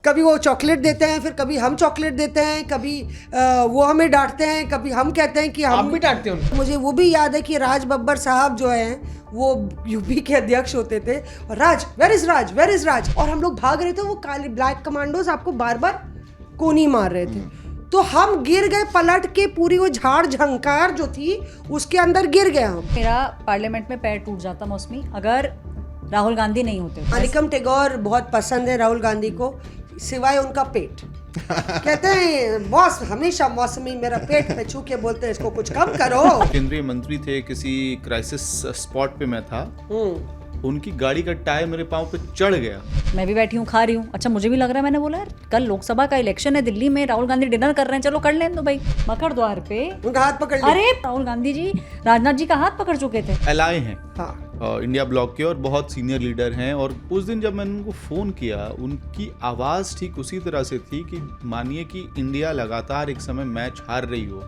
कभी वो चॉकलेट देते हैं, फिर कभी हम चॉकलेट देते हैं, कभी वो हमें डांटते हैं, कभी हम कहते हैं कि आप हम भी डांटते हो। मुझे वो भी याद है कि राज बब्बर साहब जो हैं वो यूपी के अध्यक्ष होते थे, और Raj where is Raj, where is Raj, और हम लोग भाग रहे थे, वो काले ब्लैक कमांडोज आपको बार बार कोनी मार रहे थे, तो हम गिर गए पलट के, पूरी वो झाड़ झंकार जो थी उसके अंदर गिर गए हम। मेरा पार्लियामेंट में पैर टूट जाता मौसमी अगर राहुल गांधी नहीं होते। मानिकम टेगोर बहुत पसंद है राहुल गांधी को, सिवाय उनका पेट। कहते हैं बॉस हमेशा मौसमी मेरा पेट पे छू के बोलते हैं इसको कुछ कम करो। केंद्रीय मंत्री थे, किसी क्राइसिस स्पॉट पे मैं था, उनकी गाड़ी का टायर मेरे पाँव पे चढ़ गया। मैं भी बैठी हूँ खा रही हूँ, अच्छा मुझे भी लग रहा है, मैंने बोला यार कल लोकसभा का इलेक्शन है दिल्ली में, राहुल गांधी डिनर कर रहे हैं, चलो कर लें दो भाई। मकर द्वार पे उनका हाथ पकड़ लिया। अरे राहुल गांधी जी राजनाथ जी का हाथ पकड़ चुके थे। एलाए हैं हाँ। इंडिया ब्लॉक के और बहुत सीनियर लीडर हैं, और उस दिन जब मैंने उनको फ़ोन किया, उनकी आवाज़ ठीक उसी तरह से थी कि मानिए कि इंडिया लगातार एक समय मैच हार रही हो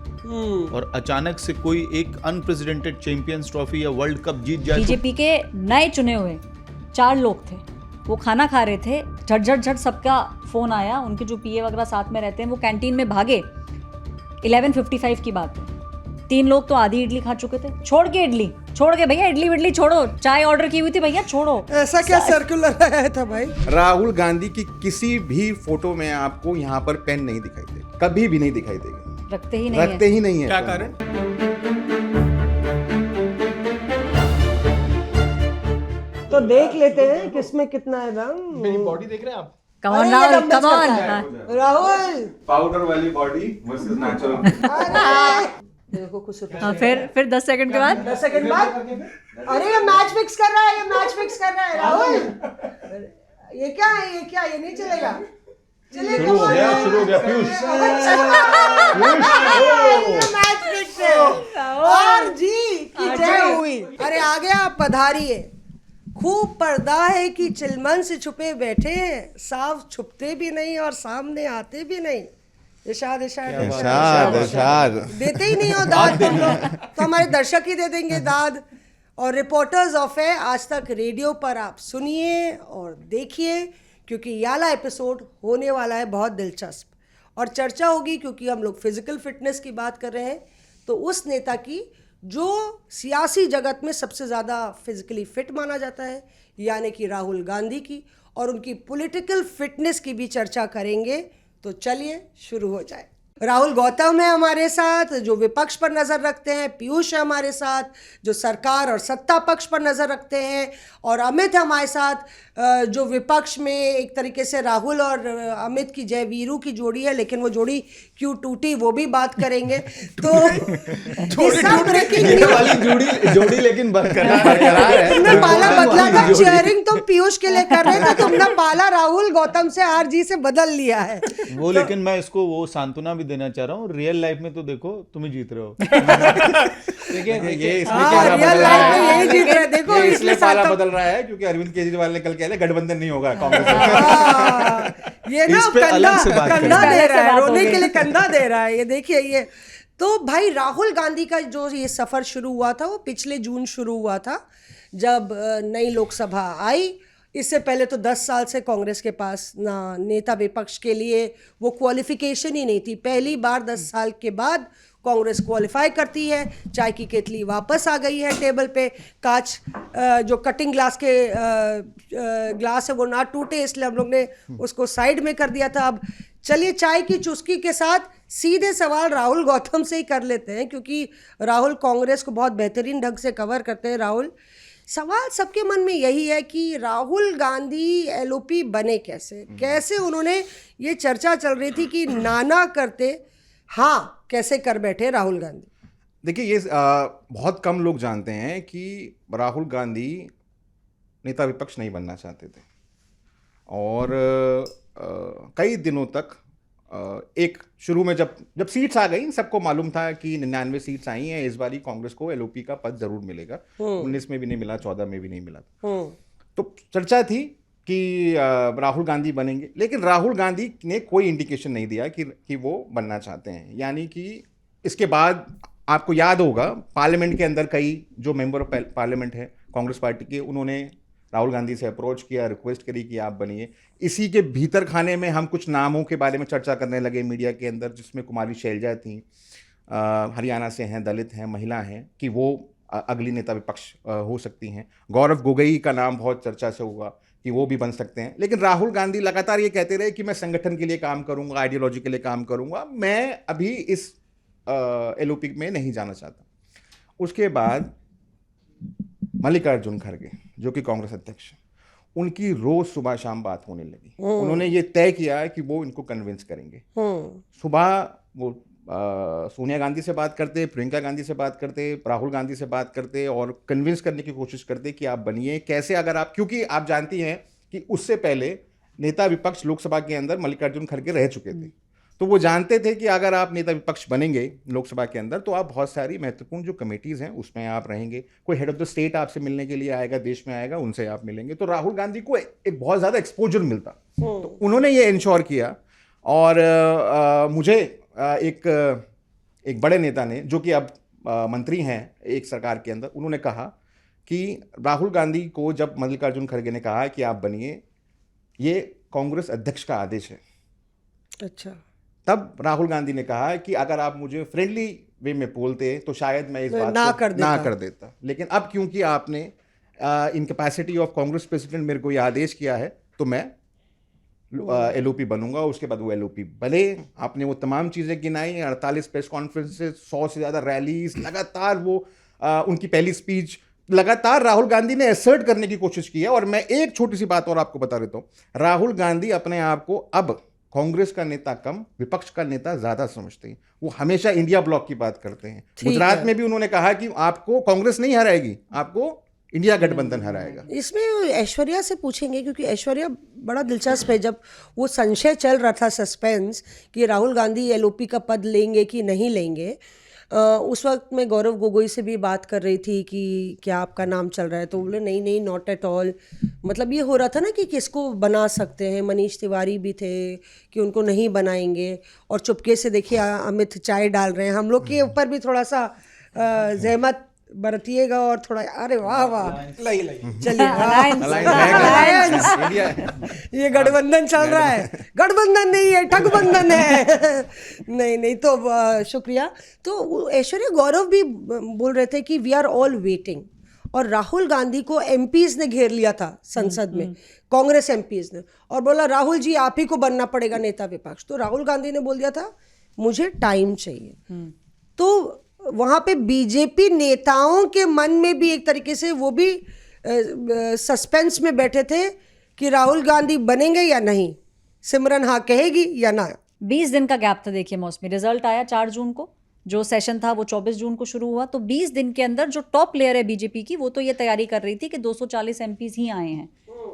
और अचानक से कोई एक अनप्रेसिडेंटेड चैंपियंस ट्रॉफी या वर्ल्ड कप जीत जाए। बीजेपी के नए चुने हुए 4 लोग थे, वो खाना खा रहे थे, झट झट झट सबका फोन आया, उनके जो पीए वगैरह साथ में रहते हैं वो कैंटीन में भागे। 11:55 की बात है, 3 लोग तो आधी इडली खा चुके थे, छोड़ के इडली, छोड़ के भैया इडली विडली छोड़ो, चाय ऑर्डर की हुई थी भैया छोड़ो। ऐसा क्या सर्कुलर आया था भाई? राहुल गांधी की किसी भी फोटो में आपको यहाँ पर पेन नहीं दिखाई देगा, कभी भी नहीं दिखाई देगा, रखते ही नहीं रखते ही नहीं है। क्या कारण? तो देख लेते हैं किसमें कितना है दम। मेरी बॉडी देख रहे हैं आप? कम ऑन अरे ये राहुल, numbers कम ऑन। करता है। राहुल पाउडर वाली बॉडी वर्सेस नेचुरल। अरे देखो कुछ हाँ, फिर 10 सेकंड के बाद 10 सेकंड बाद, अरे ये मैच फिक्स कर रहा है, ये मैच फिक्स कर रहा है राहुल। ये क्या है, ये क्या, ये नहीं चलेगा, चलेगा। शुरू हो गया पीयूष। मैच फिक्स है और जी की जय हुई। अरे आ गया, पधारिए। खूब पर्दा है कि चिलमन से छुपे बैठे हैं, साफ छुपते भी नहीं और सामने आते भी नहीं। इरशाद इरशाद इरशाद इरशाद देते ही नहीं हो दाद तुम लोग, तो हमारे दर्शक ही दे देंगे दाद। और रिपोर्टर्स ऑफ है आज तक रेडियो पर आप सुनिए और देखिए, क्योंकि ये वाला एपिसोड होने वाला है बहुत दिलचस्प और चर्चा होगी, क्योंकि हम लोग फिजिकल फिटनेस की बात कर रहे हैं, तो उस नेता की जो सियासी जगत में सबसे ज़्यादा फिजिकली फिट माना जाता है, यानी कि राहुल गांधी की, और उनकी पॉलिटिकल फिटनेस की भी चर्चा करेंगे। तो चलिए शुरू हो जाए। राहुल गौतम है हमारे साथ जो विपक्ष पर नज़र रखते हैं, पीयूष है हमारे साथ जो सरकार और सत्ता पक्ष पर नज़र रखते हैं, और अमित है हमारे साथ जो विपक्ष में एक तरीके से राहुल और अमित की जय वीरू की जोड़ी है, लेकिन वो जोड़ी क्यों टूटी वो भी बात करेंगे। तो जोड़ी लेकिन बरकरार है। तुमने पाला बदला था, चेयरिंग तुम पीयूष के लिए कर रहे थे, तुमने पाला राहुल गौतम से आरजी से बदल लिया है वो। लेकिन मैं इसको वो सांत्वना भी देना चाह रहा हूँ, रियल लाइफ में तो देखो तुम ही जीत रहे हो। देखिए ये इसमें हाँ, क्या रियल लाइफ में यही जीत रहे हैं। देखो ये इसलिए इसलिए पाला साथ- बदल रहा है क्योंकि अरविंद केजरीवाल ने कल कह दिया गठबंधन नहीं होगा कांग्रेस से। ये ना इस पे अलग से बात कंधा करेंगे। दे रहा है, अलग से बात रोने होगी। के लिए कंधा दे रहा है। ये देखिए, ये तो भाई राहुल गांधी का जो ये सफर शुरू हुआ था वो पिछले जून शुरू हुआ था, जब नई लोकसभा आई। इससे पहले तो 10 साल से कांग्रेस के पास ना नेता विपक्ष के लिए वो क्वालिफिकेशन ही नहीं थी। पहली बार 10 साल के बाद कांग्रेस क्वालिफाई करती है। चाय की केतली वापस आ गई है टेबल पे, कांच जो कटिंग ग्लास के ग्लास है वो ना टूटे, इसलिए हम लोग ने उसको साइड में कर दिया था। अब चलिए चाय की चुस्की के साथ सीधे सवाल राहुल गौतम से ही कर लेते हैं, क्योंकि राहुल कांग्रेस को बहुत बेहतरीन ढंग से कवर करते हैं। राहुल, सवाल सबके मन में यही है कि राहुल गांधी एलओपी बने कैसे, कैसे उन्होंने, ये चर्चा चल रही थी कि नाना करते, हाँ कैसे कर बैठे राहुल गांधी। देखिए ये बहुत कम लोग जानते हैं कि राहुल गांधी नेता विपक्ष नहीं बनना चाहते थे, और कई दिनों तक एक शुरू में जब सीट्स आ गई, सबको मालूम था कि 99 सीट्स आई हैं, इस बारी कांग्रेस को एलओपी का पद जरूर मिलेगा। 19 में भी नहीं मिला, 14 में भी नहीं मिला, तो चर्चा थी कि राहुल गांधी बनेंगे, लेकिन राहुल गांधी ने कोई इंडिकेशन नहीं दिया कि वो बनना चाहते हैं। यानी कि इसके बाद आपको याद होगा पार्लियामेंट के अंदर कई जो मेंबर ऑफ पार्लियामेंट है कांग्रेस पार्टी के, उन्होंने राहुल गांधी से अप्रोच किया, रिक्वेस्ट करी कि आप बनिए। इसी के भीतर खाने में हम कुछ नामों के बारे में चर्चा करने लगे मीडिया के अंदर, जिसमें कुमारी शैलजा थी, हरियाणा से हैं, दलित हैं, महिला हैं, कि वो अगली नेता विपक्ष हो सकती हैं। गौरव गोगोई का नाम बहुत चर्चा से हुआ कि वो भी बन सकते हैं। लेकिन राहुल गांधी लगातार ये कहते रहे कि मैं संगठन के लिए काम करूंगा, आइडियोलॉजी के लिए काम करूंगा, मैं अभी इस एलओपी में नहीं जाना चाहता। उसके बाद मल्लिकार्जुन खड़गे जो कि कांग्रेस अध्यक्ष हैं, उनकी रोज सुबह शाम बात होने लगी। उन्होंने ये तय किया कि वो इनको कन्विंस करेंगे। सुबह वो सोनिया गांधी से बात करते, प्रियंका गांधी से बात करते, राहुल गांधी से बात करते और कन्विंस करने की कोशिश करते कि आप बनिए। कैसे? अगर आप, क्योंकि आप जानती हैं कि उससे पहले नेता विपक्ष लोकसभा के अंदर मल्लिकार्जुन खड़गे रह चुके थे, तो वो जानते थे कि अगर आप नेता विपक्ष बनेंगे लोकसभा के अंदर तो आप बहुत सारी महत्वपूर्ण जो कमेटीज़ हैं उसमें आप रहेंगे। कोई हेड ऑफ द स्टेट आपसे मिलने के लिए आएगा, देश में आएगा, उनसे आप मिलेंगे, तो राहुल गांधी को एक बहुत ज़्यादा एक्सपोजर मिलता। तो उन्होंने ये इंश्योर किया। और मुझे एक बड़े नेता ने, जो कि अब मंत्री हैं एक सरकार के अंदर, उन्होंने कहा कि राहुल गांधी को जब मल्लिकार्जुन खड़गे ने कहा कि आप बनिए, ये कांग्रेस अध्यक्ष का आदेश है। अच्छा। तब राहुल गांधी ने कहा कि अगर आप मुझे फ्रेंडली वे में बोलते तो शायद मैं इस बात ना को कर देता। लेकिन अब क्योंकि आपने in capacity of Congress president मेरे को ये आदेश किया है तो मैं एलओपी बनूंगा। उसके बाद वो एलओपी बने। आपने वो तमाम चीज़ें गिनाई, 48 प्रेस कॉन्फ्रेंसेस, 100 से ज़्यादा रैलीज, लगातार वो उनकी पहली स्पीच, लगातार राहुल गांधी ने असर्ट करने की कोशिश की है। और मैं एक छोटी सी बात और आपको बता देता हूँ, राहुल गांधी अपने आप को अब कांग्रेस का नेता कम, विपक्ष का नेता ज्यादा समझते हैं। वो हमेशा इंडिया ब्लॉक की बात करते हैं। गुजरात में भी उन्होंने कहा कि आपको कांग्रेस नहीं हराएगी, आपको इंडिया गठबंधन हराएगा। इसमें ऐश्वर्या से पूछेंगे, क्योंकि ऐश्वर्या बड़ा दिलचस्प है। जब वो संशय चल रहा था, सस्पेंस, कि राहुल गांधी एलओपी का पद लेंगे कि नहीं लेंगे, उस वक्त मैं गौरव गोगोई से भी बात कर रही थी कि क्या आपका नाम चल रहा है, तो बोले नहीं नहीं, नॉट एट ऑल। मतलब ये हो रहा था ना कि किसको बना सकते हैं। मनीष तिवारी भी थे कि उनको नहीं बनाएंगे, और चुपके से देखिए अमित चाय डाल रहे हैं। हम लोग के ऊपर भी थोड़ा सा जहमत बरतिएगा और थोड़ा, अरे वाह वाह, चलिए ये गठबंधन चल रहा है। गठबंधन नहीं है, ठगबंधन है। नहीं तो शुक्रिया। तो ऐश्वर्या, गौरव भी बोल रहे थे कि वी आर ऑल वेटिंग, और राहुल गांधी को एमपीज ने घेर लिया था संसद में, कांग्रेस एमपीज ने, और बोला राहुल जी आप ही को बनना पड़ेगा नेता विपक्ष। तो राहुल गांधी ने बोल दिया था मुझे टाइम चाहिए। तो वहाँ पे बीजेपी नेताओं के मन में भी एक तरीके से वो भी सस्पेंस में बैठे थे कि राहुल गांधी बनेंगे या नहीं, सिमरन हाँ कहेगी या ना। 20 दिन का गैप था। देखिए मौसमी, रिजल्ट आया 4 जून को, जो सेशन था वो 24 जून को शुरू हुआ। तो 20 दिन के अंदर जो टॉप प्लेयर है बीजेपी की, वो तो ये तैयारी कर रही थी कि 240 एमपीज ही आए हैं,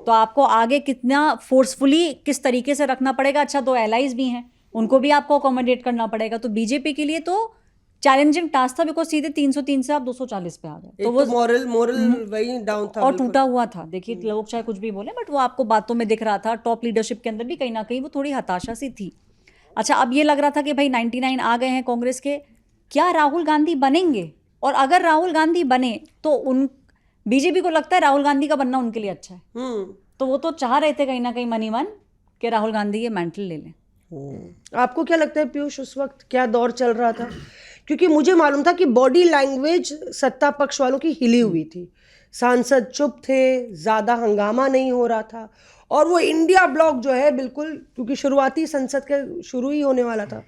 तो आपको आगे कितना फोर्सफुली किस तरीके से रखना पड़ेगा। अच्छा, 2 एलाइज भी हैं, उनको भी आपको अकोमोडेट करना पड़ेगा। तो बीजेपी के लिए तो चैलेंजिंग टास्क था, बिकॉज सीधे 303 से आप 240 पे आ गए। तो वो मोरल वही डाउन था और टूटा हुआ था। देखिए लोग चाहे कुछ भी बोले, बट वो आपको बातों में दिख रहा था। टॉप लीडरशिप के अंदर भी कहीं ना कहीं वो थोड़ी हताशा सी थी। अच्छा, अब ये लग रहा था कि भाई 99 आ गए हैं कांग्रेस के, क्या राहुल गांधी बनेंगे? और अगर राहुल गांधी बने तो उन बीजेपी को लगता है राहुल गांधी का बनना उनके लिए अच्छा है। तो वो तो चाह रहे थे कहीं ना कहीं मन ही मन कि राहुल गांधी ये मैंटल ले लें। आपको क्या लगता है पीयूष, उस वक्त क्या दौर चल रहा था? क्योंकि मुझे मालूम था कि बॉडी लैंग्वेज सत्ता पक्ष वालों की हिली हुई थी, सांसद चुप थे, ज़्यादा हंगामा नहीं हो रहा था, और वो इंडिया ब्लॉक जो है बिल्कुल, क्योंकि शुरुआती संसद के शुरू ही होने वाला था।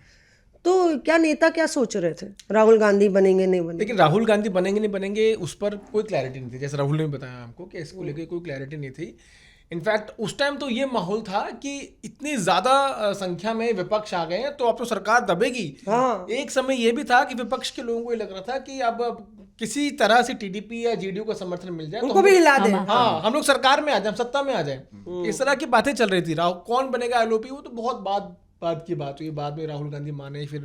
तो क्या नेता क्या सोच रहे थे, राहुल गांधी बनेंगे नहीं बनेंगे? लेकिन राहुल गांधी बनेंगे नहीं बनेंगे उस पर कोई क्लैरिटी नहीं थी। जैसे राहुल ने बताया हमको कि इसको लेकर कोई क्लैरिटी नहीं थी। इनफैक्ट उस टाइम तो ये माहौल था कि इतनी ज्यादा संख्या में विपक्ष आ गए हैं तो अब तो सरकार दबेगी। हाँ। एक समय ये भी था कि विपक्ष के लोगों को ये लग रहा था कि अब किसी तरह से टीडीपी या जेडीयू का समर्थन मिल जाए, उनको भी हिला दे। हाँ, हम लोग सरकार में आ जाए, हम सत्ता में आ जाए, इस तरह की बातें चल रही थी। कौन बनेगा एलओपी, वो तो बहुत बाद की बात हुई। बाद में राहुल गांधी माने, फिर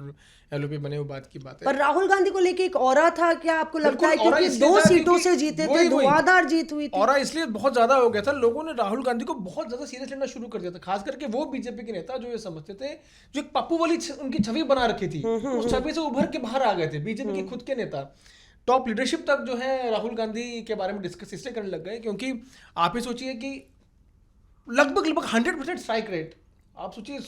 एलओपी बने, वो बात की बात है। पर राहुल गांधी को लेके एक ऑरा था, क्या आपको लगता है? क्योंकि 2 सीटों से जीते थे, धुआंधार जीत हुई थी। और इसलिए बहुत ज्यादा हो गया था, लोगों ने राहुल गांधी को बहुत ज्यादा सीरियस लेना शुरू कर दिया था। खास करके वो बीजेपी के नेता जो ये समझते थे, जो एक पप्पू वाली उनकी छवि बना रखी थी, उस छवि से उभर के बाहर आ गए थे बीजेपी के खुद के नेता। टॉप लीडरशिप तक जो है राहुल गांधी के बारे में डिस्कस इसलिए करने लग गए क्योंकि आप ही सोचिए कि लगभग 100% स्ट्राइक रेट, आप सोचिए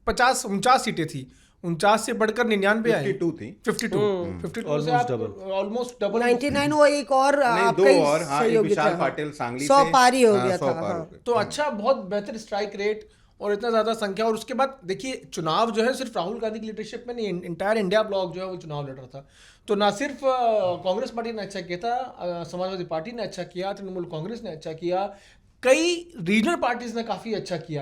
50-49 सीटें थी, 49 से बढ़कर 99 आई, 52 थी। 52 से आप ऑलमोस्ट डबल 99 वो एक और नहीं, आपका दो ही और, हाँ, एक सहयोगी विशाल था। पाटिल सांगली 100 से, पार ही हो हाँ, गया 100 था, पार हाँ। हो गए। तो अच्छा, बहुत बेहतर स्ट्राइक रेट और इतना ज़्यादा संख्या। और उसके बाद देखिए चुनाव जो है सिर्फ राहुल गांधी की लीडरशिप में नहीं, इंटायर इंडिया ब्लॉक जो है वो चुनाव लड़ रहा था। तो ना सिर्फ कांग्रेस पार्टी ने अच्छा किया था, समाजवादी पार्टी ने अच्छा किया, तृणमूल कांग्रेस ने अच्छा किया, कई रीजनल पार्टीज ने काफ़ी अच्छा किया।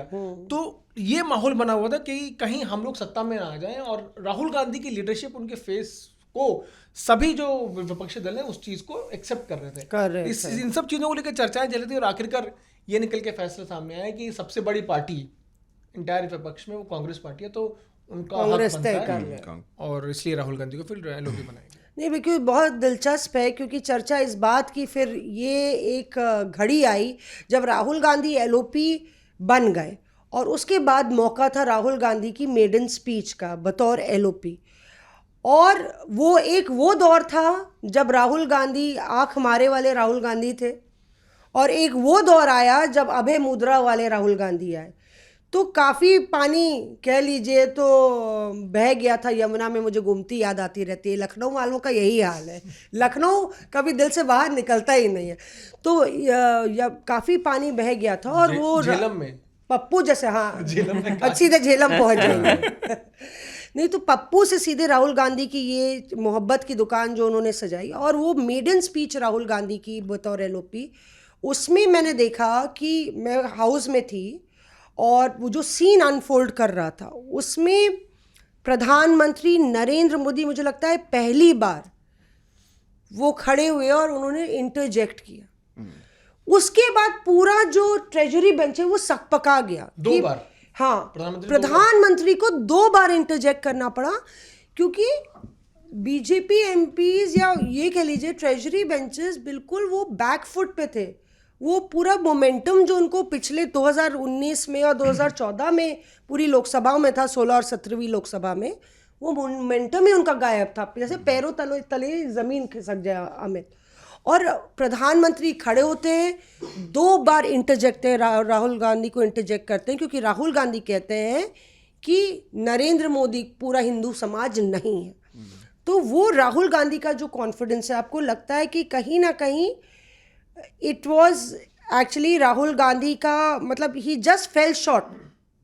तो ये माहौल बना हुआ था कि कहीं हम लोग सत्ता में ना आ जाएं, और राहुल गांधी की लीडरशिप, उनके फेस को सभी जो विपक्षी दल हैं उस चीज़ को एक्सेप्ट कर रहे थे। इन सब चीज़ों को लेकर चर्चाएं चल रही थी और आखिरकार ये निकल के फैसला सामने आया कि सबसे बड़ी पार्टी इंटायर विपक्ष में वो कांग्रेस पार्टी है, तो उनका हक कांग्रेस बनता तय है, कर ले। और इसलिए राहुल गांधी को फिर एलओपी बनाएंगे। नहीं, बिल्कुल बहुत दिलचस्प है, क्योंकि चर्चा इस बात की फिर ये एक घड़ी आई जब राहुल गांधी एलओपी बन गए, और उसके बाद मौका था राहुल गांधी की मेडन स्पीच का बतौर एलओपी। और वो दौर था जब राहुल गांधी आँख मारे वाले राहुल गांधी थे, और एक वो दौर आया जब अभय मुद्रा वाले राहुल गांधी आए। तो काफ़ी पानी कह लीजिए तो बह गया था यमुना में। मुझे गोमती याद आती रहती है, लखनऊ वालों का यही हाल है, लखनऊ कभी दिल से बाहर निकलता ही नहीं है। तो काफ़ी पानी बह गया था, और वो झेलम में पप्पू जैसे, हाँ, सीधे झेलम पहुंच जाएंगे। नहीं, तो पप्पू से सीधे राहुल गांधी की ये मोहब्बत की दुकान जो उन्होंने सजाई, और वो मेडन स्पीच राहुल गांधी की बतौर एलओपी, उसमें मैंने देखा कि मैं हाउस में थी और वो जो सीन अनफोल्ड कर रहा था उसमें प्रधानमंत्री नरेंद्र मोदी, मुझे लगता है पहली बार वो खड़े हुए और उन्होंने इंटरजेक्ट किया। उसके बाद पूरा जो ट्रेजरी बेंच है वो सकपका गया। दो बार, हाँ, प्रधानमंत्री को 2 बार इंटरजेक्ट करना पड़ा, क्योंकि बीजेपी एमपीज या ये कह लीजिए ट्रेजरी बेंचेस बिल्कुल वो बैकफुट पे थे। वो पूरा मोमेंटम जो उनको पिछले 2019 में और 2014 में पूरी लोकसभा में था, 16 और 17वीं लोकसभा में, वो मोमेंटम ही उनका गायब था, जैसे पैरों तले ज़मीन खिसक जाए अमित। और प्रधानमंत्री खड़े होते हैं, 2 बार इंटरजेक्ट हैं, राहुल गांधी को इंटरजेक्ट करते हैं, क्योंकि राहुल गांधी कहते हैं कि नरेंद्र मोदी पूरा हिंदू समाज नहीं है। तो वो राहुल गांधी का जो कॉन्फिडेंस है, आपको लगता है कि कहीं ना कहीं it was actually Rahul Gandhi का, मतलब ही just fell short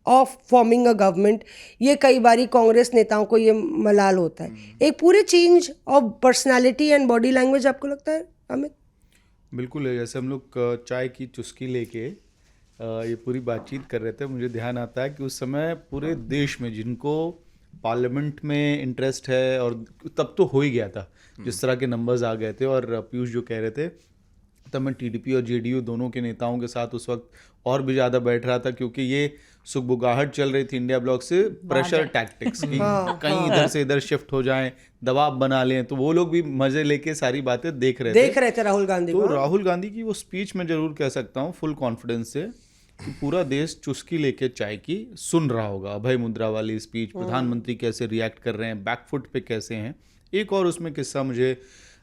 of forming a government. ये कई बारी कांग्रेस नेताओं को ये मलाल होता है, एक पूरे change of personality and body language. आपको लगता है अमित? बिल्कुल है। जैसे हम लोग चाय की चुस्की लेके ये पूरी बातचीत कर रहे थे, मुझे ध्यान आता है कि उस समय पूरे देश में जिनको पार्लियामेंट में इंटरेस्ट है, और तब तो हो ही गया था जिस तरह के नंबर्स आ गए थे, और पीयूष जो कह रहे थे, तब मैं टीडीपी और जेडीयू दोनों के नेताओं के साथ उस वक्त और भी ज़्यादा बैठ रहा था, क्योंकि ये सुगबुगाहट चल रही थी इंडिया ब्लॉक से, प्रेशर टैक्टिक्स की, कहीं इधर से इधर शिफ्ट हो जाएं, दबाव बना लें। तो वो लोग भी मजे लेके सारी बातें देख रहे थे राहुल गांधी तो को। राहुल गांधी की वो स्पीच में जरूर कह सकता हूँ फुल कॉन्फिडेंस से कि पूरा देश चुस्की लेके चाय की सुन रहा होगा। अभय मुद्रा वाली स्पीच, प्रधानमंत्री कैसे रिएक्ट कर रहे हैं, बैकफुट पे कैसे हैं। एक और उसमें किस्सा मुझे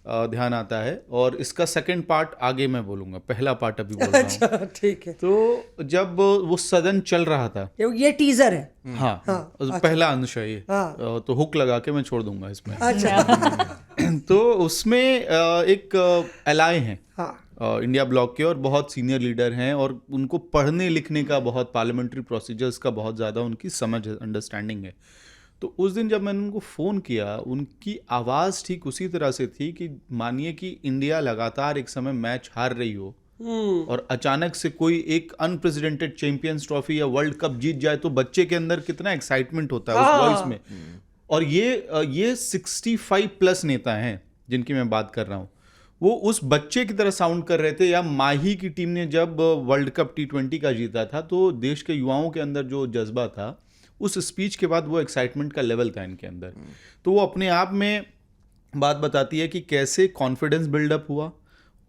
ध्यान आता है, और इसका सेकंड पार्ट आगे मैं बोलूंगा, पहला पार्ट अभी बोल रहा हूँ। अच्छा, ठीक है। तो जब वो सदन चल रहा था, ये टीजर है। हाँ, पहला अंश है ये, तो हुक लगा के मैं छोड़ दूंगा इसमें। अच्छा। तो उसमें एक एलाय हैं हाँ, इंडिया ब्लॉक के, और बहुत सीनियर लीडर हैं, और उनको पढ़ने लिखने का बहुत, पार्लियामेंट्री प्रोसीजर्स का बहुत ज़्यादा उनकी समझ, अंडरस्टैंडिंग है। तो उस दिन जब मैंने उनको फ़ोन किया, उनकी आवाज़ ठीक उसी तरह से थी कि मानिए कि इंडिया लगातार एक समय मैच हार रही हो, और अचानक से कोई एक अनप्रेसिडेंटेड चैंपियंस ट्रॉफी या वर्ल्ड कप जीत जाए, तो बच्चे के अंदर कितना एक्साइटमेंट होता है उस वॉइस में। और ये 65 प्लस नेता हैं जिनकी मैं बात कर रहा हूँ, वो उस बच्चे की तरह साउंड कर रहे थे। या माही की टीम ने जब वर्ल्ड कप T20 का जीता था, तो देश के युवाओं के अंदर जो जज्बा था, उस स्पीच के बाद वो एक्साइटमेंट का लेवल था इनके अंदर। तो वो अपने आप में बात बताती है कि कैसे कॉन्फिडेंस बिल्डअप हुआ,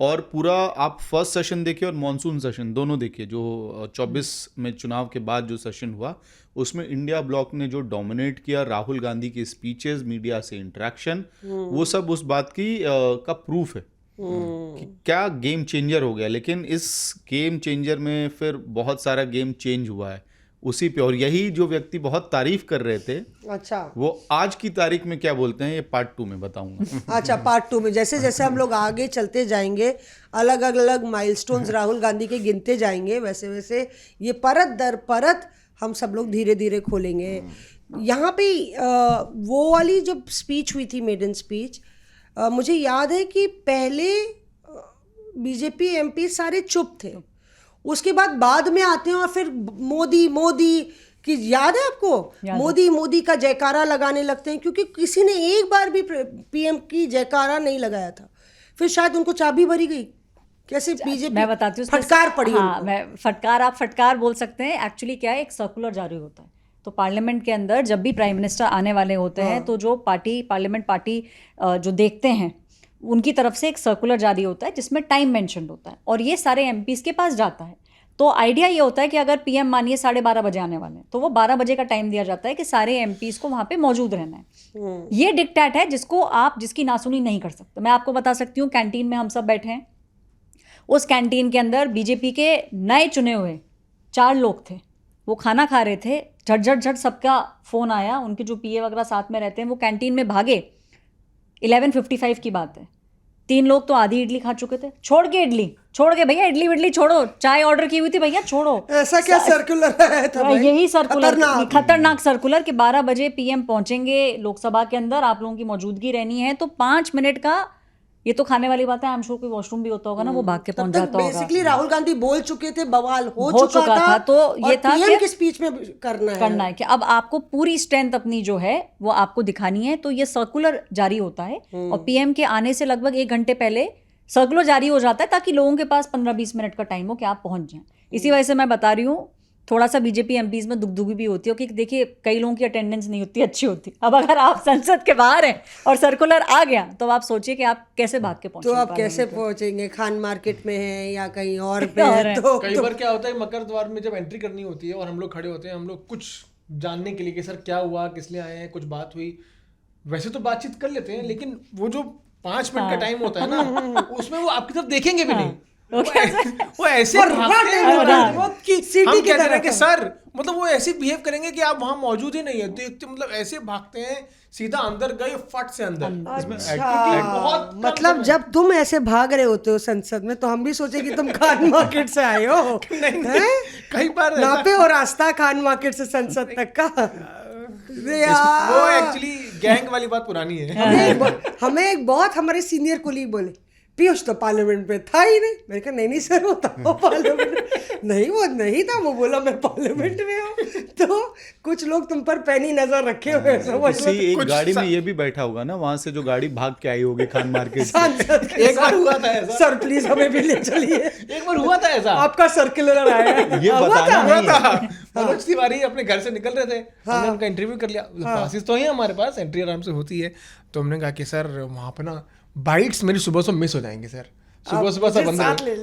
और पूरा आप फर्स्ट सेशन देखिए और मॉनसून सेशन दोनों देखिए, जो 24 में चुनाव के बाद जो सेशन हुआ उसमें इंडिया ब्लॉक ने जो डोमिनेट किया, राहुल गांधी की स्पीचेस, मीडिया से इंटरेक्शन, वो सब उस बात की का प्रूफ है कि क्या गेम चेंजर हो गया। लेकिन इस गेम चेंजर में फिर बहुत सारा गेम चेंज हुआ है उसी पे, और यही जो व्यक्ति बहुत तारीफ कर रहे थे अच्छा, वो आज की तारीख में क्या बोलते हैं ये पार्ट 2 में बताऊंगा। अच्छा पार्ट 2 में जैसे जैसे हम लोग आगे चलते जाएंगे, अलग अलग माइलस्टोन्स राहुल गांधी के गिनते जाएंगे, वैसे वैसे ये परत दर परत हम सब लोग धीरे धीरे खोलेंगे। यहाँ पे वो वाली जब स्पीच हुई थी, मेडन स्पीच, मुझे याद है कि पहले बीजेपी एमपी सारे चुप थे, उसके बाद में आते हैं और फिर मोदी मोदी की, याद है आपको, मोदी मोदी का जयकारा लगाने लगते हैं, क्योंकि किसी ने एक बार भी पीएम की जयकारा नहीं लगाया था। फिर शायद उनको चाबी भरी गई, कैसे बीजेपी, मैं बताती हूँ फटकार पड़ी हाँ, उनको। मैं फटकार, आप फटकार बोल सकते हैं। एक्चुअली क्या है, एक सर्कुलर जारी होता है, तो पार्लियामेंट के अंदर जब भी प्राइम मिनिस्टर आने वाले होते हैं तो जो पार्लियामेंट पार्टी जो देखते हैं उनकी तरफ से एक सर्कुलर जारी होता है जिसमें टाइम मेंशन होता है, और ये सारे एमपीज के पास जाता है। तो आइडिया ये होता है कि अगर पीएम मानिए 12:30 बजे आने वाले हैं तो वो 12 बजे का टाइम दिया जाता है कि सारे एमपीज को वहाँ पे मौजूद रहना है। ये डिक्टेट है जिसको आप, जिसकी नासुनी नहीं कर सकते। मैं आपको बता सकती हूँ, कैंटीन में हम सब बैठे हैं, उस कैंटीन के अंदर बीजेपी के नए चुने हुए 4 लोग थे, वो खाना खा रहे थे, झट सबका फ़ोन आया, उनके जो पीए वगैरह साथ में रहते हैं वो कैंटीन में भागे। 11:55 की बात है, 3 लोग तो आधी इडली खा चुके थे, छोड़ के भैया इडली विडली छोड़ो, चाय ऑर्डर की हुई थी भैया छोड़ो। ऐसा क्या सर्कुलर है था भाई? यही सर्कुलर, खतरनाक सर्कुलर कि 12 बजे पीएम पहुंचेंगे लोकसभा के अंदर, आप लोगों की मौजूदगी रहनी है। तो 5 मिनट का, ये तो खाने वाली बात है, आई एम श्योर कोई वॉशरूम भी होता होगा ना, वो भाग के पहुंच जाता होगा। बेसिकली राहुल गांधी बोल चुके थे, बवाल हो चुका था, तो ये था पीएम की स्पीच में करना है कि अब आपको पूरी स्ट्रेंथ अपनी जो है वो आपको दिखानी है। तो ये सर्कुलर जारी होता है और पीएम के आने से लगभग 1 घंटे पहले सर्कुलर जारी हो जाता है ताकि लोगों के पास 15-20 मिनट का टाइम हो कि आप पहुंच जाएं। इसी वजह से मैं बता रही हूँ, थोड़ा सा बीजेपी एमपीज में दुगदुगी भी होती है कि देखिए कई लोगों की अटेंडेंस नहीं होती अच्छी होती। अब अगर आप संसद के बाहर हैं और सर्कुलर आ गया तो आप सोचिए कि आप कैसे भाग के पहुंचेंगे। तो आप कैसे पहुंचेंगे, खान मार्केट में हैं या कहीं और पे हैं? तो कई बार क्या होता है, मकर द्वार में जब एंट्री करनी होती है और हम लोग खड़े होते हैं, हम लोग कुछ जानने के लिए कि सर क्या हुआ, किस लिए आए हैं, कुछ बात हुई, वैसे तो बातचीत कर लेते हैं, लेकिन वो जो 5 मिनट का टाइम होता है ना, उसमें वो आपकी तरफ देखेंगे भी नहीं। वो ऐसे भागते हैं कि हम कहते हैं कि सर, मतलब वो ऐसे बिहेव करेंगे कि आप वहां मौजूद ही नहीं है, देखते मतलब ऐसे भागते हैं, सीधा अंदर गए, फट से अंदर। अच्छा, मतलब जब तुम ऐसे भाग रहे होते हो संसद में तो हम भी सोचे कि तुम खान मार्केट से आए हो। नहीं, कई बार नापे और रास्ता खान मार्केट से संसद तक का। वो एक्चुअली गैंग वाली बात पुरानी है। हमें एक बहुत हमारे सीनियर कोलीग बोले, पीयूष तो पार्लियामेंट में था ही नहीं। मैंने कहा नहीं सर, वो था वो पार्लियामेंट नहीं, वो नहीं था, वो बोला मैं पार्लियामेंट में हूँ। तो कुछ लोग तुम पर पैनी नजर रखे हुए हैं, समझ लो। एक गाड़ी में ये भी बैठा होगा ना, वहां से जो गाड़ी भाग के आई होगी खान मार्केट से। एक बार हुआ था ऐसा, सर प्लीज हमें भी ले चलिए। एक बार हुआ था ऐसा, आपका सर्कुलर आया है, ये बताना नहीं है। मनोज तिवारी अपने घर से निकल रहे थे, हमने उनका इंटरव्यू कर लिया, पासिस तो है हमारे पास, एंट्री आराम से होती है। तो हमने कहा कि सर वहाँ पे ना बाइट्स मेरी सुबह से मिस हो जाएंगे सर, सुबह से बंद,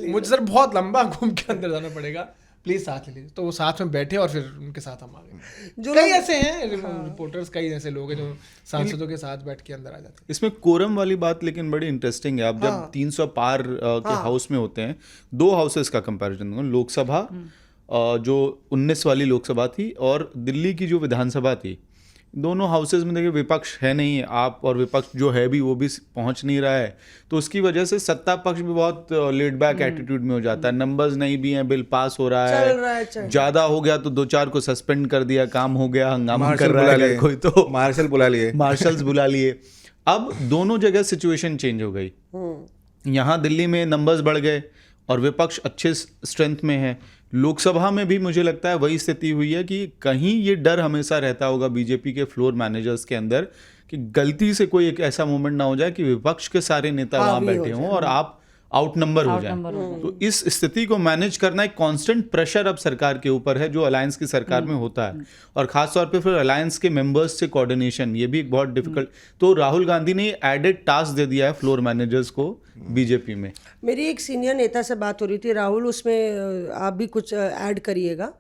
मुझे सर बहुत लंबा घूम के अंदर जाना पड़ेगा, प्लीज साथ ले लीजिए। तो वो साथ में बैठे और फिर उनके साथ हम आ गए। जो कई ऐसे हैं रिपोर्टर्स, कई ऐसे लोग हैं जो सांसदों के साथ बैठ के अंदर आ जाते हैं। इसमें कोरम वाली बात लेकिन बड़ी इंटरेस्टिंग है। आप जब 300 पार के हाउस में होते हैं, 2 हाउसेस का कंपैरिजन, लोकसभा जो 19 वाली लोकसभा थी और दिल्ली की जो विधानसभा थी, दोनों हाउसेज में देखिए विपक्ष है नहीं, आप और विपक्ष जो है भी वो भी पहुंच नहीं रहा है, तो उसकी वजह से सत्ता पक्ष भी बहुत लेड बैक एटीट्यूड में हो जाता है। नंबर्स नहीं भी हैं, बिल पास हो रहा है, ज्यादा हो गया तो 2-4 को सस्पेंड कर दिया, काम हो गया, हंगामा कर रहा है कोई, तो मार्शल बुला लिए। अब दोनों जगह सिचुएशन चेंज हो गई। यहाँ दिल्ली में नंबर्स बढ़ गए और विपक्ष अच्छे स्ट्रेंथ में है। लोकसभा में भी मुझे लगता है वही स्थिति हुई है कि कहीं ये डर हमेशा रहता होगा बीजेपी के फ्लोर मैनेजर्स के अंदर कि गलती से कोई एक ऐसा मोमेंट ना हो जाए कि विपक्ष के सारे नेता वहां बैठे हों और आप आउट नंबर हो जाए। Outnumber हो जाएं। तो इस स्थिति को मैनेज करना एक कांस्टेंट प्रेशर अब सरकार के ऊपर है, जो अलायंस की सरकार में होता है, और खास तौर पे फिर अलायंस के मेंबर्स से कोऑर्डिनेशन, ये भी एक बहुत डिफिकल्ट। तो राहुल गांधी ने एडेड टास्क दे दिया है फ्लोर मैनेजर्स को बीजेपी में। मेरी एक सीनियर नेता से बात हो रही थी, राहुल, उसमें आप भी कुछ ऐड करिएगा।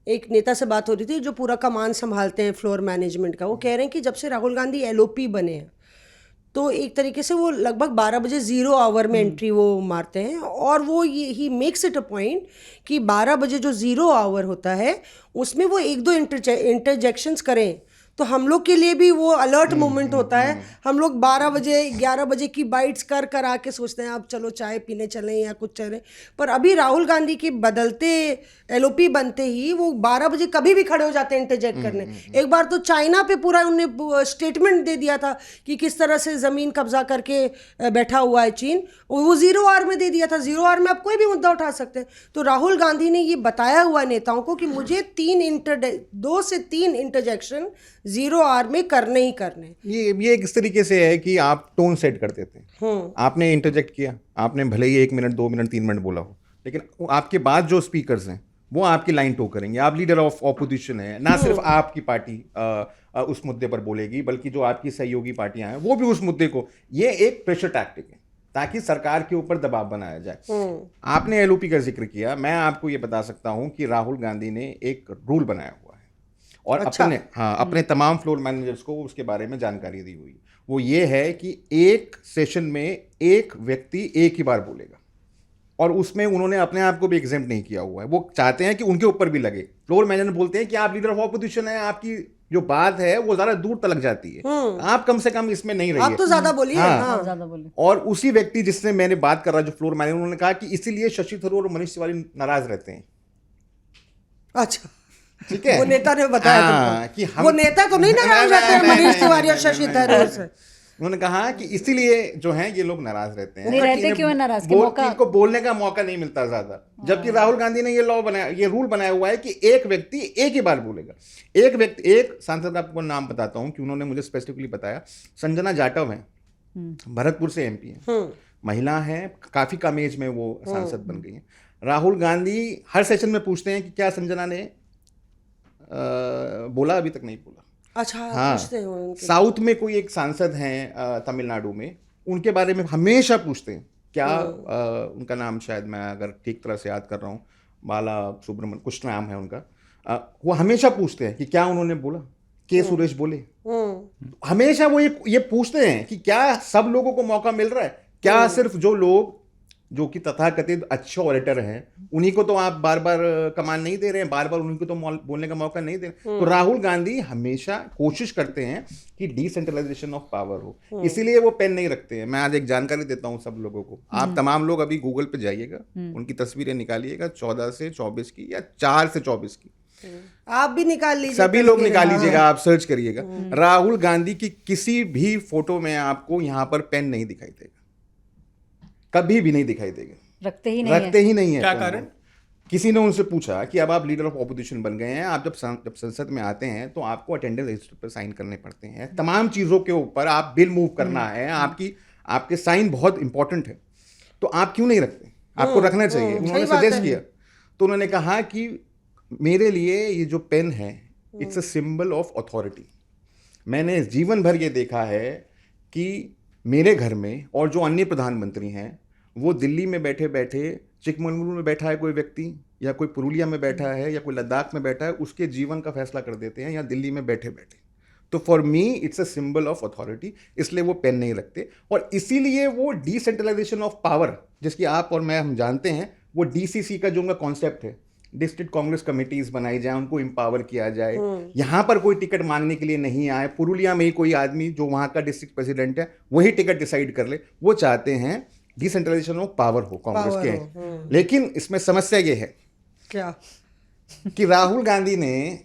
एक नेता से बात हो रही थी जो पूरा कमान संभालते हैं फ्लोर मैनेजमेंट का। वो कह रहे हैं कि जब से राहुल गांधी एलओपी बने हैं तो एक तरीके से वो लगभग 12 बजे 0 आवर में एंट्री वो मारते हैं, और वो ये he makes it a point कि 12 बजे जो 0 आवर होता है उसमें वो 1-2 इंटरजेक्शंस करें तो हम लोग के लिए भी वो अलर्ट मोमेंट होता है। हम लोग 12 बजे 11 बजे की बाइट्स कर आके सोचते हैं अब चलो चाय पीने चलें या कुछ चलें, पर अभी राहुल गांधी के बदलते एलओपी बनते ही वो 12 बजे कभी भी खड़े हो जाते हैं इंटरजेक्ट करने। एक बार तो चाइना पे पूरा उन्होंने स्टेटमेंट दे दिया था कि किस तरह से ज़मीन कब्जा करके बैठा हुआ है चीन, वो 0 आवर में दे दिया था। 0 आवर में आप कोई भी मुद्दा उठा सकते हैं। तो राहुल गांधी ने ये बताया हुआ नेताओं को कि मुझे 2 से 3 इंटरजेक्शन 0 आवर में करने ही करने। ये इस तरीके से है कि आप टोन सेट कर देते हैं। आपने इंटरजेक्ट किया, आपने भले ही 1 मिनट 2 मिनट 3 मिनट बोला हो, लेकिन आपके बाद जो स्पीकर्स हैं वो आपकी लाइन टो करेंगे। आप लीडर ऑफ ऑपोजिशन है, ना सिर्फ आपकी पार्टी उस मुद्दे पर बोलेगी, बल्कि जो आपकी सहयोगी पार्टियां हैं वो भी उस मुद्दे को, ये एक प्रेशर टैक्टिक है ताकि सरकार के ऊपर दबाव बनाया जाए। आपने एलओपी का जिक्र किया, मैं आपको ये बता सकता हूं कि राहुल गांधी ने एक रूल बनाया हुआ है और अपने तमाम फ्लोर मैनेजर्स को उसके बारे में जानकारी दी हुई। वो ये है कि एक सेशन में एक व्यक्ति एक ही बार बोलेगा, और उसमें उन्होंने अपने आप को भी एग्जेम्प्ट नहीं किया हुआ है। वो चाहते हैं कि उनके ऊपर भी लगे। फ्लोर मैनेजर बोलते हैं कि आप लीडर ऑफ ऑपोजिशन है, आपकी जो बात है वो ज्यादा दूर तक जाती है, आप कम से कम इसमें नहीं रहिए, आप तो ज्यादा बोलिए। हाँ। ज़्यादा बोले। और उसी व्यक्ति जिससे मैंने बात कर रहा, जो फ्लोर मैनेजर, उन्होंने कहा कि इसीलिए शशि थरूर और मनीष तिवारी नाराज रहते हैं। अच्छा, ठीक है, वो नेता ने बताया हाँ, कि वो नेता तो नहीं नाराज रहते हैं मनीष तिवारी और शशि थरूर से। उन्होंने कहा कि इसीलिए जो है ये लोग नाराज रहते हैं। नहीं रहते क्यों है नाराज? इनको बोलने का मौका नहीं मिलता ज्यादा, जबकि राहुल गांधी ने ये लॉ बनाया, ये रूल बनाया हुआ है कि एक व्यक्ति एक ही बार बोलेगा। एक सांसद का आपको नाम बताता हूं कि उन्होंने मुझे स्पेसिफिकली बताया, संजना जाटव है, भरतपुर से एमपी है, महिला है, काफी कम एज में वो सांसद बन गई है। राहुल गांधी हर सेशन में पूछते हैं कि क्या संजना ने बोला, अभी तक नहीं बोला। अच्छा, हाँ, पूछते हैं उनके। साउथ में कोई एक सांसद हैं तमिलनाडु में, उनके बारे में हमेशा पूछते हैं क्या उनका नाम, शायद मैं अगर ठीक तरह से याद कर रहा हूँ, बाला सुब्रमण्यम कुछ नाम है उनका, वो हमेशा पूछते हैं कि क्या उन्होंने बोला, के सुरेश बोले। हमेशा वो ये पूछते हैं कि क्या सब लोगों को मौका मिल रहा है, क्या सिर्फ जो लोग जो कि तथाकथित अच्छे ऑडिटर हैं उन्हीं को तो आप बार बार कमान नहीं दे रहे हैं, बार बार उन्हीं को तो बोलने का मौका नहीं दे रहे। तो राहुल गांधी हमेशा कोशिश करते हैं कि डिसेंट्रलाइजेशन ऑफ पावर हो, इसीलिए वो पेन नहीं रखते हैं। मैं आज एक जानकारी देता हूं सब लोगों को, आप तमाम लोग अभी गूगल पे जाइएगा, उनकी तस्वीरें निकालिएगा 14 से 24 की या 4 से 24 की, आप भी निकाल लीजिए, सभी लोग निकाल लीजिएगा, आप सर्च करिएगा। राहुल गांधी की किसी भी फोटो में आपको यहाँ पर पेन नहीं दिखाई देगा, कभी भी नहीं दिखाई देगा, रखते ही नहीं है। क्या कारण? किसी ने उनसे पूछा कि अब आप लीडर ऑफ ऑपोजिशन बन गए हैं, आप जब संसद में आते हैं तो आपको अटेंडेंस रजिस्टर पर साइन करने पड़ते हैं, तमाम चीज़ों के ऊपर आप बिल मूव करना है, आपके साइन बहुत इंपॉर्टेंट है, तो आप क्यों नहीं रखते? आपको रखना चाहिए। उन्होंने सजेस्ट किया, तो उन्होंने कहा कि मेरे लिए ये जो पेन है it's a symbol of authority. मैंने जीवन भर ये देखा है कि मेरे घर में और जो अन्य प्रधानमंत्री हैं वो दिल्ली में बैठे बैठे, चिकमंगलुरु में बैठा है कोई व्यक्ति, या कोई पुरुलिया में बैठा है, या कोई लद्दाख में बैठा है, उसके जीवन का फैसला कर देते हैं या दिल्ली में बैठे बैठे। तो for me it's a symbol of authority, इसलिए वो पेन नहीं रखते। और इसीलिए वो डिसेंट्रलाइजेशन ऑफ पावर, जिसकी आप और मैं हम जानते हैं, वो डीसीसी का जो उनका कॉन्सेप्ट है, डिस्ट्रिक्ट कांग्रेस कमेटीज बनाई जाए, उनको एम्पावर किया जाए, यहाँ पर कोई टिकट मांगने के लिए नहीं आए, पुरुलिया में ही कोई आदमी जो वहाँ का डिस्ट्रिक्ट प्रेसिडेंट है वही टिकट डिसाइड कर ले। वो चाहते हैं डिसेंट्रलाइजेशन ऑफ पावर हो कांग्रेस के। लेकिन इसमें समस्या ये है क्या कि राहुल गांधी ने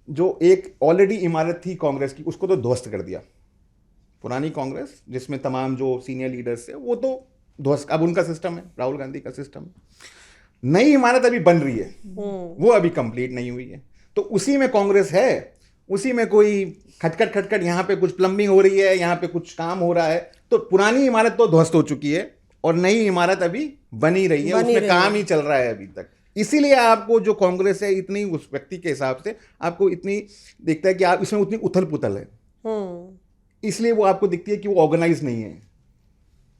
जो एक ऑलरेडी इमारत थी कांग्रेस की उसको तो ध्वस्त कर दिया। पुरानी कांग्रेस जिसमें तमाम जो सीनियर लीडर्स थे वो तो ध्वस्त, अब उनका सिस्टम है, राहुल गांधी का सिस्टम। नई इमारत अभी बन रही है, वो अभी कंप्लीट नहीं हुई है, तो उसी में कांग्रेस है, उसी में कोई खटखट यहाँ पे कुछ प्लम्बिंग हो रही है, यहाँ पे कुछ काम हो रहा है। तो पुरानी इमारत तो ध्वस्त हो चुकी है, और नई इमारत अभी बनी रही है, बनी उसमें रही काम ही चल रहा है अभी तक। इसीलिए आपको जो कांग्रेस है इतनी, उस व्यक्ति के हिसाब से आपको इतनी दिखता है कि आप इसमें उतनी उथल पुथल है, इसलिए वो आपको दिखती है कि वो ऑर्गेनाइज नहीं है,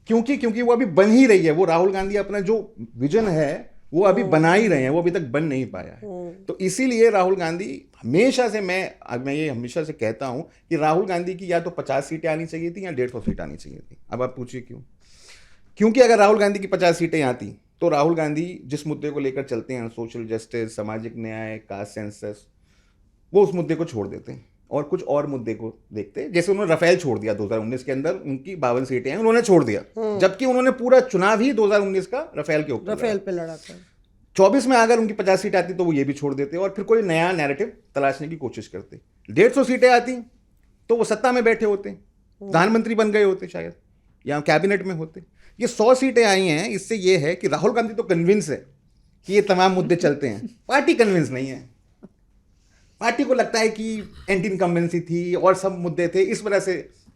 क्योंकि वो अभी बन ही रही है। वो राहुल गांधी अपना जो विजन है वो अभी बना ही रहे हैं, वो अभी तक बन नहीं पाया है। तो इसीलिए राहुल गांधी हमेशा से, मैं ये हमेशा से कहता हूं कि राहुल गांधी की या तो 50 सीटें आनी चाहिए थी या 150 सीट आनी चाहिए थी। अब आप पूछिए क्यों? क्योंकि अगर राहुल गांधी की 50 सीटें आती तो राहुल गांधी जिस मुद्दे को लेकर चलते हैं, सोशल जस्टिस, सामाजिक न्याय, कास्ट सेंसस, वो उस मुद्दे को छोड़ देते हैं और कुछ और मुद्दे को देखते हैं। जैसे उन्होंने रफेल छोड़ दिया 2019 के अंदर, उनकी 52 सीटें हैं, उन्होंने छोड़ दिया, जबकि उन्होंने पूरा चुनाव ही 2019 का रफेल के ऊपर, रफेल पे लड़ा था। 24 में अगर उनकी 50 सीट आती तो वो ये भी छोड़ देते और फिर कोई नया नैरेटिव तलाशने की कोशिश करते। 150 सीटें आती तो वो सत्ता में बैठे होते, प्रधानमंत्री बन गए होते शायद, या कैबिनेट में होते। ये 100 सीटें आई हैं, इससे ये है कि राहुल गांधी तो कन्विंस है कि ये तमाम मुद्दे चलते हैं, पार्टी कन्विंस नहीं है। पार्टी को लगता है कि एंटी इनकम्बेंसी थी और सब मुद्दे थे, इस वजह से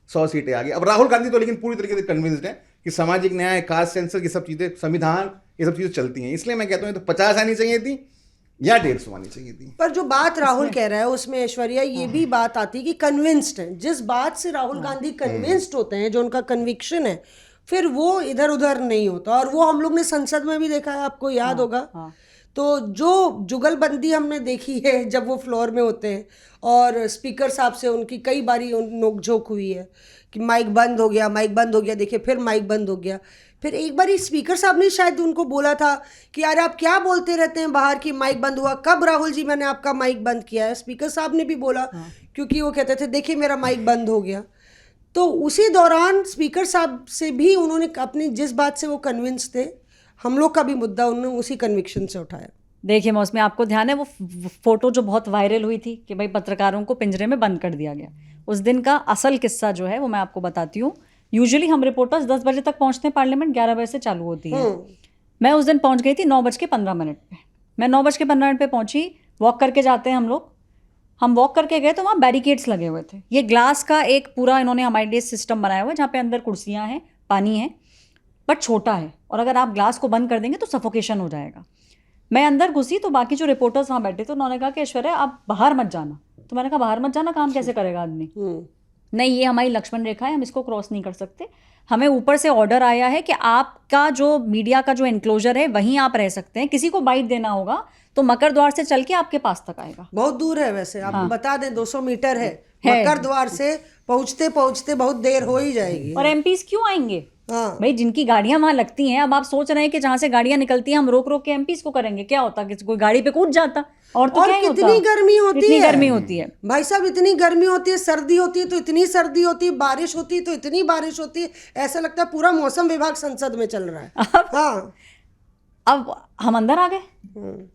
100 सीटें आ गई। अब राहुल गांधी तो लेकिन पूरी तरीके से कन्विंस्ड है कि सामाजिक न्याय, कास्ट सेंसर, ये सब चीज़ें, संविधान, ये सब चीज़ें चलती हैं। इसलिए मैं कहता हूँ तो 50 आनी चाहिए थी या 150 आनी चाहिए थी। पर जो बात राहुल कह रहा है उसमें ऐश्वर्या ये भी बात आती है कि कन्विंस्ड है। जिस बात से राहुल गांधी कन्विंस्ड होते हैं, जो उनका कन्विक्शन है, फिर वो इधर उधर नहीं होता। और वो हम लोग ने संसद में भी देखा है, आपको याद होगा। तो जो जुगलबंदी हमने देखी है जब वो फ्लोर में होते हैं और स्पीकर साहब से उनकी कई बारी नोकझोंक हुई है कि माइक बंद हो गया, माइक बंद हो गया, देखिए फिर माइक बंद हो गया। फिर एक बारी स्पीकर साहब ने शायद उनको बोला था कि यार आप क्या बोलते रहते हैं बाहर की माइक बंद हुआ, कब राहुल जी मैंने आपका माइक बंद किया है? स्पीकर साहब ने भी बोला, क्योंकि वो कहते थे देखिए मेरा माइक बंद हो गया। तो उसी दौरान स्पीकर साहब से भी उन्होंने अपनी जिस बात से वो कन्विंस थे, हम लोग का भी मुद्दा उन्होंने उसी कन्विक्शन से उठाया। देखिए मौसमी, आपको ध्यान है वो फोटो जो बहुत वायरल हुई थी कि भाई पत्रकारों को पिंजरे में बंद कर दिया गया। उस दिन का असल किस्सा जो है वो मैं आपको बताती हूँ। यूजुअली हम रिपोर्टर्स 10 बजे तक पहुँचते हैं, पार्लियामेंट 11 बजे से चालू होती है। मैं उस दिन पहुँच गई थी 9:15 पे। मैं 9:15 पे पहुँची, वॉक करके जाते हैं हम लोग। हम वॉक करके गए तो वहाँ बैरिकेड्स लगे हुए थे। ये ग्लास का एक पूरा इन्होंने हमारे लिए सिस्टम बनाया हुआ है जहाँ पे अंदर कुर्सियाँ हैं, पानी है, बट छोटा है, और अगर आप ग्लास को बंद कर देंगे तो सफोकेशन हो जाएगा। मैं अंदर घुसी तो बाकी जो रिपोर्टर्स वहाँ बैठे थे उन्होंने कहा कि ऐश्वर्या आप बाहर मत जाना। तो मैंने कहा बाहर मत जाना, काम कैसे करेगा आदमी? नहीं, ये हमारी लक्ष्मण रेखा है, हम इसको क्रॉस नहीं कर सकते। हमें ऊपर से ऑर्डर आया है कि आपका जो मीडिया का जो एनक्लोजर है वहीं आप रह सकते हैं, किसी को बाइट देना होगा तो मकर द्वार से चल के आपके पास तक आएगा। बहुत दूर है वैसे, आप बता दें 200 मीटर है। मकर द्वार से पहुंचते पहुंचते बहुत देर हो ही जाएगी। और एमपीज क्यों आएंगे? हाँ, भाई जिनकी गाड़ियां वहां लगती हैं, अब आप सोच रहे हैं कि जहां से गाड़ियां निकलती हैं हम रोक रोक के एमपीज को करेंगे, क्या होता कि कोई गाड़ी पे कूद जाता। और तो क्या ही होता? कितनी गर्मी होती है, इतनी गर्मी होती है भाई साहब, इतनी गर्मी होती है। सर्दी होती है तो इतनी सर्दी होती है, बारिश होती है तो इतनी बारिश होती है, ऐसा लगता है पूरा मौसम विभाग संसद में चल रहा है। हाँ, अब हम अंदर आ गए,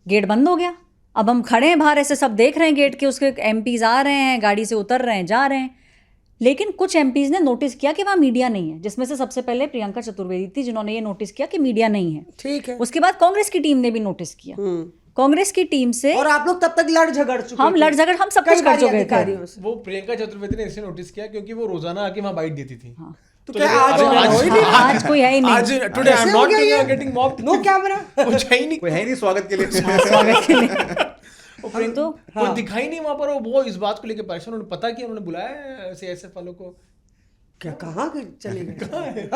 गेट बंद हो गया। अब हम खड़े हैं बाहर, ऐसे सब देख रहे हैं गेट के, उसके एमपीज आ रहे हैं, गाड़ी से उतर रहे हैं, जा रहे हैं। लेकिन कुछ एमपीज ने नोटिस किया कि वहाँ मीडिया नहीं है, जिसमें से सबसे पहले प्रियंका चतुर्वेदी थी जिन्होंने ये नोटिस किया कि मीडिया नहीं है। ठीक है। उसके बाद कांग्रेस की टीम ने भी नोटिस किया। कांग्रेस की टीम से और आप लोग तब तक लड़ झगड़ चुके हम थे। लड़ झगड़ हम सब कई कुछ कर बारी चुके थे। अधिकारियों से। वो प्रियंका चतुर्वेदी ने इसे नोटिस किया क्योंकि वो रोजाना आके वहाँ बाइट देती थी। तो क्या आज हो ही नहीं रहा? आज कोई है ही नहीं। आज टुडे आई एम कैसे हो नॉट गया ये? Getting mobbed. No camera. कुछ है ही नहीं, कोई है नहीं स्वागत के लिए। स्वागत के लिए। तो कोई दिखाई नहीं वहाँ पर। वो इस बात को लेकर परेशान, उन्होंने पता कि उन्होंने बुलाया है सीएसएफ वालों को। क्या कहाँ चले गए?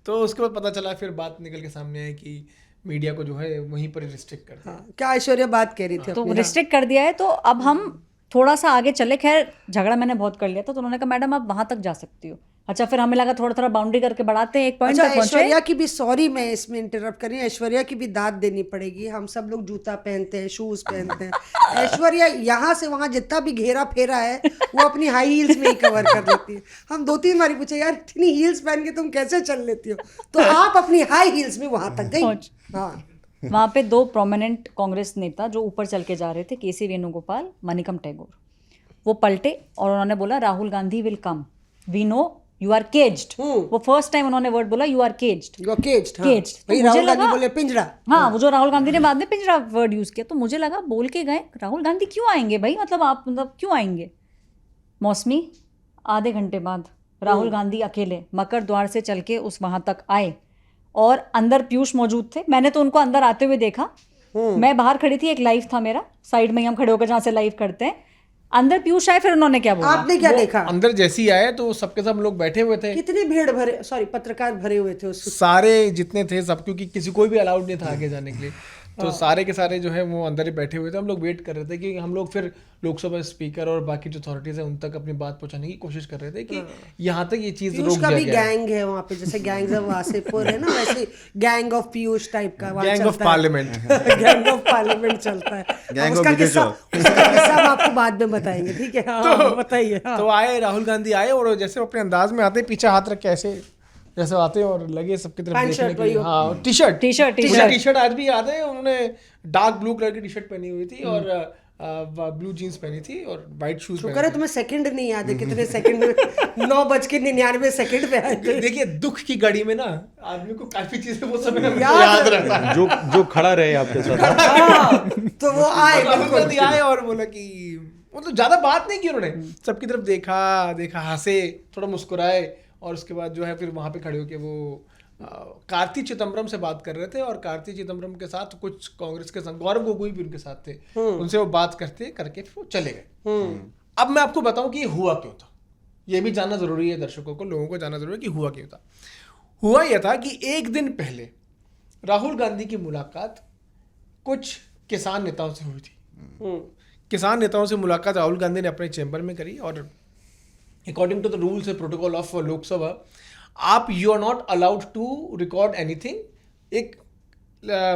तो उसके बाद पता चला, फिर बात निकल के सामने आई कि मीडिया को जो है वहीं पर रिस्ट्रिक्ट कर दिया। क्या ऐश्वर्या बात कह रही थी तो अपनी? रिस्ट्रिक्ट कर दिया है। तो अब हम थोड़ा सा आगे चले, खैर झगड़ा मैंने बहुत कर लिया था, तो उन्होंने कहा मैडम आप वहां तक जा सकती हो। अच्छा, फिर हमें लगा थोड़ा थोड़ा बाउंड्री करके बढ़ाते हैं, एक पॉइंट अच्छा, तक पहुंचे। ऐश्वर्या की भी, सॉरी मैं इसमें इंटरप्ट कर रही हूँ, ऐश्वर्या की भी दाद देनी पड़ेगी। हम सब लोग जूता पहनते हैं, शूज पहनते हैं। ऐश्वर्या यहाँ से वहाँ जितना भी घेरा फेरा है वो अपनी हाई हील्स में ही कवर कर लेती है। हम 2-3 बारी पूछे यार इतनी हील्स पहन के तुम कैसे चल लेती हो, तो आप अपनी हाई हील्स में वहां तक गई। हाँ, वहां पे 2 प्रोमिनेंट कांग्रेस नेता जो ऊपर चल के जा रहे थे, केसी वेणुगोपाल, मनिकम टैगोर, वो पलटे और उन्होंने बोला Rahul Gandhi will come, we know you are caged. वो फर्स्ट टाइम उन्होंने वर्ड बोला, you are caged. You are caged. Caged। तो भाई मुझे राहुल गांधी लगा- बोले पिंजरा। हाँ, वो जो राहुल गांधी ने बाद में पिंजरा वर्ड यूज किया, तो मुझे लगा बोल के गए राहुल गांधी क्यों आएंगे भाई, मतलब आप मतलब क्यों आएंगे? मौसमी आधे घंटे बाद राहुल गांधी अकेले मकर द्वार से चल के उस वहां तक आए। और अंदर पीयूष मौजूद थे। मैंने तो उनको अंदर आते हुए देखा, मैं बाहर खड़ी थी, एक लाइव था मेरा, साइड में ही हम खड़े होकर जहाँ से लाइव करते हैं। अंदर पीयूष आए, फिर उन्होंने क्या बोला? आपने क्या देखा? अंदर जैसे ही आए तो सबके सब लोग बैठे हुए थे, कितनी भीड़ भरे, सॉरी पत्रकार भरे हुए थे उस सारे जितने थे सब, क्योंकि किसी कोई भी अलाउड नहीं था आगे जाने के लिए, तो सारे के सारे जो है वो अंदर ही बैठे हुए थे। हम लोग वेट कर रहे थे कि हम लोग फिर लोकसभा स्पीकर और बाकी जो अथॉरिटीज है उन तक अपनी बात पहुंचाने की कोशिश कर रहे थे कि यहाँ तक ये चीज रोक पीयूष का दिया भी गया। गैंग है वहाँ पे, जैसे गैंग्स ऑफ वासेपुर है ना, वैसे गैंग ऑफ पीयूष टाइप का वहाँ गैंग ऑफ चलता है। पार्लियामेंट। गैंग ऑफ पार्लियामेंट चलता है। Gang of उसका विजय किस्सा चौक। उसका किस्सा हम आपको बाद में बताएंगे, ठीक है? हाँ, बताइए। हाँ। तो आए राहुल गांधी आए और जैसे वो अपने अंदाज में आते, पीछे हाथ रख के ऐसे जैसे आते हैं और लगे सबकी तरफ पैंट देखने शर्ट के लिए। वही हाँ, T-shirt T-shirt. T-shirt आज भी याद है, उन्होंने डार्क ब्लू कलर की टी शर्ट पहनी हुई थी और ब्लू जीन्स पहनी थी और वाइट शूज शुक्र पहने है तुम्हें सेकंड नहीं याद है, कितने सेकंड में 9:99 पे आए थे। थे। देखिए दुख की घड़ी में ना आदमी को काफी चीजें वो समय में याद याद रहता है। जो खड़ा रहे आपके साथ। हाँ, तो वो आए राहुल बिल्कुल। गांधी आए और बोला कि मतलब ज्यादा बात नहीं की उन्होंने, सबकी तरफ देखा, हंसे, थोड़ा मुस्कुराए और उसके बाद जो है फिर वहां पे खड़े होके वो कार्ति चिदम्बरम से बात कर रहे थे और कार्ति चिदम्बरम के साथ कुछ कांग्रेस के संग गौरव गोगोई भी उनके साथ थे, उनसे वो बात करके फिर वो चले गए। अब मैं आपको बताऊं कि ये हुआ क्यों था, ये भी जानना जरूरी है, दर्शकों को, लोगों को जानना जरूरी है कि हुआ क्यों था। हुआ यह था कि एक दिन पहले राहुल गांधी की मुलाकात कुछ किसान नेताओं से हुई थी। किसान नेताओं से मुलाकात राहुल गांधी ने अपने चैम्बर में करी और according to the rules and protocol of Lok Sabha, आप you are not allowed to record anything एक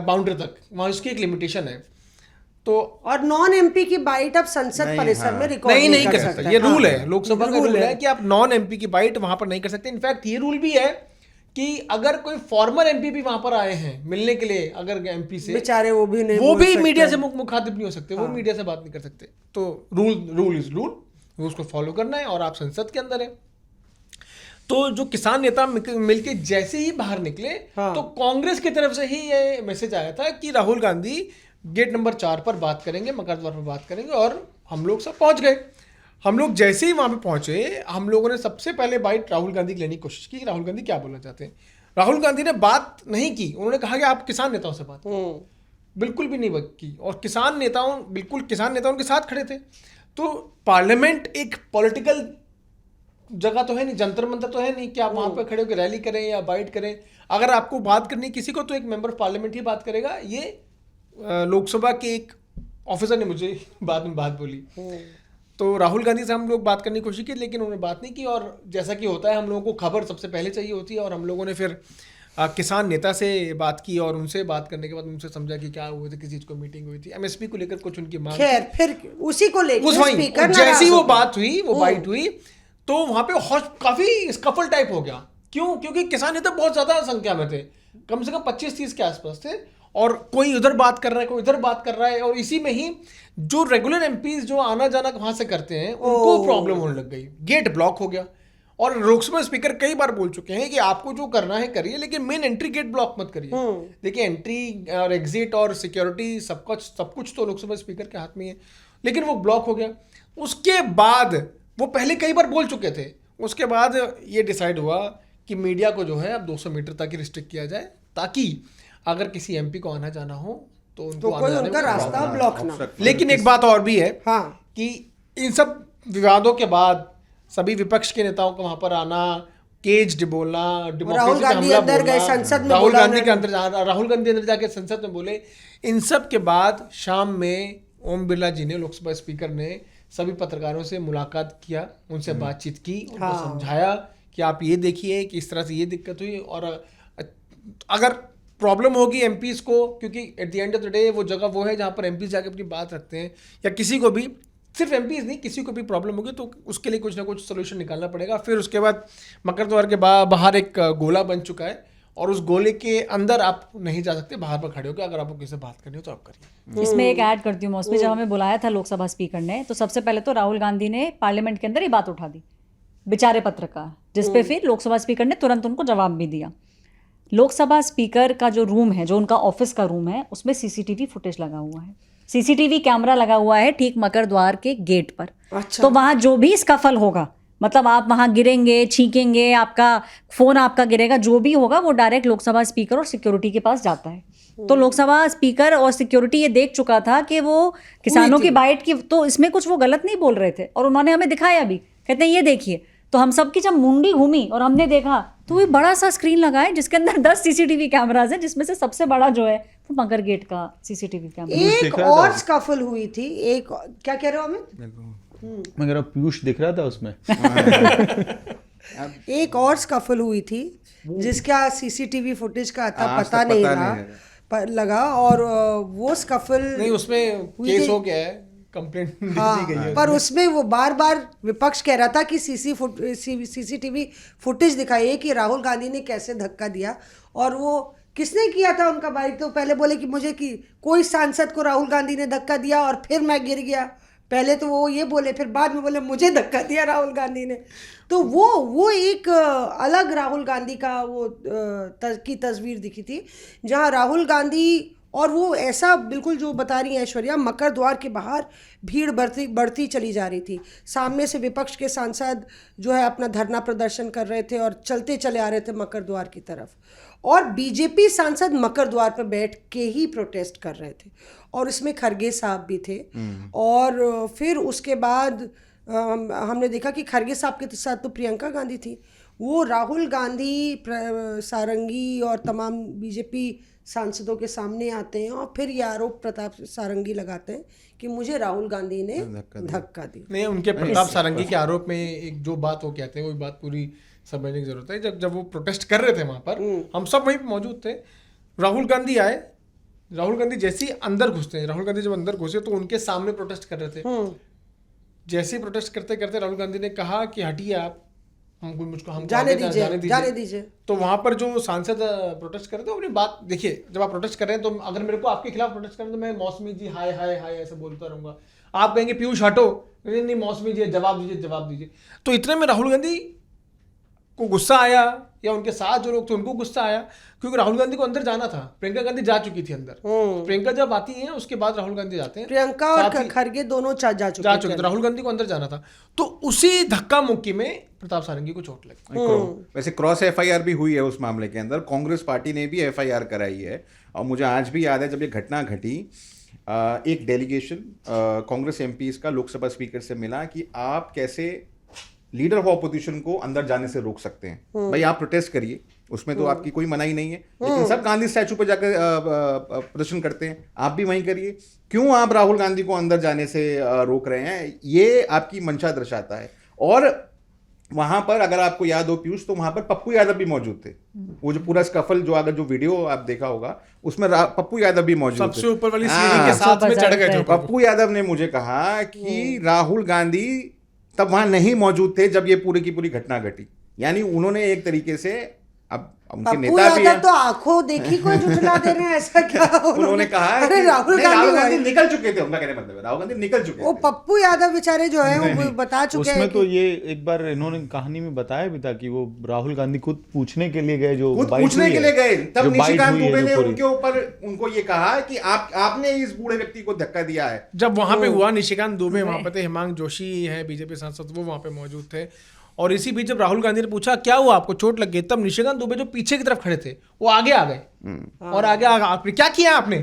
बाउंड्री तक, वहाँ उसकी एक लिमिटेशन है। तो और नॉन एमपी की बाइट अब संसद नहीं, परिसर हाँ। में रिकॉर्ड नहीं कर सकते, ये रूल है, लोकसभा का रूल है। है कि आप नॉन एमपी की बाइट वहां पर नहीं कर सकते। इनफैक्ट ये रूल भी है कि अगर कोई फॉर्मर एमपी भी वहां पर आए हैं मिलने के लिए, अगर एमपी से, बेचारे वो भी नहीं वो बोल भी सकते। मीडिया से मुखातिब नहीं हो सकते, वो मीडिया से बात नहीं कर सकते। तो रूल इज रूल, वो उसको फॉलो करना है और आप संसद के अंदर है। तो जो किसान नेता मिलके जैसे ही बाहर निकले, तो कांग्रेस की तरफ से ही ये मैसेज आया था कि राहुल गांधी गेट नंबर 4 पर बात करेंगे, मकर द्वार पर बात करेंगे, और हम लोग सब पहुंच गए। हम लोग जैसे ही वहां पे पहुंचे, हम लोगों ने सबसे पहले बाइट राहुल गांधी की लेने की कोशिश की, राहुल गांधी क्या बोलना चाहते हैं। राहुल गांधी ने बात नहीं की, उन्होंने कहा कि आप किसान नेताओं से बात करें, बिल्कुल भी नहीं की। और किसान नेताओं के साथ खड़े थे। तो पार्लियामेंट एक पॉलिटिकल जगह तो है नहीं, जंतर मंतर तो है नहीं कि आप वहां पे खड़े होकर रैली करें या बाइट करें। अगर आपको बात करनी किसी को, तो एक मेंबर ऑफ पार्लियामेंट ही बात करेगा। ये लोकसभा के एक ऑफिसर ने मुझे बाद में बात बोली। तो राहुल गांधी से हम लोग बात करने की कोशिश की, लेकिन उन्होंने बात नहीं की। और जैसा कि होता है, हम लोगों को खबर सबसे पहले चाहिए होती है, और हम लोगों ने फिर किसान नेता से बात की और उनसे बात करने के बाद उनसे समझा कि क्या हुआ था, किसी चीज को मीटिंग हुई थी, एमएसपी को लेकर कुछ उनकी मांग। खैर फिर उसी को लेकर स्पीकर जैसी ही वो बात हुई, वो बाइट हुई, तो वहां पे काफी स्कफल टाइप हो गया। क्यों? क्योंकि किसान नेता बहुत ज्यादा संख्या में थे, कम से कम 25-30 के आसपास थे, और कोई उधर बात कर रहा है, कोई इधर बात कर रहा है। और इसी में ही जो रेगुलर एमपीज जो आना जाना वहां से करते हैं, उनको प्रॉब्लम होने लग गई, गेट ब्लॉक हो गया। और लोकसभा स्पीकर कई बार बोल चुके हैं कि आपको जो करना है करिए, लेकिन मेन एंट्री गेट ब्लॉक मत करिए। देखिए, एंट्री और एग्जिट और सिक्योरिटी सब कुछ तो लोकसभा स्पीकर के हाथ में है, लेकिन वो ब्लॉक हो गया। उसके बाद वो पहले कई बार बोल चुके थे, उसके बाद ये डिसाइड हुआ कि मीडिया को जो है अब 200 मीटर तक ही रिस्ट्रिक्ट किया जाए, ताकि अगर किसी एमपी को आना जाना हो तो उनको तो कोई उनका रास्ता ब्लॉक ना। लेकिन एक बात और भी है कि इन सब विवादों के बाद सभी विपक्ष के नेताओं को वहां पर आना, केज्ड बोलना, राहुल गांधी अंदर गए संसद में, राहुल गांधी अंदर जाके संसद में बोले। इन सब के बाद शाम में ओम बिरला जी ने, लोकसभा स्पीकर ने, सभी पत्रकारों से मुलाकात किया, उनसे बातचीत की, उनको समझाया कि आप ये देखिए कि इस तरह से ये दिक्कत हुई, और अगर प्रॉब्लम होगी एमपीज को, क्योंकि at the end of the day वो जगह वो है जहाँ पर एमपीज जाके अपनी बात रखते हैं, या किसी को भी, सिर्फ एमपीज नहीं, किसी को भी प्रॉब्लम होगी तो उसके लिए कुछ ना कुछ सोल्यूशन निकालना पड़ेगा। फिर उसके बाद मकर द्वार के बाहर एक गोला बन चुका है, और उस गोले के अंदर आप नहीं जा सकते, बाहर पर खड़े होकर। अगर आपको किसी से बात करनी हो तो आप करिए। इसमें एक ऐड करती हूँ मौसमी, जब हमें बुलाया था लोकसभा स्पीकर ने, तो सबसे पहले तो राहुल गांधी ने पार्लियामेंट के अंदर ही बात उठा दी, बेचारे पत्रकार, जिसपे फिर लोकसभा स्पीकर ने तुरंत उनको जवाब भी दिया। लोकसभा स्पीकर का जो रूम है, जो उनका ऑफिस का रूम है, उसमें सीसीटीवी फुटेज लगा हुआ है, सीसीटीवी कैमरा लगा हुआ है ठीक मकर द्वार के गेट पर। अच्छा। तो वहां जो भी स्कफल होगा मतलब आप वहाँ गिरेंगे, छींकेंगे, आपका फ़ोन आपका गिरेगा, जो भी होगा वो डायरेक्ट लोकसभा स्पीकर और सिक्योरिटी के पास जाता है। तो लोकसभा स्पीकर और सिक्योरिटी ये देख चुका था कि वो किसानों की बाइट की, तो इसमें कुछ वो गलत नहीं बोल रहे थे और उन्होंने हमें दिखाया भी, कहते हैं ये देखिए। तो हम सबकी जब मुंडी घूमी और हमने देखा तो ये बड़ा सा स्क्रीन लगा है जिसके अंदर 10 सीसीटीवी कैमराज हैं, जिसमें से सबसे बड़ा जो है वो मगर गेट का सीसीटीवी कैमरा। एक दिख रहा और था। स्कफल हुई थी, एक क्या कह रहे हो अमित? मैं कह रहा हूँ पीयूष दिख रहा था उसमें। एक और स्कफल हुई थी जिसका सीसीटीवी फुटेज का आता आज पता तक नहीं पता रहा नहीं है। लगा, और वो स्कफल नहीं, उसमें हुई केस थी। हो गया है, कंप्लेंट दी गई हाँ, है। पर उसमें वो बार बार विपक्ष कह रहा था कि सीसीटीवी फुटेज दिखाइए कि राहुल गांधी ने कैसे धक्का दिया, और वो किसने किया था उनका बाइक। तो पहले बोले कि मुझे कि कोई सांसद को राहुल गांधी ने धक्का दिया और फिर मैं गिर गया। पहले तो वो ये बोले, फिर बाद में बोले मुझे धक्का दिया राहुल गांधी ने। तो वो एक अलग राहुल गांधी का वो की तस्वीर दिखी थी, जहां राहुल गांधी, और वो ऐसा बिल्कुल जो बता रही हैं ऐश्वर्या, मकर द्वार के बाहर भीड़ बढ़ती चली जा रही थी। सामने से विपक्ष के सांसद जो है अपना धरना प्रदर्शन कर रहे थे और चलते चले आ रहे थे मकर द्वार की तरफ, और बीजेपी सांसद मकर द्वार पर बैठ के ही प्रोटेस्ट कर रहे थे, और इसमें खरगे साहब भी थे। और फिर उसके बाद हमने देखा कि खरगे साहब के साथ तो प्रियंका गांधी थी। वो राहुल गांधी, सारंगी और तमाम बीजेपी सांसदों के सामने आते हैं और फिर ये आरोप प्रताप सारंगी लगाते हैं कि मुझे राहुल गांधी ने धक्का दी। नहीं, उनके प्रताप सारंगी के आरोप में एक जो बात वो कहते हैं, वही बात पूरी समझने की जरूरत है। जब वो प्रोटेस्ट कर रहे थे वहाँ पर, हम सब वहीं पे मौजूद थे। राहुल गांधी आए, राहुल गांधी जैसे ही अंदर घुसते हैं, राहुल गांधी जब अंदर घुसे तो उनके सामने प्रोटेस्ट कर रहे थे। जैसे ही प्रोटेस्ट करते करते राहुल गांधी ने कहा कि हटिए आप, हम जाने दीजिए। तो वहां पर जो सांसद प्रोटेस्ट कर रहे थे, अपनी बात देखिए, जब आप प्रोटेस्ट कर रहे हैं तो अगर मेरे को आपके खिलाफ प्रोटेस्ट करें तो मैं मौसमी जी हाय हाय हाय ऐसे बोलता रहूंगा। आप कहेंगे पीयूष हटो, नहीं मौसमी जी जवाब दीजिए। तो इतने में राहुल गांधी को गुस्सा आया, या उनके साथ जो लोग थे उनको गुस्सा आया, क्योंकि राहुल गांधी को अंदर जाना था। प्रियंका गांधी जा चुकी थी अंदर। प्रियंका जब आती हैं उसके बाद राहुल गांधी जाते हैं। प्रियंका और खरगे दोनों जा चुके थे। राहुल गांधी को अंदर जाना था, तो उसी धक्का मुक्की में प्रताप सारंगी को चोट लगी। वैसे क्रॉस एफआईआर भी हुई है उस मामले के अंदर। कांग्रेस पार्टी ने भी एफआईआर कराई है, और मुझे आज भी याद है जब ये घटना घटी, एक डेलीगेशन कांग्रेस एमपीज का लोकसभा स्पीकर से मिला कि आप कैसे लीडर ऑफ ऑपोजिशन को अंदर जाने से रोक सकते हैं। भाई आप प्रोटेस्ट करिए, उसमें तो आपकी कोई मनाही नहीं है, लेकिन सब गांधी स्टैचू पर जाकर प्रदर्शन करते हैं, आप भी वहीं करिए। क्यों आप राहुल गांधी को अंदर जाने से रोक रहे हैं? ये आपकी मंशा दर्शाता है। और वहां पर अगर आपको याद हो पीयूष, तो वहां पर पप्पू यादव भी मौजूद थे। वो जो पूरा स्कफल, जो अगर जो वीडियो आप देखा होगा, उसमें पप्पू यादव भी मौजूद थे। सबसे ऊपर वाली सीढ़ी के साथ में चढ़ गए थे। पप्पू यादव ने मुझे कहा कि राहुल गांधी तब वहां नहीं मौजूद थे जब ये पूरी की पूरी घटना घटी। यानी उन्होंने एक तरीके से, अब उनके नेता भी हैं, तो आंखों देखी कोई झुठला दे रहे हैं, ऐसा क्या? उन्होंने कहा अरे राहुल गांधी निकल चुके थे, उनका कहने का मतलब है राहुल गांधी निकल चुके वो थे। पप्पू यादव बेचारे जो है वो बता चुके हैं उसमें तो ये एक बार इन्होंने कहानी में बताया भी था कि वो राहुल गांधी खुद पूछने के लिए गए, जो पूछने के लिए गए, तब निशिकांत दुबे ने जो उनके ऊपर उनको ये कहा कि आपने इस बूढ़े व्यक्ति को धक्का दिया है। जब वहां पे हुआ, निशिकांत दुबे वहां पे थे, हिमांक जोशी है बीजेपी सांसद, वो वहां पे मौजूद थे। और इसी बीच जब राहुल गांधी ने पूछा क्या हुआ, आपको चोट लग गई, तब निशिकांत दुबे जो पीछे की तरफ खड़े थे वो आगे आ गए, और आगे आपने क्या किया? आपने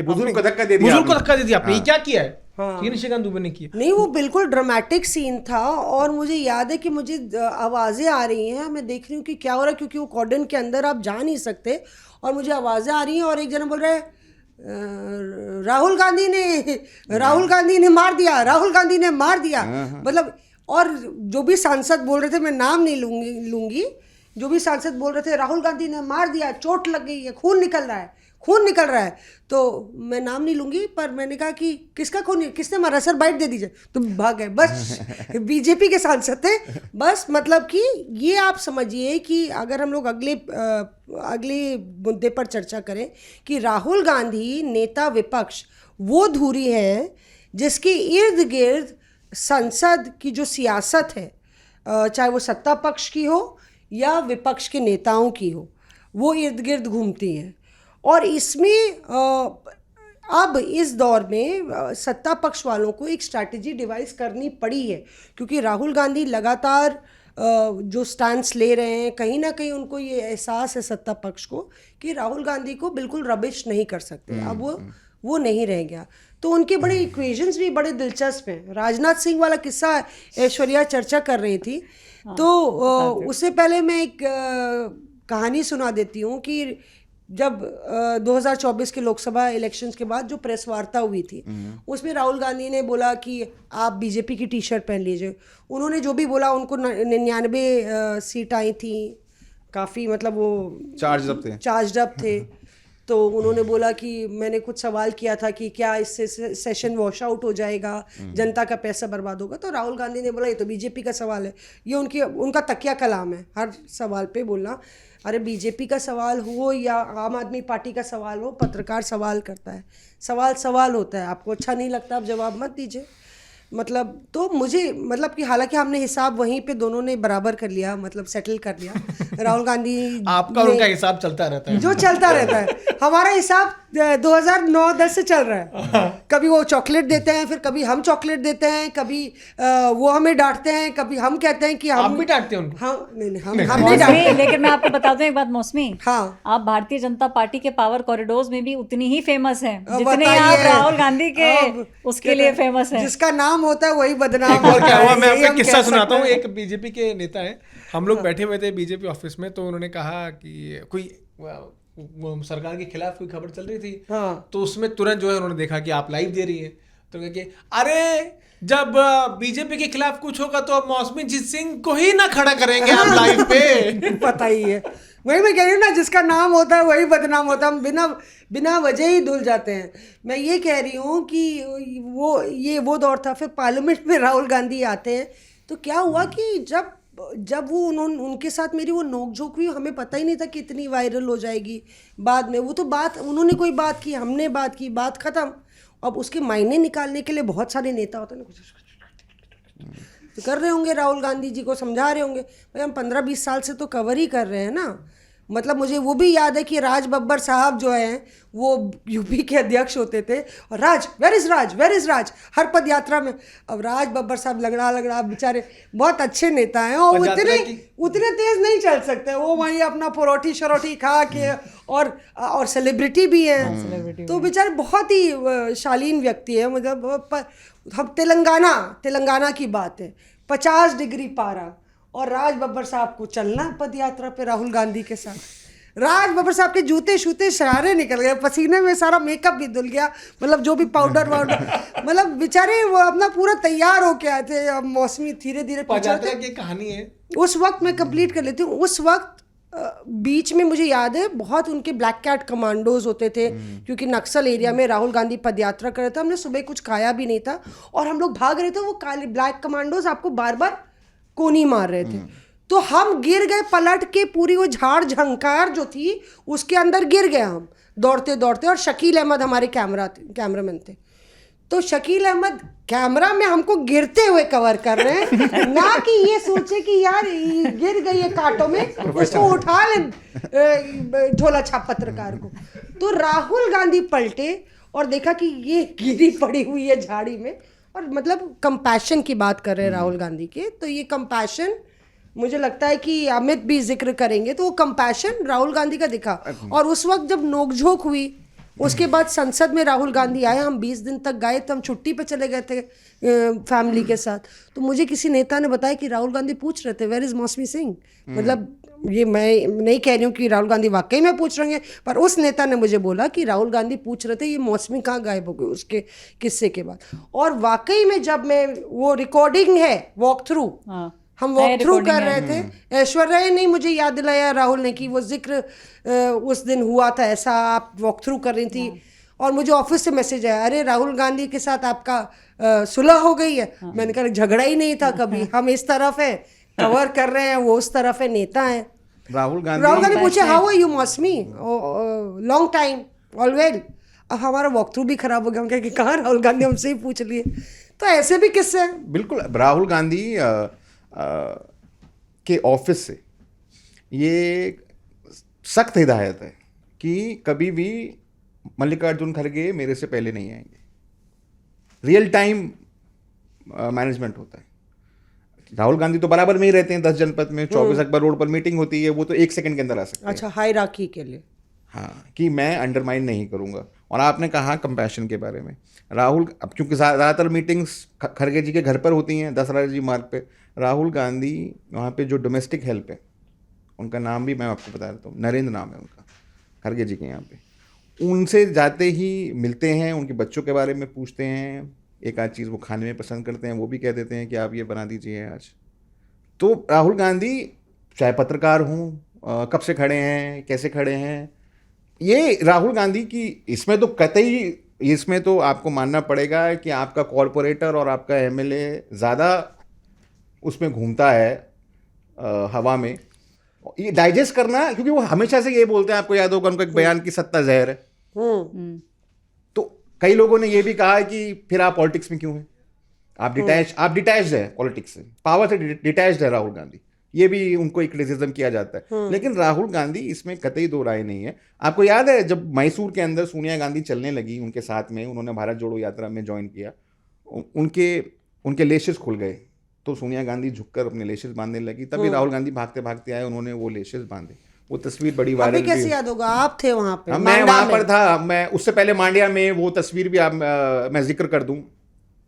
बुजुर्ग को धक्का दे दिया, बुजुर्ग को धक्का दे दिया आपने, ये क्या किया है? ये निशिकांत दुबे ने किया। नहीं, वो बिल्कुल ड्रामेटिक सीन था। और मुझे याद है कि मुझे आवाज़ें आ रही हैं, मैं देख रही हूँ कि क्या हो रहा है, क्योंकि वो कॉर्डन के अंदर आप जा नहीं सकते, और मुझे आवाज़ें आ रही हैं, और एक जना बोल रहा है राहुल गांधी ने मार दिया, राहुल गांधी ने मार दिया। मतलब, और जो भी सांसद बोल रहे थे, मैं नाम नहीं लूंगी, जो भी सांसद बोल रहे थे राहुल गांधी ने मार दिया, चोट लग गई है, खून निकल रहा है, तो मैं नाम नहीं लूंगी, पर मैंने कहा कि किसका खून, किसने मारा सर, बाइट दे दीजिए, तो भाग गए। बस बीजेपी के सांसद थे। बस मतलब कि ये आप समझिए कि अगर हम लोग अगले मुद्दे पर चर्चा करें कि राहुल गांधी नेता विपक्ष वो धुरी है जिसके इर्द गिर्द संसद की जो सियासत है, चाहे वो सत्ता पक्ष की हो या विपक्ष के नेताओं की हो, वो इर्द गिर्द घूमती है। और इसमें अब इस दौर में सत्ता पक्ष वालों को एक स्ट्रैटेजी डिवाइस करनी पड़ी है, क्योंकि राहुल गांधी लगातार जो स्टैंड्स ले रहे हैं, कहीं ना कहीं उनको ये एहसास है सत्ता पक्ष को कि राहुल गांधी को बिल्कुल रबिश नहीं कर सकते। अब वो नहीं रह गया, तो उनके बड़े इक्वेशंस भी बड़े दिलचस्प हैं। राजनाथ सिंह वाला किस्सा ऐश्वर्या चर्चा कर रही थी, तो उससे पहले मैं एक कहानी सुना देती हूँ कि जब 2024 के लोकसभा इलेक्शंस के बाद जो प्रेस वार्ता हुई थी, उसमें राहुल गांधी ने बोला कि आप बीजेपी की टी शर्ट पहन लीजिए। उन्होंने जो भी बोला, उनको 99 सीट आई थी, काफ़ी मतलब वो चार्ज अप थे। तो उन्होंने बोला कि मैंने कुछ सवाल किया था कि क्या इससे सेशन वॉश आउट हो जाएगा, जनता का पैसा बर्बाद होगा। तो राहुल गांधी ने बोला ये तो बीजेपी का सवाल है, ये उनका तकिया कलाम है हर सवाल पे बोलना। अरे बीजेपी का सवाल हो या आम आदमी पार्टी का सवाल हो, पत्रकार सवाल करता है, सवाल होता है। आपको अच्छा नहीं लगता, आप जवाब मत दीजिए। मतलब तो मुझे मतलब कि हालांकि हमने हिसाब वहीं पे दोनों ने बराबर कर लिया, मतलब सेटल कर लिया। राहुल गांधी आपका और उनका हिसाब चलता रहता है, जो चलता रहता है। हमारा हिसाब 2009-10 से चल रहा है। कभी वो चॉकलेट देते हैं, फिर कभी हम चॉकलेट देते हैं, कभी वो हमें डांटते हैं, कभी हम कहते हैं कि आप हम भी डांटते हैं उनको। हाँ नहीं हम नहीं डांटते। मौसमी, लेकिन मैं आपको बता दूं एक बात मौसमी, हाँ आप भारतीय जनता पार्टी के पावर कॉरिडोर्स में भी उतनी ही फेमस हैं जितने बताइए। आप राहुल गांधी के अब उसके लिए फेमस हैं। जिसका नाम होता है वही बदनाम एक और क्या होता हुआ, है, मैं यही आपको एक हम किस्सा कह सुनाता हूँ। सकते हैं। एक बीजेपी के नेता हैं, हम लोग बैठे हुए थे बीजेपी ऑफिस में, तो उन्होंने कहा कि कोई वो सरकार के खिलाफ कोई खबर चल रही थी, हाँ। तो उसमें तुरंत जो है उन्होंने देखा कि आप लाइव दे रही हैं, तो कहा कि अरे जब बीजेपी के खिलाफ कुछ होगा तो अब मौसमी जीत सिंह को ही ना खड़ा करेंगे आप लाइव पे। पता ही है, वही मैं कह रही हूँ ना, जिसका नाम होता है वही बदनाम होता है। हम बिना वजह ही धुल जाते हैं। मैं ये कह रही हूँ कि वो दौर था। फिर पार्लियामेंट में राहुल गांधी आते हैं, तो क्या हुआ कि जब वो उनके साथ मेरी वो नोकझोंक हुई, हमें पता ही नहीं था कि इतनी वायरल हो जाएगी। बाद में वो तो बात उन्होंने कोई बात की, हमने बात की, बात ख़त्म। अब उसके मायने निकालने के लिए बहुत सारे नेता होते हैं ना, तो कर रहे होंगे, राहुल गांधी जी को समझा रहे होंगे। भाई हम 15-20 साल से तो कवर ही कर रहे हैं ना। मतलब मुझे वो भी याद है कि राज बब्बर साहब जो हैं वो यूपी के अध्यक्ष होते थे, और वेर इज़ राज हर पद यात्रा में। अब राज बब्बर साहब लगड़ा बेचारे बहुत अच्छे नेता हैं, और उतने तेज नहीं चल सकते। वो वहीं अपना परोठी खा के, और सेलिब्रिटी भी हैं, तो बेचारे बहुत ही शालीन व्यक्ति है। मतलब हम तेलंगाना की बात है, 50 डिग्री पारा, और राज बब्बर साहब को चलना पद यात्रा पे राहुल गांधी के साथ। राज बब्बर साहब के जूते शूते शरारे निकल गए, पसीने में सारा मेकअप भी धुल गया, मतलब जो भी पाउडर मतलब बेचारे वो अपना पूरा तैयार होके आए थे। अब मौसमी धीरे धीरे पदयात्रा की कहानी है उस वक्त, मैं कंप्लीट कर लेती हूँ। उस वक्त बीच में मुझे याद है बहुत उनके ब्लैक कैट कमांडोज होते थे, क्योंकि नक्सल एरिया में राहुल गांधी पदयात्रा कर रहे थे। हमने सुबह कुछ खाया भी नहीं था और हम लोग भाग रहे थे। वो काले ब्लैक कमांडोज आपको बार बार कोनी मार रहे थे, तो हम गिर गए पलट के। पूरी वो झाड़ झंकार जो थी उसके अंदर गिर गए हम दौड़ते। और शकील अहमद हमारे कैमरामैन थे, तो शकील अहमद कैमरा में हमको गिरते हुए कवर कर रहे हैं, ना कि ये सोचे कि यार गिर गई है कांटों में, उसको उठा ले झोला छाप पत्रकार को। तो राहुल गांधी पलटे और देखा कि ये गिरी पड़ी हुई है झाड़ी में। और मतलब कंपैशन की बात कर रहे हैं राहुल गांधी के, तो ये कंपैशन मुझे लगता है कि अमित भी जिक्र करेंगे, तो वो कंपैशन राहुल गांधी का दिखा। और उस वक्त जब नोकझोंक हुई, उसके बाद संसद में राहुल गांधी आए, हम 20 दिन तक गए, तो हम छुट्टी पे चले गए थे फैमिली के साथ। तो मुझे किसी नेता ने बताया कि राहुल गांधी पूछ रहे थे वेयर इज मौसमी सिंह। मतलब ये मैं नहीं कह रही हूँ कि राहुल गांधी वाकई में पूछ रहे हैं, पर उस नेता ने मुझे बोला कि राहुल गांधी पूछ रहे थे ये मौसमी कहाँ गायब हो गई उसके किस्से के बाद। और वाकई में जब मैं वो रिकॉर्डिंग है वॉक थ्रू, हम वॉक थ्रू कर रहे थे, ऐश्वर्या ने मुझे याद दिलाया राहुल ने कि वो जिक्र उस दिन हुआ था, ऐसा आप वॉक थ्रू कर रही थी। और मुझे ऑफिस से मैसेज आया, अरे राहुल गांधी के साथ आपका सुलह हो गई है। मैंने कहा झगड़ा ही नहीं था कभी, हम इस तरफ है कवर कर रहे हैं, वो उस तरफ है, नेता है। राहुल गांधी पूछे हाउ आर यू मौसमी, लॉन्ग टाइम, ऑल वेल। अब हमारा वॉक थ्रू भी खराब हो गया, हम कहे कहाँ राहुल गांधी हमसे ही पूछ लिए। तो ऐसे भी किस्से हैं। बिल्कुल, राहुल गांधी के ऑफिस से ये सख्त हिदायत है कि कभी भी मल्लिकार्जुन खड़गे मेरे से पहले नहीं आएंगे। रियल टाइम मैनेजमेंट होता है। राहुल गांधी तो बराबर में ही रहते हैं 10 जनपद में, 24 अकबर रोड पर मीटिंग होती है, वो तो 1 सेकंड के अंदर आ सकते हैं। अच्छा, हायरार्की के लिए। हाँ, कि मैं अंडरमाइन नहीं करूंगा। और आपने कहा कंपैशन के बारे में, राहुल, अब क्योंकि ज़्यादातर मीटिंग्स खड़गे जी के घर पर होती हैं, दशहरा जी मार्ग पे, राहुल गांधी वहाँ पे जो डोमेस्टिक हेल्प है, उनका नाम भी मैं आपको बता देता हूँ, नरेंद्र नाम है उनका, खड़गे जी के यहाँ पे, उनसे जाते ही मिलते हैं, उनके बच्चों के बारे में पूछते हैं, एक आध चीज़ वो खाने में पसंद करते हैं, वो भी कह देते हैं कि आप ये बना दीजिए आज। तो राहुल गांधी चाहे पत्रकार हों, कब से खड़े हैं, कैसे खड़े हैं, ये राहुल गांधी की, इसमें तो कतई, इसमें तो आपको मानना पड़ेगा कि आपका कॉरपोरेटर और आपका एमएलए ज़्यादा उसमें घूमता है हवा में, ये डाइजेस्ट करना, क्योंकि वो हमेशा से ये बोलते हैं, आपको याद होगा उनका एक बयान की सत्ता जहर है। तो कई लोगों ने ये भी कहा कि फिर आप पॉलिटिक्स में क्यों हैं, आप डिटैच्ड है पॉलिटिक्स से, पावर से डिटैच्ड है राहुल गांधी, ये भी उनको एक क्रिटिसिज्म किया जाता है। लेकिन राहुल गांधी इसमें कतई दो राय नहीं है। आपको याद है जब मैसूर के अंदर सोनिया गांधी चलने लगी उनके साथ में, उन्होंने भारत जोड़ो यात्रा में ज्वाइन किया, उनके लेशेस खुल गए, तो सोनिया गांधी झुककर अपने लेशेस बांधने लगी, तभी राहुल गांधी भागते भागते आए, उन्होंने वो लेशेस बांधे, वो तस्वीर बड़ी वायरल अभी कैसे याद होगा, आप थे वहां पे? मैं वहां पर था, मैं उससे पहले मांड्या में, वो तस्वीर भी मैं जिक्र कर दूं,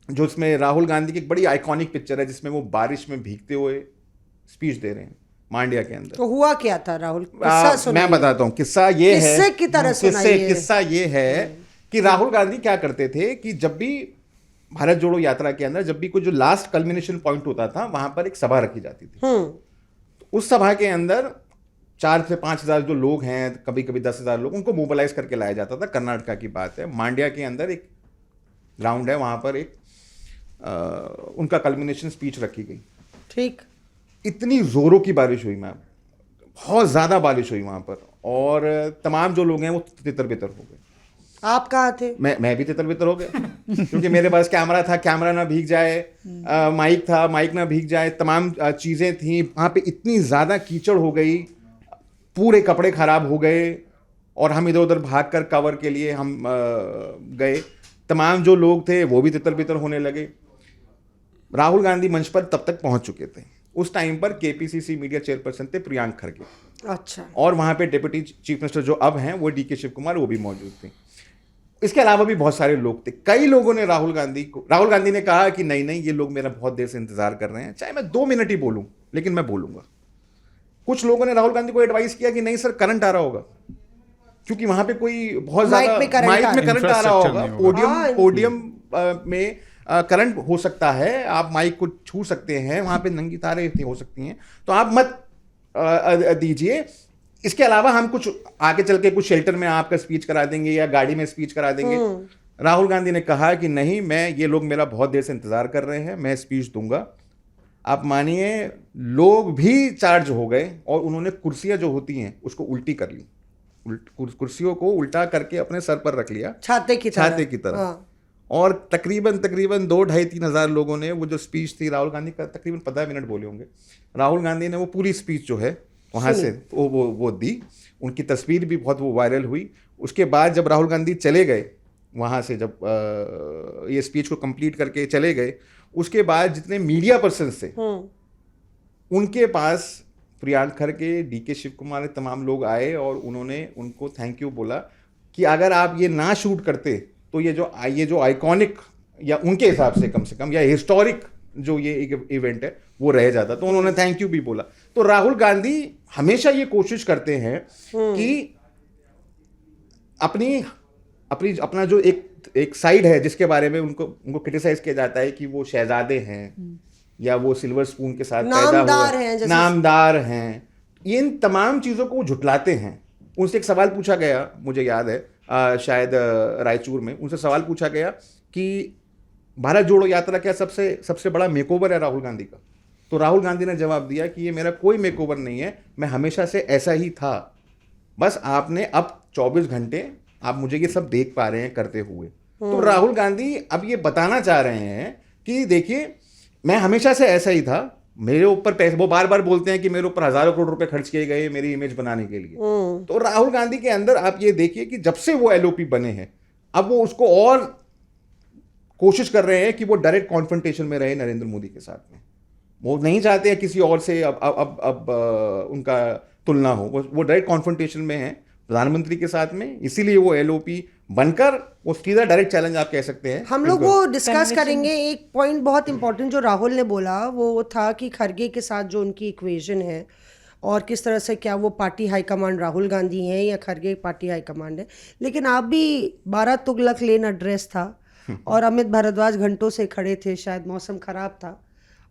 जो इसमें राहुल गांधी की एक बड़ी आइकॉनिक पिक्चर है, जिसमें वो बारिश में भीगते हुए स्पीच दे रहे हैं मांड्या के अंदर। तो हुआ क्या था राहुल, किस्सा सुनाइए। मैं बताता हूँ, किस्सा ये है, किस्से की तरह सुनाइए। किस्सा ये है कि राहुल गांधी क्या करते थे कि जब भी भारत जोड़ो यात्रा के अंदर, जब भी कोई जो लास्ट कल्मिनेशन पॉइंट होता था, वहां पर एक सभा रखी जाती थी। तो उस सभा के अंदर 4 से 5 हज़ार जो लोग हैं, कभी कभी 10 हज़ार लोग, उनको मोबिलाइज करके लाया जाता था। कर्नाटका की बात है, मांड्या के अंदर एक ग्राउंड है, वहां पर एक उनका कल्मिनेशन स्पीच रखी गई। ठीक, इतनी जोरों की बारिश हुई मैम, बहुत ज्यादा बारिश हुई वहां पर, और तमाम जो लोग हैं वो तितर बितर हो गए। आप कहाँ थे? मैं भी तितर बितर हो गया क्योंकि मेरे पास कैमरा था, कैमरा ना भीग जाए, माइक था, माइक ना भीग जाए, तमाम चीजें थी वहां पे। इतनी ज्यादा कीचड़ हो गई, पूरे कपड़े खराब हो गए, और हम इधर उधर भाग कर कवर के लिए हम गए। तमाम जो लोग थे वो भी तितर बितर होने लगे। राहुल गांधी मंच पर तब तक पहुंच चुके थे। उस टाइम पर केपीसीसी मीडिया चेयरपर्सन थे प्रियांक खड़गे, अच्छा, और वहां पे डिप्टी चीफ मिनिस्टर जो अब हैं वो डीके शिव कुमार, वो भी मौजूद थे। इसके अलावा भी बहुत सारे लोग थे। कई लोगों ने राहुल गांधी ने कहा कि नहीं नहीं, ये लोग मेरा बहुत देर से इंतजार कर रहे हैं, चाहे मैं 2 मिनट ही बोलूं, लेकिन मैं बोलूंगा। कुछ लोगों ने राहुल गांधी को एडवाइस किया कि नहीं सर, करंट आ रहा होगा, क्योंकि वहां पे कोई बहुत ज्यादा माइक में करंट आ रहा होगा, पोडियम में करंट हो सकता है, आप माइक को छू सकते हैं, वहां पे नंगी तारें हो सकती हैं, तो आप मत दीजिए। इसके अलावा हम कुछ आगे चल के कुछ शेल्टर में आपका स्पीच करा देंगे या गाड़ी में स्पीच करा देंगे। राहुल गांधी ने कहा कि नहीं, मैं, ये लोग मेरा बहुत देर से इंतजार कर रहे हैं, मैं स्पीच दूंगा। आप मानिए लोग भी चार्ज हो गए, और उन्होंने कुर्सियां जो होती हैं उसको उल्टी कर ली, कुर्सियों को उल्टा करके अपने सर पर रख लिया, छाते की तरह। हाँ। और तकरीबन 2-2.5-3 हज़ार लोगों ने वो जो स्पीच थी राहुल गांधी का, तकरीबन 15 मिनट बोले होंगे। राहुल गांधी ने वो पूरी स्पीच जो है वहाँ से वो दी। उनकी तस्वीर भी बहुत वो वायरल हुई। उसके बाद जब राहुल गांधी चले गए वहाँ से, जब ये स्पीच को कंप्लीट करके चले गए, उसके बाद जितने मीडिया पर्सन थे उनके पास प्रियांक खड़गे, डीके शिव कुमार, तमाम लोग आए, और उन्होंने उनको थैंक यू बोला कि अगर आप ये ना शूट करते तो ये जो आइकॉनिक, या उनके हिसाब से कम या हिस्टोरिक जो ये एक इवेंट है वो रह जाता। तो उन्होंने थैंक यू भी बोला। तो राहुल गांधी हमेशा ये कोशिश करते हैं कि अपना जो एक साइड है जिसके बारे में उनको क्रिटिसाइज किया जाता है कि वो शहजादे हैं या वो सिल्वर स्पून के साथ नामदार हैं, इन तमाम चीज़ों को झुटलाते हैं। उनसे एक सवाल पूछा गया, मुझे याद है शायद रायचूर में, उनसे सवाल पूछा गया कि भारत जोड़ो यात्रा क्या सबसे बड़ा मेकओवर है राहुल गांधी का? तो राहुल गांधी ने जवाब दिया कि ये मेरा कोई मेकओवर नहीं है, मैं हमेशा से ऐसा ही था, बस आपने अब 24 घंटे आप मुझे ये सब देख पा रहे हैं करते हुए। तो राहुल गांधी अब ये बताना चाह रहे हैं कि देखिए, मैं हमेशा से ऐसा ही था, मेरे ऊपर पैसे, वो बार बार बोलते हैं कि मेरे ऊपर हजारों करोड़ रुपए खर्च किए गए मेरी इमेज बनाने के लिए। तो राहुल गांधी के अंदर आप ये देखिए कि जब से वो एलओपी बने हैं, अब वो उसको और कोशिश कर रहे हैं कि वो डायरेक्ट कॉन्फ्रंटेशन में रहे नरेंद्र मोदी के साथ में। वो नहीं चाहते हैं किसी और से अब उनका तुलना हो, वो डायरेक्ट कॉन्फ्रंटेशन में है प्रधानमंत्री के साथ में, इसीलिए वो एलओपी बनकर वो सीधा डायरेक्ट चैलेंज आप कह सकते हैं। हम लोग वो डिस्कस करेंगे। एक पॉइंट बहुत इंपॉर्टेंट जो राहुल ने बोला वो था कि खरगे के साथ जो उनकी इक्वेशन है और किस तरह से, क्या वो पार्टी हाईकमांड राहुल गांधी हैं या खरगे पार्टी हाईकमांड है। लेकिन आप भी 12 तुगलक लेन एड्रेस था और अमित भारद्वाज घंटों से खड़े थे, शायद मौसम खराब था,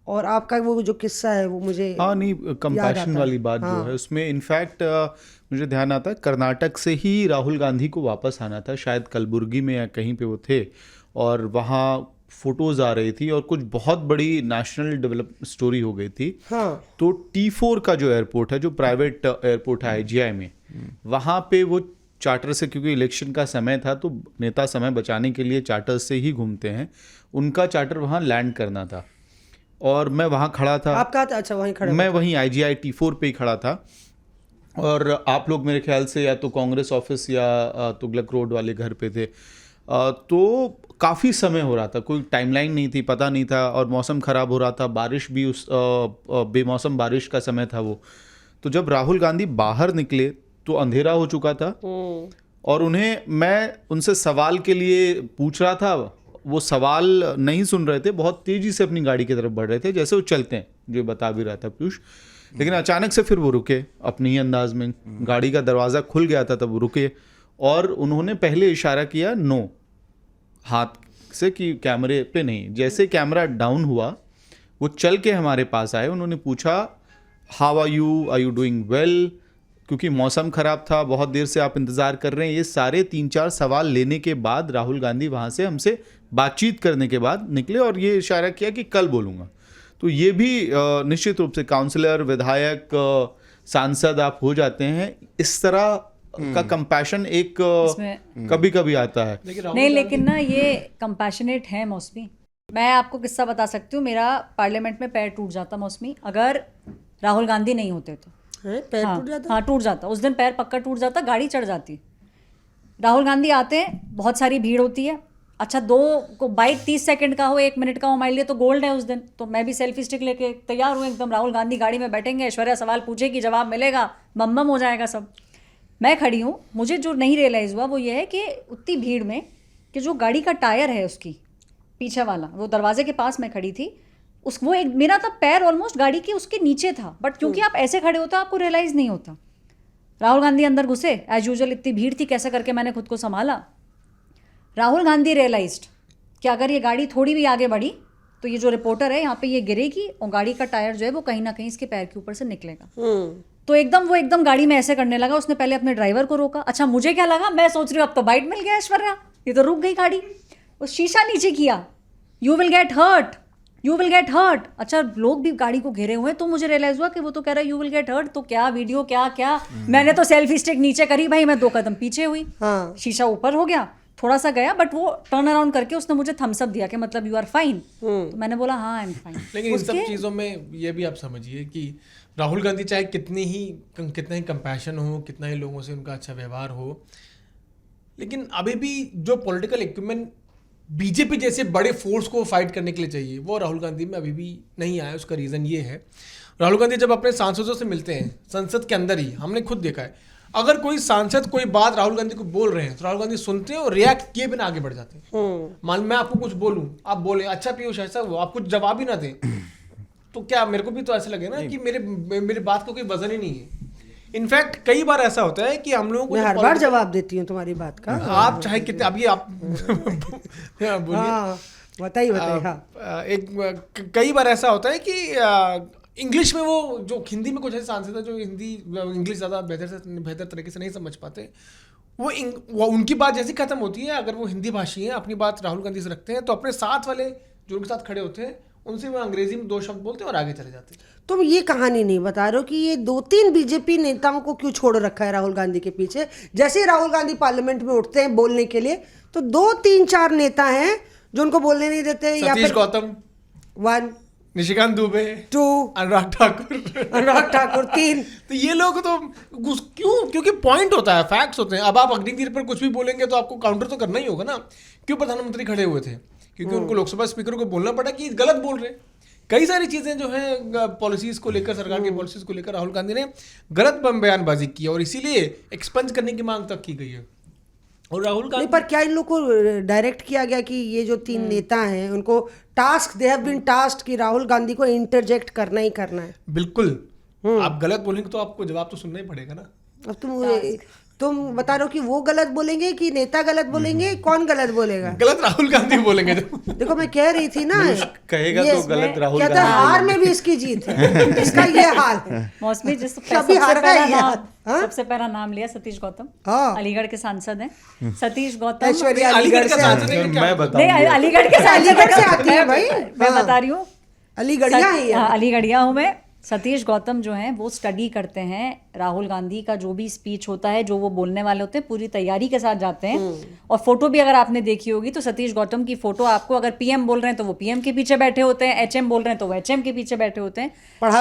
और आपका वो जो किस्सा है वो मुझे नहीं, कंपैशन वाली बात जो है उसमें इनफैक्ट मुझे ध्यान आता है कर्नाटक से ही राहुल गांधी को वापस आना था, शायद कलबुर्गी में या कहीं पे वो थे, और वहाँ फोटोज आ रही थी और कुछ बहुत बड़ी नेशनल डेवलप स्टोरी हो गई थी। तो T4 का जो एयरपोर्ट है, जो प्राइवेट एयरपोर्ट है IGI में, वहाँ पे वो चार्टर से, क्योंकि इलेक्शन का समय था तो नेता समय बचाने के लिए चार्टर से ही घूमते हैं, उनका चार्टर वहाँ लैंड करना था और मैं वहाँ खड़ा था। आप कहा था? अच्छा, वहीं खड़े? मैं वहीं IGI T4 पे ही खड़ा था और आप लोग मेरे ख्याल से या तो कांग्रेस ऑफिस या तुगलक रोड वाले घर पे थे। तो काफ़ी समय हो रहा था, कोई टाइमलाइन नहीं थी, पता नहीं था, और मौसम ख़राब हो रहा था, बारिश भी उस बेमौसम बारिश का समय था वो। तो जब राहुल गांधी बाहर निकले तो अंधेरा हो चुका था और मैं उनसे सवाल के लिए पूछ रहा था, वो सवाल नहीं सुन रहे थे, बहुत तेज़ी से अपनी गाड़ी की तरफ बढ़ रहे थे जैसे वो चलते हैं, जो बता भी रहा था पीयूष। लेकिन अचानक से फिर वो रुके अपनी ही अंदाज में, गाड़ी का दरवाज़ा खुल गया था तब वो रुके और उन्होंने पहले इशारा किया नो हाथ से कि कैमरे पे नहीं। जैसे कैमरा डाउन हुआ वो चल के हमारे पास आए, उन्होंने पूछा how are you doing well, क्योंकि मौसम ख़राब था, बहुत देर से आप इंतज़ार कर रहे हैं। ये सारे 3-4 सवाल लेने के बाद राहुल गांधी वहाँ से हमसे बातचीत करने के बाद निकले और ये इशारा किया कि कल बोलूँगा। तो ये भी निश्चित रूप से काउंसलर, विधायक, सांसद आप हो जाते हैं, इस तरह का कंपैशन एक कभी कभी आता है। नहीं, लेकिन ना ये कंपैशनेट है मौसमी। मैं आपको किस्सा बता सकती हूँ, मेरा पार्लियामेंट में पैर टूट जाता मौसमी अगर राहुल गांधी नहीं होते तो। पैर टूट जाता? हाँ, टूट जाता। उस दिन पैर पक्का टूट जाता, गाड़ी चढ़ जाती। राहुल गांधी आते हैं, बहुत सारी भीड़ होती है। अच्छा, 2 को बाइक 30 सेकंड का हो, 1 मिनट का हो, हमारे लिए तो गोल्ड है उस दिन। तो मैं भी सेल्फी स्टिक लेके तैयार हूँ एकदम। राहुल गांधी गाड़ी में बैठेंगे, ऐश्वर्या सवाल पूछेगी, जवाब मिलेगा, बम बम हो जाएगा सब। मैं खड़ी हूँ। मुझे जो नहीं रियलाइज़ हुआ वो ये है कि उतनी भीड़ में कि जो गाड़ी का टायर है उसकी पीछे वाला, वो दरवाजे के पास मैं खड़ी थी, वो एक मेरा तब पैर ऑलमोस्ट गाड़ी के उसके नीचे था, बट क्योंकि आप ऐसे खड़े होते हो आपको रियलाइज़ नहीं होता। राहुल गांधी अंदर घुसे, एज यूजुअल इतनी भीड़ थी, कैसे करके मैंने खुद को संभाला। राहुल गांधी रियलाइज्ड कि अगर ये गाड़ी थोड़ी भी आगे बढ़ी तो ये जो रिपोर्टर है यहाँ पे ये गिरेगी और गाड़ी का टायर जो है वो कहीं ना कहीं इसके पैर के ऊपर से निकलेगा। तो वो एकदम गाड़ी में ऐसे करने लगा। उसने पहले अपने ड्राइवर को रोका। अच्छा, मुझे क्या लगा, मैं सोच रही हूँ अब तो बाइट मिल गया ऐश्वर्या, ये तो रुक गई गाड़ी। उस शीशा नीचे किया, you will get hurt, you will get hurt. अच्छा, लोग भी गाड़ी को घेरे हुए हैं, तो मुझे रियलाइज हुआ कि वो तो कह रहा है यू विल गेट हर्ट। तो क्या वीडियो, क्या मैंने तो सेल्फी स्टिक नीचे करी भाई, मैं 2 कदम पीछे हुई, शीशा ऊपर हो गया, थोड़ा सा गया, बट वो टर्न अराउंड करके उसने मुझे थम्स अप दिया कि मतलब यू आर फाइन। तो मैंने बोला हाँ आई एम फाइन। लेकिन इन सब चीज़ों में ये भी आप समझिए कि राहुल गांधी चाहे कितना ही कंपैशन हो, कितना ही लोगों से उनका अच्छा व्यवहार हो, लेकिन अभी भी जो पॉलिटिकल इक्विपमेंट बीजेपी जैसे बड़े फोर्स को फाइट करने के लिए चाहिए वो राहुल गांधी में अभी भी नहीं आया। उसका रीज़न ये है, राहुल गांधी जब अपने सांसदों से मिलते हैं संसद के अंदर ही, हमने खुद देखा है, अगर कोई सांसद कोई बात राहुल गांधी को बोल रहे हैं तो राहुल गांधी सुनते हैं और रिएक्ट किए बिना आगे बढ़ जाते हैं। मान मैं आपको कुछ बोलूं, आप बोले अच्छा पीयूष ऐसा हुआ, आप कुछ जवाब ही ना दें, तो क्या मेरे को भी तो ऐसा लगे ना कि मेरी बात का कोई वजन ही नहीं है। इनफैक्ट कई बार ऐसा होता है कि हम लोगों को, मैं हर बार जवाब देती हूँ तुम्हारी बात का, आप चाहे कितने, अभी आप बोलिए, बताइए। एक कई बार ऐसा होता है कि इंग्लिश में वो जो हिंदी में कुछ ऐसे सांसद है जो इंग्लिश ज़्यादा बेहतर तरीके से नहीं समझ पाते, वो उनकी बात जैसी खत्म होती है, अगर वो हिंदी भाषी हैं, अपनी बात राहुल गांधी से रखते हैं, तो अपने साथ वाले जो उनके साथ खड़े होते हैं उनसे वो अंग्रेजी में 2 शब्द बोलते हैं और आगे चले जाते हैं। तुम ये कहानी नहीं बता रहे हो कि ये 2-3 बीजेपी नेताओं को क्यों छोड़ रखा है राहुल गांधी के पीछे। जैसे ही राहुल गांधी पार्लियामेंट में उठते हैं बोलने के लिए तो 2-3-4 नेता हैं जो उनको बोलने नहीं देते, या फिर गौतम 1 निशिकांत दुबे, 2, अनुराग ठाकुर, अनुराग ठाकुर 3। तो ये लोग तो क्यों? क्योंकि पॉइंट होता है, फैक्ट्स होते हैं। अब आप अग्निवीर पर कुछ भी बोलेंगे तो आपको काउंटर तो करना ही होगा ना। क्यों प्रधानमंत्री खड़े हुए थे? क्योंकि उनको लोकसभा स्पीकर को बोलना पड़ा कि गलत बोल रहे। कई सारी चीजें जो हैं पॉलिसीज को लेकर, सरकार की पॉलिसीज को लेकर राहुल गांधी ने गलत बयानबाजी की और इसीलिए एक्सपंज करने की मांग तक की गई है। और राहुल नहीं, गांधी पर क्या इन लोग को डायरेक्ट किया गया कि ये जो 3 नेता हैं उनको task, they have been tasked कि राहुल गांधी को इंटरजेक्ट करना ही करना है? बिल्कुल। आप गलत बोलेंगे तो आपको जवाब तो सुनना ही पड़ेगा ना। अब तुम बता रहे हो कि वो गलत बोलेंगे कि नेता गलत बोलेंगे? कौन गलत बोलेगा? गलत राहुल गांधी बोलेंगे देखो मैं कह रही थी ना, कहेगा ये तो गलत राहुल कहता है हार में भी इसकी जीत है, इसका ये हाल है। मौसमी जिस कभी हारा है यार, हाँ? सबसे पहला नाम लिया सतीश गौतम, हाँ। अलीगढ़ के सांसद हैं सतीश गौतम। ऐश्वर्या अलीगढ़ अलीगढ़ का से सांसद है क्या? मैं नहीं, बताऊं अलीगढ़ के अलीगढ़ से आती है भाई, मैं हाँ। बता रही हूँ, अलीगढ़िया ही है। अलीगढ़िया हूँ मैं। सतीश गौतम जो हैं वो स्टडी करते हैं राहुल गांधी का, जो भी स्पीच होता है, जो वो बोलने वाले होते हैं, पूरी तैयारी के साथ जाते हैं। और फोटो भी अगर आपने देखी होगी तो सतीश गौतम की फोटो आपको, अगर पीएम बोल रहे हैं तो वो पीएम के पीछे बैठे होते हैं, एचएम बोल रहे हैं तो वो एचएम के पीछे बैठे होते हैं।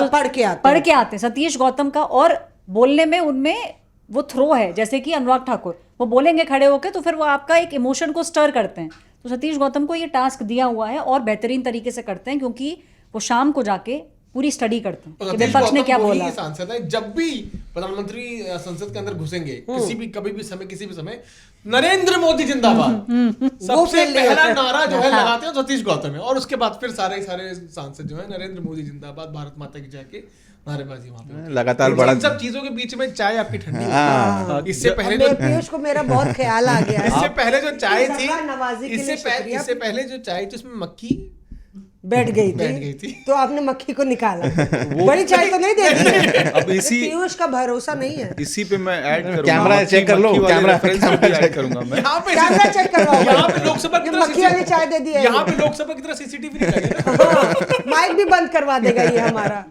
पढ़ के आते हैं सतीश गौतम का। और बोलने में उनमें वो थ्रो है, जैसे कि अनुराग ठाकुर वो बोलेंगे खड़े होकर तो फिर वो आपका एक इमोशन को स्टर करते हैं। तो सतीश गौतम को ये टास्क दिया हुआ है और बेहतरीन तरीके से करते हैं, क्योंकि वो शाम को जाके पूरी स्टडी करते हैं कि विपक्ष ने क्या बोला। सांसद है, जब भी प्रधानमंत्री संसद के अंदर घुसेंगे, किसी भी कभी भी समय, किसी भी समय, नरेंद्र मोदी जिंदाबाद सबसे पहला नारा जो है लगाते हैं सतीश गौतम है। और उसके बाद फिर सारे सांसद जो है नरेंद्र मोदी जिंदाबाद, भारत माता की जय के नारेबाजी वहां पे लगातार इन बड़ा सब चीजों के बीच में चाय आपकी ठंडी। इससे पहले जो पीयूष को मेरा बहुत ख्याल आ गया है। इससे पहले जो चाय थी, जगह नवाजी के लिए शुक्रिया। इससे पहले जो चाय थी उसमें मक्खी बैठ गई थी तो आपने मक्खी को निकाला। बड़ी चाय तो नहीं देती। अब इसी पीयूष का भरोसा नहीं है। इसी पे मैं ऐड करूंगा, कैमरा चेक कर लो, कैमरा ऐड करूंगा मैं। यहाँ पे कैमरा चेक करवाओ। यहाँ पे लोकसभा की तरह मक्खी वाली चाय दे दी है। यहाँ पे लोकसभा की तरह सीसीटीवी नहीं लगे ना। माइक भी बंद करवा देगा ये हमारा।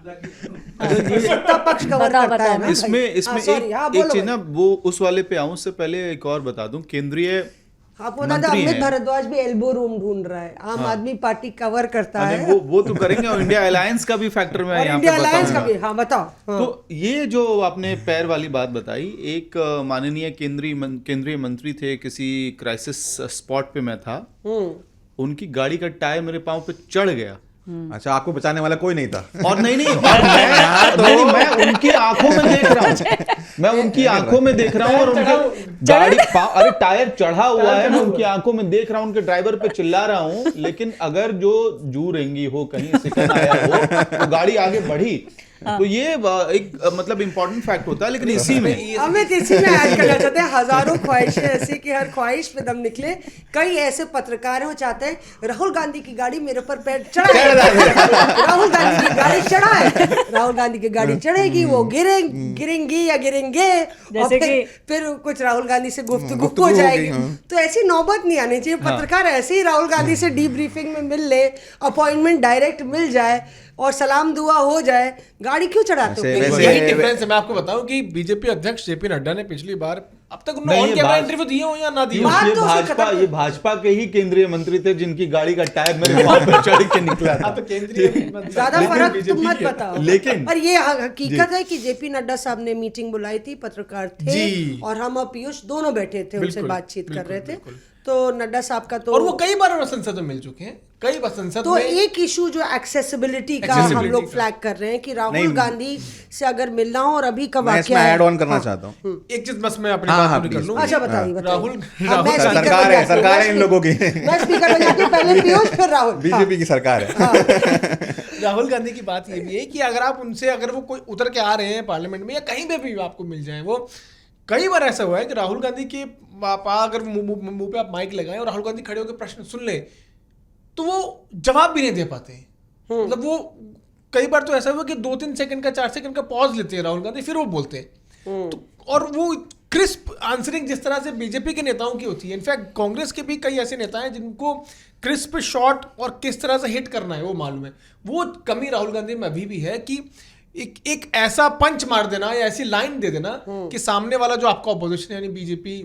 सत्ता पक्ष कवर करता है ना। इसमें sorry, हाँ, एक बोलो चीज ना, वो उस वाले पे आऊं उससे पहले एक और बता दूं, केंद्रीय आपको बता दें, अमित भारद्वाज भी एल्बो रूम ढूंढ रहा है। आम आदमी पार्टी कवर करता है। वो तो करेंगे, और इंडिया अलायंस का भी फैक्टर मैं और यहाँ इंडिया पे अलायंस का बताऊंगा। भी, हाँ बताओ। हाँ। तो ये जो आपने पैर वाली बात बताई, एक माननीय केंद्रीय मंत्री थे, किसी क्राइसिस स्पॉट पे मैं था, उनकी गाड़ी का टायर मेरे पाँव पे चढ़ गया। अच्छा, आपको बचाने वाला कोई नहीं था। और नहीं और मैं उनकी आंखों में देख रहा हूँ, मैं उनकी आंखों में देख रहा हूँ, और उनके गाड़ी अरे टायर चढ़ा हुआ है, मैं उनकी आंखों में देख रहा हूँ, उनके ड्राइवर पे चिल्ला रहा हूँ। लेकिन अगर जो जू रेंगी हो, कहीं सिकन आया हो, तो गाड़ी आगे बढ़ी। तो ये एक मतलब इंपॉर्टेंट फैक्ट होता है। लेकिन इसी में अमित इसी में ऐड करना चाहते हैं, हजारों ख्वाहिशें ऐसी कि हर ख्वाहिश पे दम निकले। कई ऐसे पत्रकार हैं वो चाहते हैं राहुल गांधी की गाड़ी मेरे ऊपर पैर चढ़ाए, राहुल गांधी की गाड़ी चढ़ाए, राहुल गांधी की गाड़ी चढ़ेगी, वो गिरेंगी या गिरेंगे, और फिर कुछ राहुल गांधी से गुफ्तगू हो जाएगी। तो ऐसी नौबत नहीं आनी चाहिए। पत्रकार ऐसे ही राहुल गांधी से डीब्रीफिंग में मिल ले, अपॉइंटमेंट डायरेक्ट मिल जाए और सलाम दुआ हो जाए, गाड़ी क्यों चढ़ाते हो? यही डिफरेंस है। मैं आपको बताऊं कि बीजेपी अध्यक्ष जेपी नड्डा ने पिछली बार, अब तक उन्होंने ऑन कैमरा इंटरव्यू दिए हो या ना दिए हो, ये भाजपा के ही केंद्रीय मंत्री थे जिनकी गाड़ी का टायर मेरे पाँव पे चढ़ के निकला था। तो केंद्रीय ज्यादा फर्क तुम मत बताओ। लेकिन पर ये हकीकत है कि जेपी नड्डा साहब ने मीटिंग बुलाई थी, पत्रकार थे और हम और पीयूष दोनों बैठे थे, उनसे बातचीत कर रहे थे। तो नड्डा साहब का तो, और वो कई बार संसद में मिल चुके हैं, कई बार संसद तो में। एक इशू जो एक्सेसिबिलिटी का हम लोग फ्लैग कर रहे हैं कि राहुल गांधी से अगर मिलना हो, और अभी का वाकया ऐड ऑन करना चाहता हूँ। एक चीज बस मैं अपनी बात पूरी कर लूं। अच्छा बताइए। राहुल सरकार है इन लोगों की। मैं स्पीकर हो जाती हूँ, पहले पीयूष फिर राहुल। बीजेपी की सरकार है। राहुल गांधी की बात ये भी है कि अगर आप उनसे, अगर वो कोई उतर के आ रहे हैं पार्लियामेंट में या कहीं पे भी आपको मिल जाए, वो कई बार ऐसा हुआ है कि राहुल गांधी के अगर मुंह पे आप माइक लगाएं और राहुल गांधी खड़े होकर प्रश्न सुन ले तो वो जवाब भी नहीं दे पाते। मतलब वो कई बार तो ऐसा हुआ कि 2-3 सेकंड का, 4 सेकंड का पॉज लेते हैं राहुल गांधी, फिर वो बोलते हैं। तो और वो क्रिस्प आंसरिंग जिस तरह से बीजेपी के नेताओं की होती है, इनफैक्ट कांग्रेस के भी कई ऐसे नेता हैं जिनको क्रिस्प शॉट और किस तरह से हिट करना है वो मालूम है। वो कमी राहुल गांधी में अभी भी है कि एक ऐसा पंच मार देना या ऐसी लाइन दे देना कि सामने वाला जो आपका ऑपोजिशन यानी बीजेपी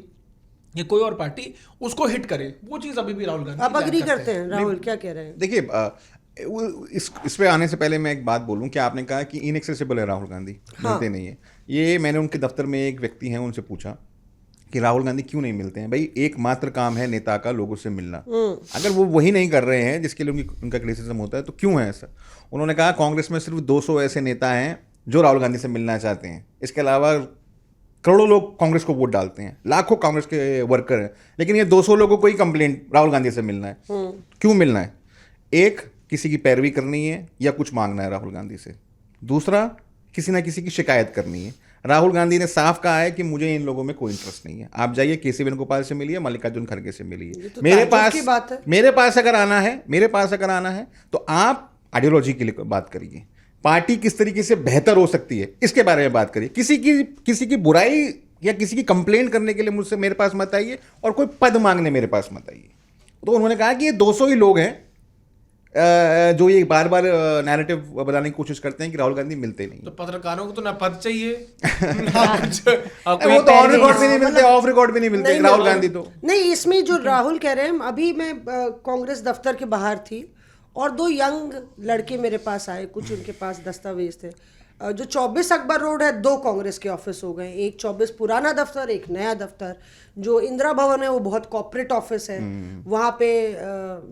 या कोई और पार्टी उसको हिट करे। वो चीज अभी भी राहुल गांधी आप अग्री करते हैं? राहुल क्या कह रहे हैं? देखिए, इस पे आने से पहले मैं एक बात बोलूं कि आपने कहा कि इनएक्सेसिबल है राहुल गांधी, मिलते नहीं है। ये मैंने उनके दफ्तर में एक व्यक्ति हैं उनसे पूछा कि राहुल गांधी क्यों नहीं मिलते हैं। भाई एकमात्र काम है नेता का लोगों से मिलना, अगर वो वही नहीं कर रहे हैं जिसके लिए उनका क्रिटिसिज्म होता है तो क्यों है ऐसा। उन्होंने कहा कांग्रेस में सिर्फ 200 ऐसे नेता हैं जो राहुल गांधी से मिलना चाहते हैं, इसके अलावा करोड़ों लोग कांग्रेस को वोट डालते हैं, लाखों कांग्रेस के वर्कर हैं, लेकिन ये 200 लोगों को ही कंप्लेंट राहुल गांधी से मिलना है। क्यों मिलना है? एक, किसी की पैरवी करनी है या कुछ मांगना है राहुल गांधी से। दूसरा, किसी ना किसी की शिकायत करनी है। राहुल गांधी ने साफ कहा है कि मुझे इन लोगों में कोई इंटरेस्ट नहीं है। आप जाइए केसी वेणुगोपाल से मिलिए, मल्लिकार्जुन खड़गे से मिलिए। तो मेरे ताज्जुब की बात पास है। मेरे पास अगर आना है तो आप आइडियोलॉजी के लिए बात करिए, पार्टी किस तरीके से बेहतर हो सकती है इसके बारे में बात करिए। किसी की बुराई या किसी की कंप्लेंट करने के लिए मुझसे मेरे पास मत आइए और कोई पद मांगने मेरे पास मत आइए। तो उन्होंने कहा कि ये 200 ही लोग हैं जो ये बार बार नैरेटिव बनाने की कोशिश करते हैं कि राहुल गांधी मिलते नहीं। तो पत्रकारों को तो ना पद चाहिए वो तो ऑन रिकॉर्ड भी नहीं मिलते, ऑफ रिकॉर्ड भी नहीं मिलते राहुल गांधी तो। नहीं, इसमें जो राहुल कह रहे हैं, अभी मैं कांग्रेस दफ्तर के बाहर थी और 2 यंग लड़के मेरे पास आए, कुछ उनके पास दस्तावेज थे। जो 24 अकबर रोड है, 2 कांग्रेस के ऑफिस हो गए, एक 24 पुराना दफ्तर, एक नया दफ्तर। जो इंदिरा भवन है वो बहुत कॉर्पोरेट ऑफिस है, वहाँ पे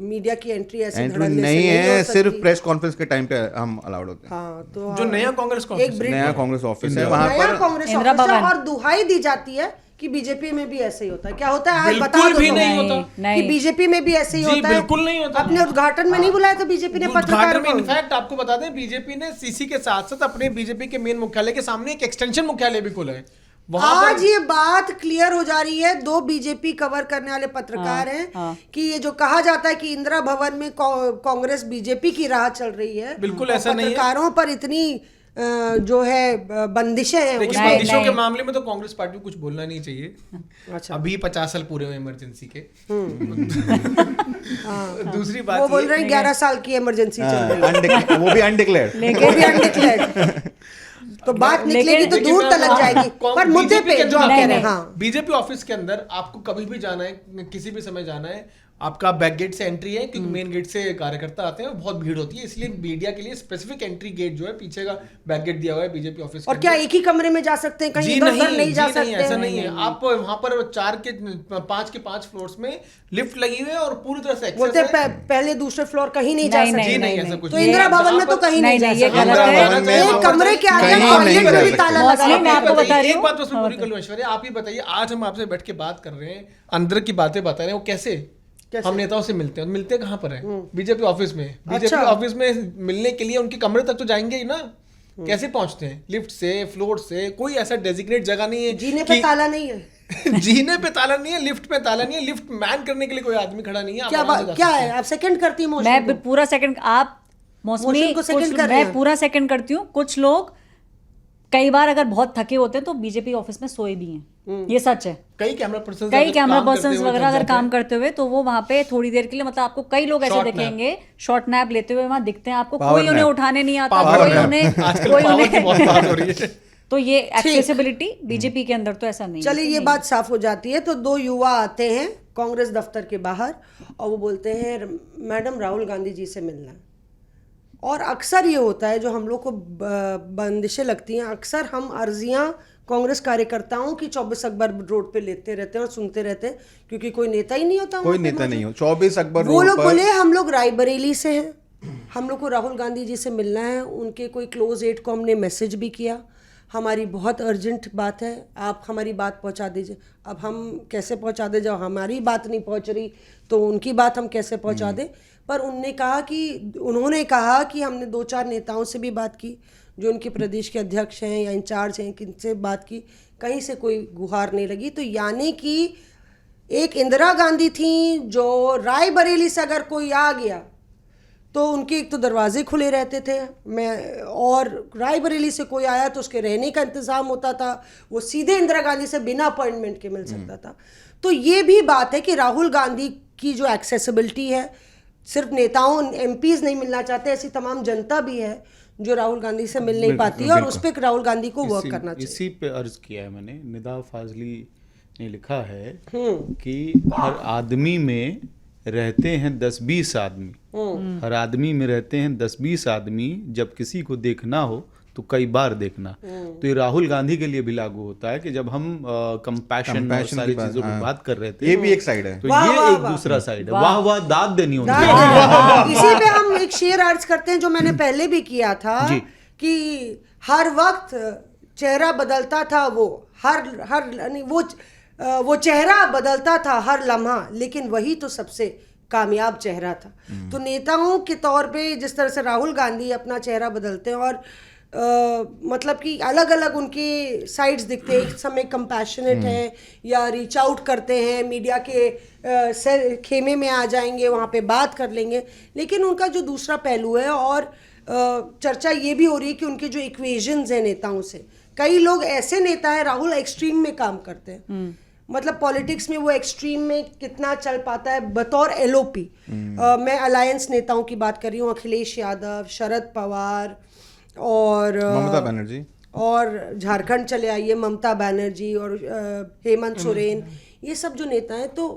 मीडिया की एंट्री ऐसे एंट्री धड़ल्ले से नहीं हो है, सकती। सिर्फ प्रेस कॉन्फ्रेंस के टाइम पे हम अलाउड होते हैं। हाँ, तो जो नया कांग्रेस का एक ब्रिट नया कांग्रेस ऑफिस है वहाँ नया पर। कांग्रेस इंदिरा ऑफिस है भवन। और दुहाई दी जाती है कि बीजेपी में भी ऐसे ही होता है। क्या होता है आज बिल्कुल बता दो भी तो। नहीं नहीं, होता। कि नहीं। बीजेपी में भी ऐसे ही जी, होता है। बिल्कुल नहीं होता। अपने उद्घाटन में नहीं बुलाया था बीजेपी ने पत्रकारों उद्घाटन में को। इनफैक्ट आपको बता दें, बीजेपी ने सीसी के साथ साथ अपने बीजेपी के मेन मुख्यालय के सामने एक एक्सटेंशन मुख्यालय भी खोला है। वहां आज पर ये बात क्लियर हो जा रही है, 2 बीजेपी कवर करने वाले पत्रकार हैं कि ये जो कहा जाता है कि इंदिरा भवन में कांग्रेस बीजेपी की राह चल रही है, बिल्कुल और ऐसा नहीं है। पत्रकारों पर इतनी जो है बंदिशें हैं देखिए, उसमें- बंदिशों के नहीं। मामले में तो कांग्रेस पार्टी को कुछ बोलना नहीं चाहिए। अच्छा। अभी 50 साल पूरे हुए इमरजेंसी के। दूसरी बात वो बोल ये- रहे हैं 11 साल की इमरजेंसी चल रही है, वो भी अनडिक्लेयर्ड। वो भी अनडिक्लेयर्ड। तो बात निकलेगी तो लेकिन दूर मैं- तक जाएगी। पर मुद्दे BJP पे के जो आप अंदर- कह रहे हैं, हाँ, बीजेपी ऑफिस के अंदर आपको कभी भी जाना है, किसी भी समय जाना है, आपका बैक गेट से एंट्री है, क्योंकि मेन गेट से कार्यकर्ता आते हैं, बहुत भीड़ होती है, इसलिए मीडिया के लिए स्पेसिफिक एंट्री गेट जो है पीछे का बैक गेट दिया हुआ है बीजेपी ऑफिस के और क्या अंदर। एक ही कमरे में जा सकते हैं, कहीं जी इधर उधर नहीं, नहीं जा जी नहीं, सकते ऐसा हैं? नहीं है। आप वहां पर 5 के 5 फ्लोर्स में लिफ्ट लगी हुई है और पूरी तरह से बोलते एक्सेस हैं है। पहले दूसरे फ्लोर कहीं नहीं जा नहीं, सकते। जी नहीं, नहीं, ऐसा कुछ तो नहीं इंदिरा है। भवन में जहाँ तो पर- कहीं नहीं जा नहीं, ये सकते। गलत है। भवन में- एक कमरे के आगे कहीं टॉयलेट नहीं में जा भी सकते। ताला मौसमी लगा मैं है। आपको बता रही एक हूँ। बात उसमें पूरी कर लूं ऐश्वर्या, आप ही बताइए, आज हम आपसे बैठ के बात कर रहे हैं, अंदर की बातें बता रहे हैं, वो कैसे हम नेताओं से मिलते हैं, मिलते कहाँ पर है? बीजेपी ऑफिस में। बीजेपी अच्छा। ऑफिस में मिलने के लिए उनके कमरे तक तो जाएंगे ही ना। कैसे पहुंचते हैं? लिफ्ट से, फ्लोर से, कोई ऐसा डेजिग्नेट जगह नहीं है। जीने पे ताला नहीं है। जीने पे ताला नहीं है, लिफ्ट पे ताला नहीं है, लिफ्ट मैन करने के लिए कोई आदमी खड़ा नहीं है। आप क्या आराम से बात जा क्या सकते है? हैं। आप सेकंड करती है मोशन मैं पूरा सेकंड, आप मौसमी मोशन को second कर रहे मैं हैं। पूरा सेकंड करती हूँ। कुछ लोग कई बार अगर बहुत थके होते हैं तो बीजेपी ऑफिस में सोए भी हैं, ये सच है। कई कैमरा पर्सन कई कैमरा पर्सन वगैरह अगर काम करते हुए तो वो वहां पे थोड़ी देर के लिए, मतलब आपको कई लोग ऐसे Short nap। देखेंगे शॉर्ट नैप लेते हुए वहां दिखते हैं आपको। Power कोई उन्हें nap। उठाने नहीं आता, Power कोई nap। उन्हें आजकल कोई पावर की बहुत उन्हें बात हो रही है। तो ये एक्सेसिबिलिटी बीजेपी के अंदर तो ऐसा नहीं है। चलिए ये बात साफ हो जाती है। तो 2 युवा आते हैं कांग्रेस दफ्तर के बाहर और वो बोलते हैं मैडम राहुल गांधी जी से मिलना है। और अक्सर ये होता है, जो हम लोग को बंदिशें लगती हैं, अक्सर हम अर्जियां कांग्रेस कार्यकर्ताओं की 24 अकबर रोड पे लेते रहते हैं और सुनते रहते हैं, क्योंकि कोई नेता ही नहीं होता कोई वहाँ पे नेता मौजूद। नहीं हो। 24 अकबर वो रोड लोग पर बोले हम लोग रायबरेली से हैं, हम लोग को राहुल गांधी जी से मिलना है। उनके कोई क्लोज एड को हमने मैसेज भी किया, हमारी बहुत अर्जेंट बात है, आप हमारी बात पहुंचा दीजिए। अब हम कैसे पहुंचा दें जब हमारी बात नहीं पहुंच रही, तो उनकी बात हम कैसे पहुंचा दें? पर उन्होंने कहा कि हमने 2-4 नेताओं से भी बात की जो उनके प्रदेश के अध्यक्ष हैं या इंचार्ज हैं, किनसे बात की, कहीं से कोई गुहार नहीं लगी। तो यानी कि एक इंदिरा गांधी थी जो रायबरेली से अगर कोई आ गया तो उनके एक तो दरवाजे खुले रहते थे, और रायबरेली से कोई आया तो उसके रहने का इंतज़ाम होता था, वो सीधे इंदिरा गांधी से बिना अपॉइंटमेंट के मिल सकता था। तो ये भी बात है कि राहुल गांधी की जो एक्सेसिबिलिटी है, सिर्फ नेताओं एमपीज नहीं मिलना चाहते, ऐसी तमाम जनता भी है जो राहुल गांधी से मिल नहीं पाती है, और उस पर राहुल गांधी को वर्क करना चाहिए। इसी पे अर्ज किया है मैंने। निदा फाजली ने लिखा है कि हर आदमी में रहते हैं 10-20 आदमी, हर आदमी में रहते हैं 10-20 आदमी, जब किसी को देखना हो तो कई बार देखना। तो ये राहुल गांधी के लिए भी लागू होता है कि जब हम कंपैशन और सारी चीजों की बात कर रहे थे, ये भी एक साइड है। तो वाह, ये वाह, एक वाह। दूसरा साइड है। वाह वाह दाद देनी होती दाद है। देनी। इसी पे हम एक शेर अर्ज करते हैं जो मैंने पहले भी किया था जी। कि हर वक्त चेहरा बदलता था वो, हर नहीं, वो चेहरा बदलता था हर लम्हा, लेकिन वही तो सबसे कामयाब चेहरा था। तो नेताओं के तौर पे जिस तरह से राहुल गांधी अपना चेहरा बदलते हैं और मतलब कि अलग अलग उनके साइड्स दिखते हैं, एक समय कंपैशनेट हैं या रीच आउट करते हैं, मीडिया के खेमे में आ जाएंगे, वहाँ पे बात कर लेंगे, लेकिन उनका जो दूसरा पहलू है और चर्चा ये भी हो रही है कि उनके जो इक्वेशंस हैं नेताओं से, कई लोग ऐसे नेता है, राहुल एक्सट्रीम में काम करते हैं, मतलब पॉलिटिक्स में वो एक्सट्रीम में कितना चल पाता है बतौर एलओपी। मैं अलायंस नेताओं की बात कर रही हूँ, अखिलेश यादव, शरद पवार और ममता बनर्जी, और झारखंड चले आइए ममता बनर्जी और हेमंत सोरेन, ये सब जो नेता हैं। तो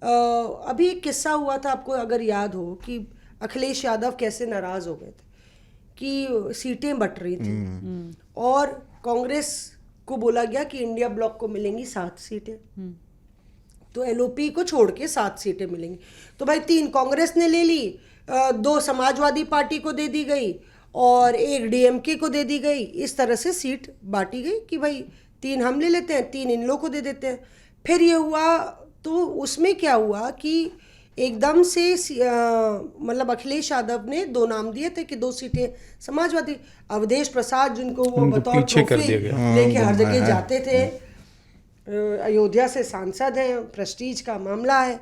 अभी एक किस्सा हुआ था, आपको अगर याद हो, कि अखिलेश यादव कैसे नाराज हो गए थे कि सीटें बट रही थी और कांग्रेस को बोला गया कि इंडिया ब्लॉक को मिलेंगी 7 सीटें, तो एलओपी को छोड़ के 7 सीटें मिलेंगी। तो भाई 3 कांग्रेस ने ले ली, 2 समाजवादी पार्टी को दे दी गई और 1 डीएमके को दे दी गई। इस तरह से सीट बांटी गई कि भाई 3 हम ले लेते हैं, 3 इन लोगों को दे देते हैं। फिर ये हुआ, तो उसमें क्या हुआ कि एकदम से मतलब अखिलेश यादव ने 2 नाम दिए थे कि 2 सीटें समाजवादी, अवधेश प्रसाद जिनको वो बतौर ट्रॉफी लेके हर जगह जाते थे, अयोध्या से सांसद हैं, प्रेस्टीज का मामला है,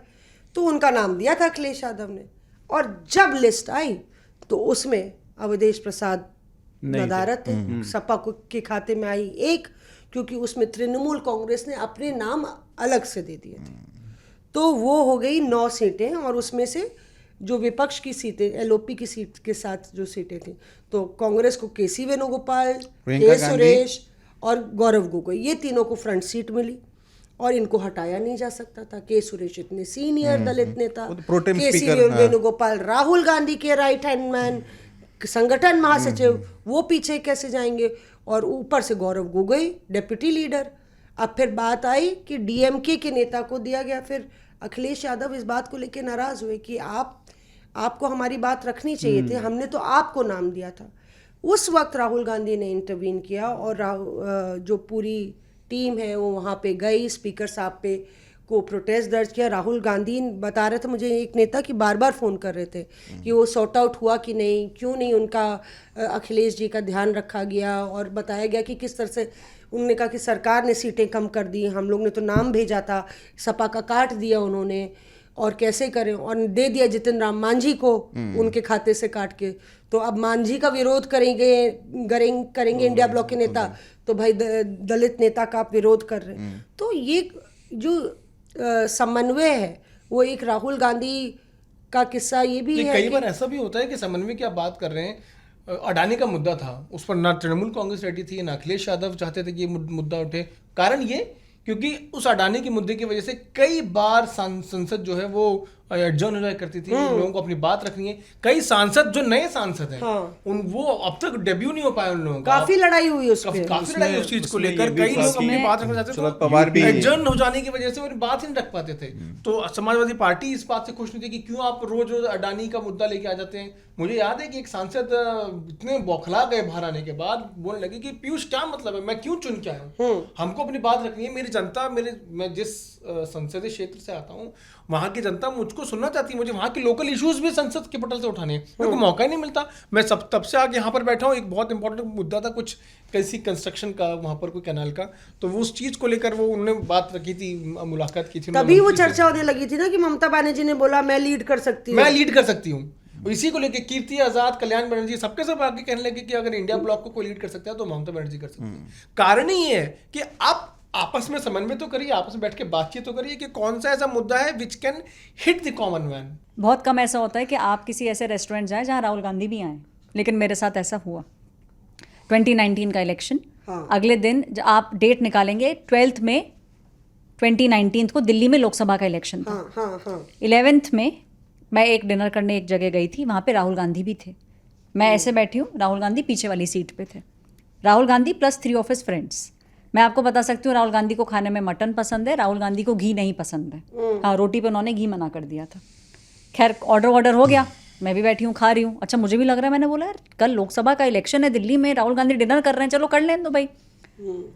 तो उनका नाम दिया था अखिलेश यादव ने। और जब लिस्ट आई तो उसमें अवधेश प्रसाद नदारत थे, सपा के खाते में आई 1, क्योंकि उसमें तृणमूल कांग्रेस ने अपने नाम अलग से दे दिए थे। तो वो हो गई 9 सीटें, और उसमें से जो विपक्ष की सीटें, एलओपी की सीट के साथ जो सीटें थी, तो कांग्रेस को केसी वेणुगोपाल, के सुरेश और गौरव गोगोई, ये तीनों को फ्रंट सीट मिली और इनको हटाया नहीं जा सकता था। के सुरेश इतने सीनियर दलित नेता, केसी वेणुगोपाल राहुल गांधी के राइट हैंड मैन, संगठन महासचिव, वो पीछे कैसे जाएंगे, और ऊपर से गौरव गोगोई डेप्यूटी लीडर। अब फिर बात आई कि डीएमके के नेता को दिया गया। फिर अखिलेश यादव इस बात को लेकर नाराज हुए कि आपको हमारी बात रखनी चाहिए थी, हमने तो आपको नाम दिया था। उस वक्त राहुल गांधी ने इंटरवीन किया और जो पूरी टीम है वो वहाँ पे गई, स्पीकर साहब पे को प्रोटेस्ट दर्ज किया। राहुल गांधी बता रहे थे मुझे, एक नेता की बार फ़ोन कर रहे थे कि वो सॉर्ट आउट हुआ कि नहीं, क्यों नहीं उनका अखिलेश जी का ध्यान रखा गया, और बताया गया कि किस तरह से उन्होंने कहा कि सरकार ने सीटें कम कर दी, हम लोग ने तो नाम भेजा था, सपा का काट दिया उन्होंने, और कैसे करें, और दे दिया जितिन राम मांझी को उनके खाते से काट के। तो अब मांझी का विरोध करेंगे इंडिया ब्लॉक के नेता, तो भाई दलित नेता का आप विरोध कर रहे हैं। तो ये जो समन्वय है वो एक राहुल गांधी का किस्सा ये भी है। कई बार ऐसा भी होता है कि समन्वय की आप बात कर रहे हैं, अडानी का मुद्दा था, उस पर ना तृणमूल कांग्रेस रेडी थी ना अखिलेश यादव चाहते थे कि ये मुद्दा उठे। कारण ये क्योंकि उस अडानी के मुद्दे की वजह से कई बार संसद जो है वो एडजर्न हो जाया करती थी, लोगों को अपनी बात रखनी है। कई सांसद जो नए सांसद हैं, वो अब तक डेब्यू नहीं हो पाए उन लोगों का, काफी लड़ाई हुई उस पे, काफी लड़ाई उस चीज को लेकर, कई लोग अपनी बात रखना चाहते थे, शरद पवार भी एडजर्न हो जाने की वजह से वो बात ही नहीं रख पाते थे। तो समाजवादी पार्टी इस बात से खुश नहीं थी कि क्यों आप रोज रोज अडानी का मुद्दा लेके आ जाते हैं। मुझे याद है कि एक सांसद इतने बौखला गए बाहर आने के बाद, बोलने लगे कि पीयूष क्या मतलब है, मैं क्यों चुन के आया हूँ, हमको अपनी बात रखनी है, मेरी जनता, मैं जिस संसदीय क्षेत्र से आता हूँ वहाँ की जनता मुझको सुनना चाहती है, मुझे वहाँ के लोकल इश्यूज भी संसद के पटल से उठाने हैं, मेरे को मौका ही नहीं मिलता। मैं तब से आगे यहाँ पर बैठा हूँ, एक बहुत इंपॉर्टेंट मुद्दा था कुछ कैसी कंस्ट्रक्शन का, वहाँ पर कोई कैनाल का, तो वो उस चीज़ को लेकर वो उन्होंने बात रखी थी, मुलाकात की थी, तभी वो चर्चा होने लगी थी ना कि ममता बनर्जी ने बोला मैं लीड कर सकती हूँ, मैं लीड कर सकती हूँ। इसी को लेकर कीर्ति आजाद, कल्याण बनर्जी, सबके सब आगे कहने लगे कि अगर इंडिया ब्लॉक को कोई लीड कर सकता है तो ममता बनर्जी कर सकती है। कारण ही है कि आप आपस में समन्वय तो करिए, आपस में बैठ के बातचीत तो करिए कि कौन सा ऐसा मुद्दा है which can hit the common man. बहुत कम ऐसा होता है कि आप किसी ऐसे रेस्टोरेंट जाएं जहां राहुल गांधी भी आए, लेकिन मेरे साथ ऐसा हुआ। 2019 का इलेक्शन, अगले दिन आप डेट निकालेंगे 12th में 2019 को दिल्ली में लोकसभा का इलेक्शन था, 11th में मैं एक डिनर करने एक जगह गई थी, वहाँ पे राहुल गांधी भी थे। मैं ऐसे बैठी हूँ, राहुल गांधी पीछे वाली सीट पे थे। Rahul Gandhi plus 3 of his friends. मैं आपको बता सकती हूँ राहुल गांधी को खाने में मटन पसंद है, राहुल गांधी को घी नहीं पसंद है। हाँ, रोटी पे उन्होंने घी मना कर दिया था। खैर ऑर्डर हो गया, मैं भी बैठी हूँ खा रही हूँ। अच्छा मुझे भी लग रहा है, मैंने बोला यार कल लोकसभा का इलेक्शन है दिल्ली में, राहुल गांधी डिनर कर रहे हैं, चलो कर लें दो भाई।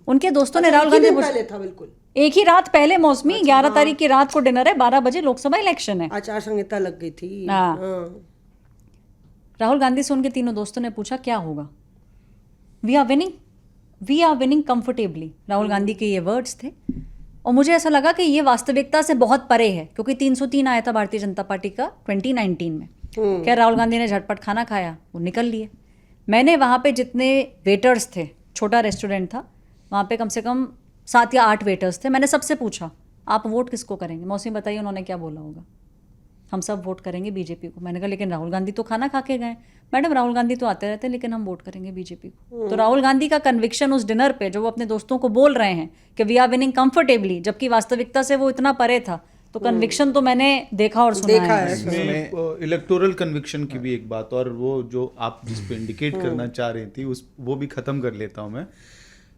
उनके दोस्तों ने राहुल गांधी पहले था बिल्कुल एक ही रात पहले, मौसमी 11 तारीख की रात को डिनर है, 12 बजे लोकसभा इलेक्शन है। आचार संहिता लग गई थी। हाँ। राहुल गांधी से उनके तीनों दोस्तों ने पूछा क्या होगा। We are winning comfortably, Rahul Gandhi के ये वर्ड्स थे। और मुझे ऐसा लगा कि ये वास्तविकता से बहुत परे है, क्योंकि 303 आया था भारतीय जनता पार्टी का 2019 में। क्या राहुल गांधी ने झटपट खाना खाया, वो निकल लिए। मैंने वहाँ पे जितने वेटर्स थे, छोटा रेस्टोरेंट था, वहाँ पे कम से कम 7 या 8 वेटर्स थे। मैंने सबसे पूछा आप वोट किसको करेंगे। मौसमी बताइए उन्होंने क्या बोला होगा, हम सब वोट करेंगे बीजेपी को। मैंने कहा लेकिन राहुल गांधी तो खाना खा के गए। मैडम राहुल गांधी तो आते रहते हैं, लेकिन हम वोट करेंगे बीजेपी को। तो राहुल गांधी का कन्विक्शन उस डिनर पे, जो वो अपने दोस्तों को बोल रहे हैं कि वी आर विनिंग कंफर्टेबली, जबकि वास्तविकता से वो इतना परे था, तो कन्विक्शन तो मैंने देखा और सुना है। इसमें इलेक्टोरल कन्विक्शन की भी एक बात, और वो जो आप जिस पे इंडिकेट करना चाह रही थी उस वो भी ख़त्म कर लेता हूँ मैं।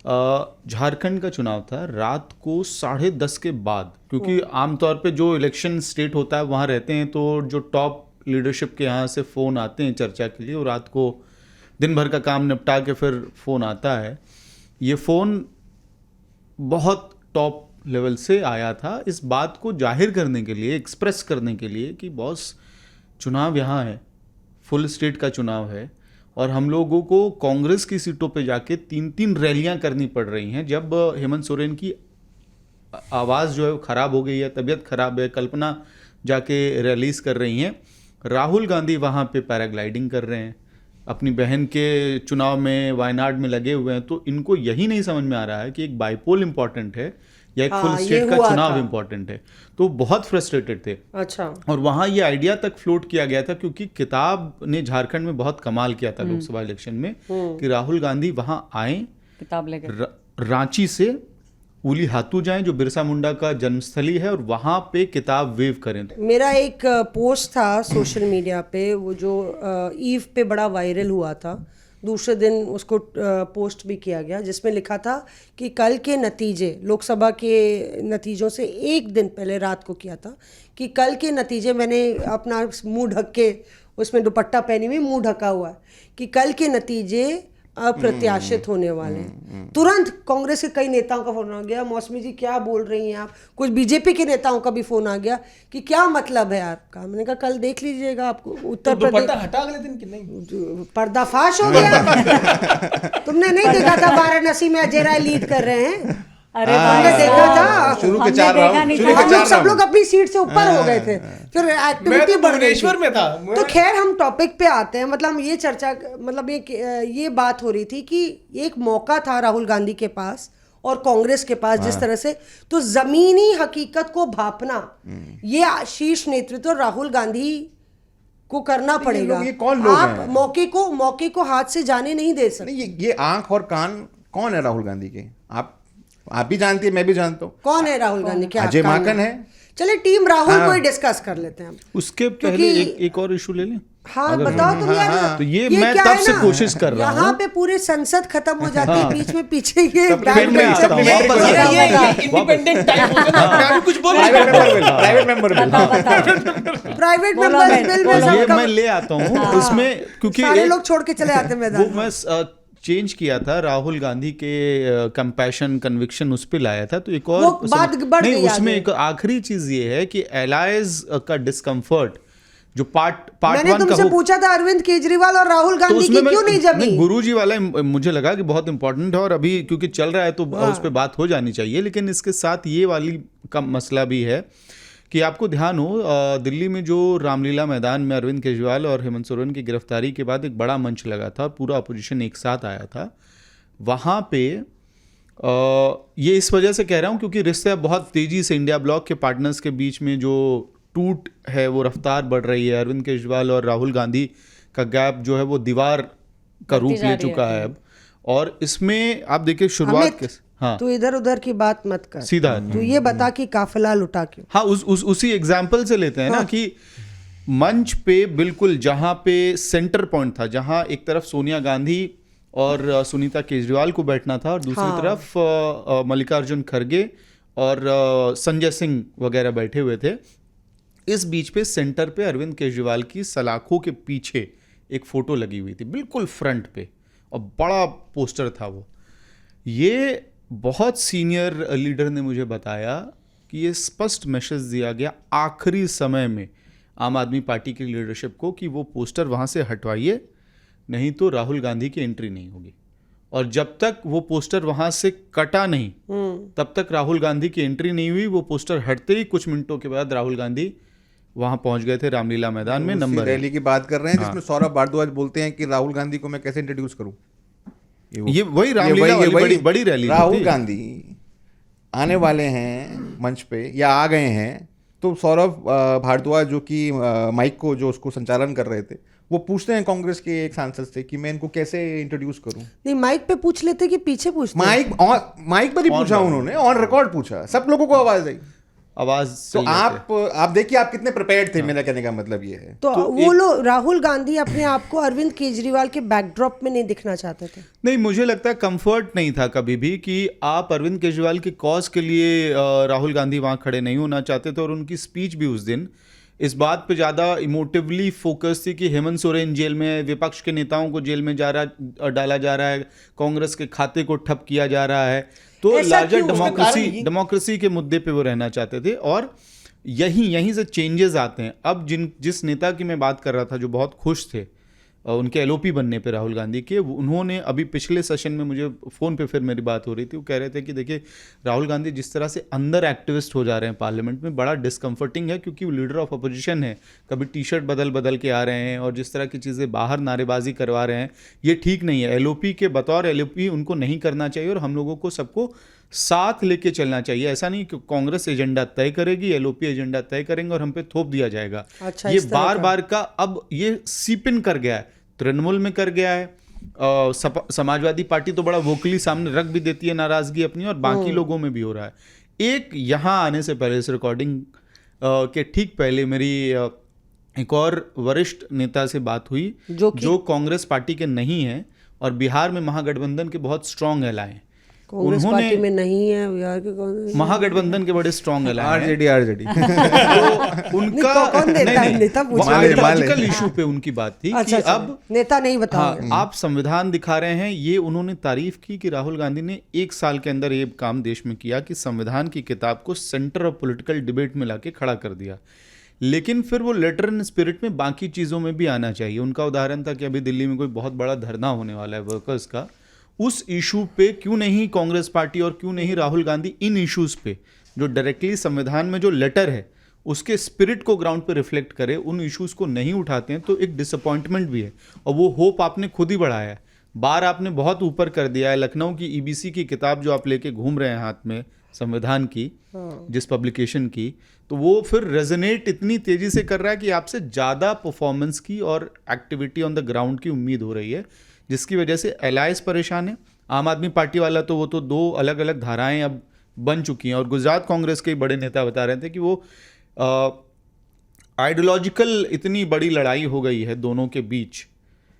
झारखंड का चुनाव था रात को 10:30 के बाद, क्योंकि आमतौर पे जो इलेक्शन स्टेट होता है वहाँ रहते हैं, तो जो टॉप लीडरशिप के यहाँ से फ़ोन आते हैं चर्चा के लिए, और रात को दिन भर का काम निपटा के फिर फ़ोन आता है। ये फ़ोन बहुत टॉप लेवल से आया था, इस बात को जाहिर करने के लिए, एक्सप्रेस करने के लिए कि बॉस चुनाव यहाँ है, फुल स्टेट का चुनाव है, और हम लोगों को कांग्रेस की सीटों पे जाके 3-3 रैलियां करनी पड़ रही हैं। जब हेमंत सोरेन की आवाज़ जो है वो ख़राब हो गई है, तबीयत ख़राब है, कल्पना जाके रैलीज कर रही हैं, राहुल गांधी वहाँ पे पैराग्लाइडिंग कर रहे हैं, अपनी बहन के चुनाव में वायनाड में लगे हुए हैं। तो इनको यही नहीं समझ में आ रहा है कि एक बाईपोल इम्पॉर्टेंट है या एक फुल स्टेट का चुनाव इम्पॉर्टेंट है। तो बहुत फ्रस्ट्रेटेड थे। अच्छा। और वहाँ ये आइडिया तक फ्लोट किया गया था, क्योंकि किताब ने झारखंड में बहुत कमाल किया था लोकसभा इलेक्शन में, कि राहुल गांधी वहाँ आए, किताब लेकर रांची से उली हातू जाएं, जो बिरसा मुंडा का जन्मस्थली है, और वहाँ पे किताब वेव करें। मेरा एक पोस्ट था सोशल मीडिया पे, वो जो ईव पे बड़ा वायरल हुआ था, दूसरे दिन उसको पोस्ट भी किया गया, जिसमें लिखा था कि कल के नतीजे, लोकसभा के नतीजों से एक दिन पहले रात को किया था, कि कल के नतीजे, मैंने अपना मुंह ढक के, उसमें दुपट्टा पहनी हुई, मुंह ढका हुआ है, कि कल के नतीजे अप्रत्याशित होने वाले हैं। तुरंत कांग्रेस के कई नेताओं का फोन आ गया, मौसमी जी क्या बोल रही हैं आप। कुछ बीजेपी के नेताओं का भी फोन आ गया कि क्या मतलब है आपका। मैंने कहा कल देख लीजिएगा, आपको उत्तर प्रदेश दुपट्टा हटा अगले दिन कि नहीं, पर्दाफाश हो गया। तुमने नहीं देखा था वाराणसी में अजय राय लीड कर रहे हैं? अरे हमने देखा था, शुरू के हमने 4 देखा राउंड, नहीं शुरू था। के हम 4 लोग सब राउंड। लोग अपनी सीट से ऊपर हो गए थे, फिर मैं एक्टिविटी तो बढ़ रही भुवनेश्वर थी। में था। तो खैर हम टॉपिक पे आते हैं। मतलब ये चर्चा, मतलब ये बात हो रही थी कि एक मौका था राहुल गांधी के पास और कांग्रेस के पास, जिस तरह से, तो जमीनी हकीकत को भापना ये शीर्ष नेतृत्व राहुल गांधी को करना पड़ेगा। ये कौन लोग आप हैं? मौके को हाथ से जाने नहीं दे सकते। नहीं, ये आंख और कान कौन है राहुल गांधी के? आप भी जानती है, मैं भी जानता हूँ। कौन है राहुल गांधी? क्या अजय काम माकन है। चले टीम राहुल को ही डिस्कस कर लेते हैं। उसके पहले एक और इशू ले लें। हाँ बताओ तुम यार। तो ये मैं क्या तब है से ना, कोशिश कर रहा हूँ। यहाँ पे पूरे संसद खत्म हो जाती है, बीच में पीछे ये फिर मैं आता हूँ, वापस ये आता हूँ। इंडिपेंडेंट टाइप होता है ना, मैं भी कुछ बोल नहीं प्राइवेट मेंबर बिल। प्राइवेट बोलो मेंबर्स मैं, बिल में बोलो। ये सब मैं ले आता हूँ उसमें, क्योंकि सारे लोग छोड़ के चले आते हैं वो मैदान। मैं चेंज किया था, राहुल गांधी के कंपैशन कन्विक्शन उस पे लाया था। तो एक और वो बात बढ़ नहीं, गई उसमें आगे। एक आखिरी चीज ये है कि एलाइज का डिस्कम्फर्ट जो पार्ट मैंने वन का तुमसे पूछा था अरविंद केजरीवाल और राहुल तो गांधी की उसमें क्यों नहीं जमी? गुरुजी वाला मुझे लगा कि बहुत इंपॉर्टेंट है, और अभी क्योंकि चल रहा है तो उस पर बात हो जानी चाहिए। लेकिन इसके साथ ये वाली का मसला भी है कि आपको ध्यान हो, दिल्ली में जो रामलीला मैदान में अरविंद केजरीवाल और हेमंत सोरेन की गिरफ्तारी के बाद एक बड़ा मंच लगा था, पूरा अपोजिशन एक साथ आया था वहाँ पे। ये इस वजह से कह रहा हूँ क्योंकि रिश्ते बहुत तेज़ी से इंडिया ब्लॉक के पार्टनर्स के बीच में जो टूट है वो रफ्तार बढ़ रही है। अरविंद केजरीवाल और राहुल गांधी का गैप जो है वो दीवार का रूप ले चुका है अब। और इसमें आप देखिए शुरुआत के, हाँ तू इधर उधर की बात मत कर, सीधा तू ये बता कि काफिला लुटा क्यों। हाँ उसी एग्जाम्पल से लेते हैं ना कि मंच पे बिल्कुल जहां पे सेंटर पॉइंट था, जहां एक तरफ सोनिया गांधी और सुनीता केजरीवाल को बैठना था और दूसरी तरफ मल्लिकार्जुन खड़गे और संजय सिंह वगैरह बैठे हुए थे। इस बीच पे सेंटर पे अरविंद केजरीवाल की सलाखों के पीछे एक फोटो लगी हुई थी, बिल्कुल फ्रंट पे, और बड़ा पोस्टर था वो। ये बहुत सीनियर लीडर ने मुझे बताया कि ये स्पष्ट मैसेज दिया गया आखिरी समय में आम आदमी पार्टी की लीडरशिप को कि वो पोस्टर वहाँ से हटवाइए, नहीं तो राहुल गांधी की एंट्री नहीं होगी। और जब तक वो पोस्टर वहाँ से कटा नहीं तब तक राहुल गांधी की एंट्री नहीं हुई। वो पोस्टर हटते ही कुछ मिनटों के बाद राहुल गांधी वहाँ पहुँच गए थे रामलीला मैदान में। नंबर रैली की बात कर रहे हैं जिसमें सौरभ भारद्वाज बोलते हैं कि राहुल गांधी को मैं कैसे इंट्रोड्यूस करूं। ये वही रामलीला वाली बड़ी बड़ी रैली राहुल थी। गांधी आने वाले हैं मंच पे या आ गए हैं, तो सौरभ भारद्वाज जो कि माइक को जो उसको संचालन कर रहे थे, वो पूछते हैं कांग्रेस के एक सांसद से कि मैं इनको कैसे इंट्रोड्यूस करूं। नहीं, माइक पे पूछ लेते कि पीछे पूछते? माइक पर ही पूछा उन्होंने, ऑन रिकॉर्ड पूछा, सब लोगों को आवाज आई। आवाज तो आप देखिए आप कितने प्रिपेयर्ड थे, मेरा कहने का मतलब ये है। तो वो लोग, राहुल गांधी अपने आप को अरविंद केजरीवाल के बैकड्रॉप में नहीं दिखना चाहते थे। नहीं, मुझे लगता है कंफर्ट नहीं था कभी भी कि आप अरविंद केजरीवाल के कॉज के लिए राहुल गांधी वहां खड़े नहीं होना चाहते थे। और उनकी स्पीच भी उस दिन इस बात पे ज़्यादा इमोटिवली फोकस थी कि हेमंत सोरेन जेल में, विपक्ष के नेताओं को जेल में डाला जा रहा है, कांग्रेस के खाते को ठप किया जा रहा है। तो लार्जर डेमोक्रेसी के मुद्दे पे वो रहना चाहते थे। और यहीं से चेंजेस आते हैं। अब जिस नेता की मैं बात कर रहा था जो बहुत खुश थे उनके एलओपी बनने पे राहुल गांधी के, उन्होंने अभी पिछले सेशन में मुझे फ़ोन पे फिर मेरी बात हो रही थी, वो कह रहे थे कि देखिए राहुल गांधी जिस तरह से अंदर एक्टिविस्ट हो जा रहे हैं पार्लियामेंट में, बड़ा डिस्कम्फर्टिंग है, क्योंकि वो लीडर ऑफ अपोजिशन है, कभी टी शर्ट बदल के आ रहे हैं और जिस तरह की चीज़ें बाहर नारेबाजी करवा रहे हैं, ये ठीक नहीं है। एलओपी के बतौर एलओपी उनको नहीं करना चाहिए और हम लोगों को सबको साथ लेके चलना चाहिए। ऐसा नहीं कि कांग्रेस एजेंडा तय करेगी, एलओपी एजेंडा तय करेंगे और हम पे थोप दिया जाएगा। अच्छा, ये बार बार का अब ये सीपिन कर गया है, तृणमूल में कर गया है। समाजवादी पार्टी तो बड़ा वोकली सामने रख भी देती है नाराजगी अपनी, और बाकी लोगों में भी हो रहा है। एक यहाँ आने से पहले, इस रिकॉर्डिंग के ठीक पहले, मेरी एक और वरिष्ठ नेता से बात हुई जो कांग्रेस पार्टी के नहीं है और बिहार में महागठबंधन के बहुत स्ट्रांग एलाय हैं। कांग्रेस पार्टी में नहीं है बिहार के, महागठबंधन के बड़े स्ट्रांग एलाय हैं। आरजेडी तो उनका लॉजिकल इशू पे उनकी बात थी कि अब नेता नहीं बताओगे। हाँ, आप संविधान दिखा रहे हैं। ये उन्होंने तारीफ की कि राहुल गांधी ने 1 साल के अंदर ये काम देश में किया कि संविधान की किताब को सेंटर ऑफ पॉलिटिकल डिबेट में लाके खड़ा कर दिया। लेकिन फिर वो लेटर इन स्पिरिट में बाकी चीज़ों में भी आना चाहिए। उनका उदाहरण था कि अभी दिल्ली में कोई बहुत बड़ा धरना होने वाला है वर्कर्स का, उस इशू पे क्यों नहीं कांग्रेस पार्टी और क्यों नहीं राहुल गांधी इन इश्यूज पे जो डायरेक्टली संविधान में जो लेटर है उसके स्पिरिट को ग्राउंड पे रिफ्लेक्ट करे, उन इश्यूज को नहीं उठाते हैं, तो एक डिसअपॉइंटमेंट भी है। और वो होप आपने खुद ही बढ़ाया है, बार आपने बहुत ऊपर कर दिया है। लखनऊ की ईबीसी की किताब जो आप लेके घूम रहे हैं हाथ में, संविधान की जिस पब्लिकेशन की, तो वो फिर रेजोनेट इतनी तेजी से कर रहा है कि आपसे ज़्यादा परफॉर्मेंस की और एक्टिविटी ऑन द ग्राउंड की उम्मीद हो रही है, जिसकी वजह से एलायंस परेशान है। आम आदमी पार्टी वाला तो वो तो 2 अलग अलग धाराएं अब बन चुकी हैं। और गुजरात कांग्रेस के बड़े नेता बता रहे थे कि वो आइडियोलॉजिकल इतनी बड़ी लड़ाई हो गई है दोनों के बीच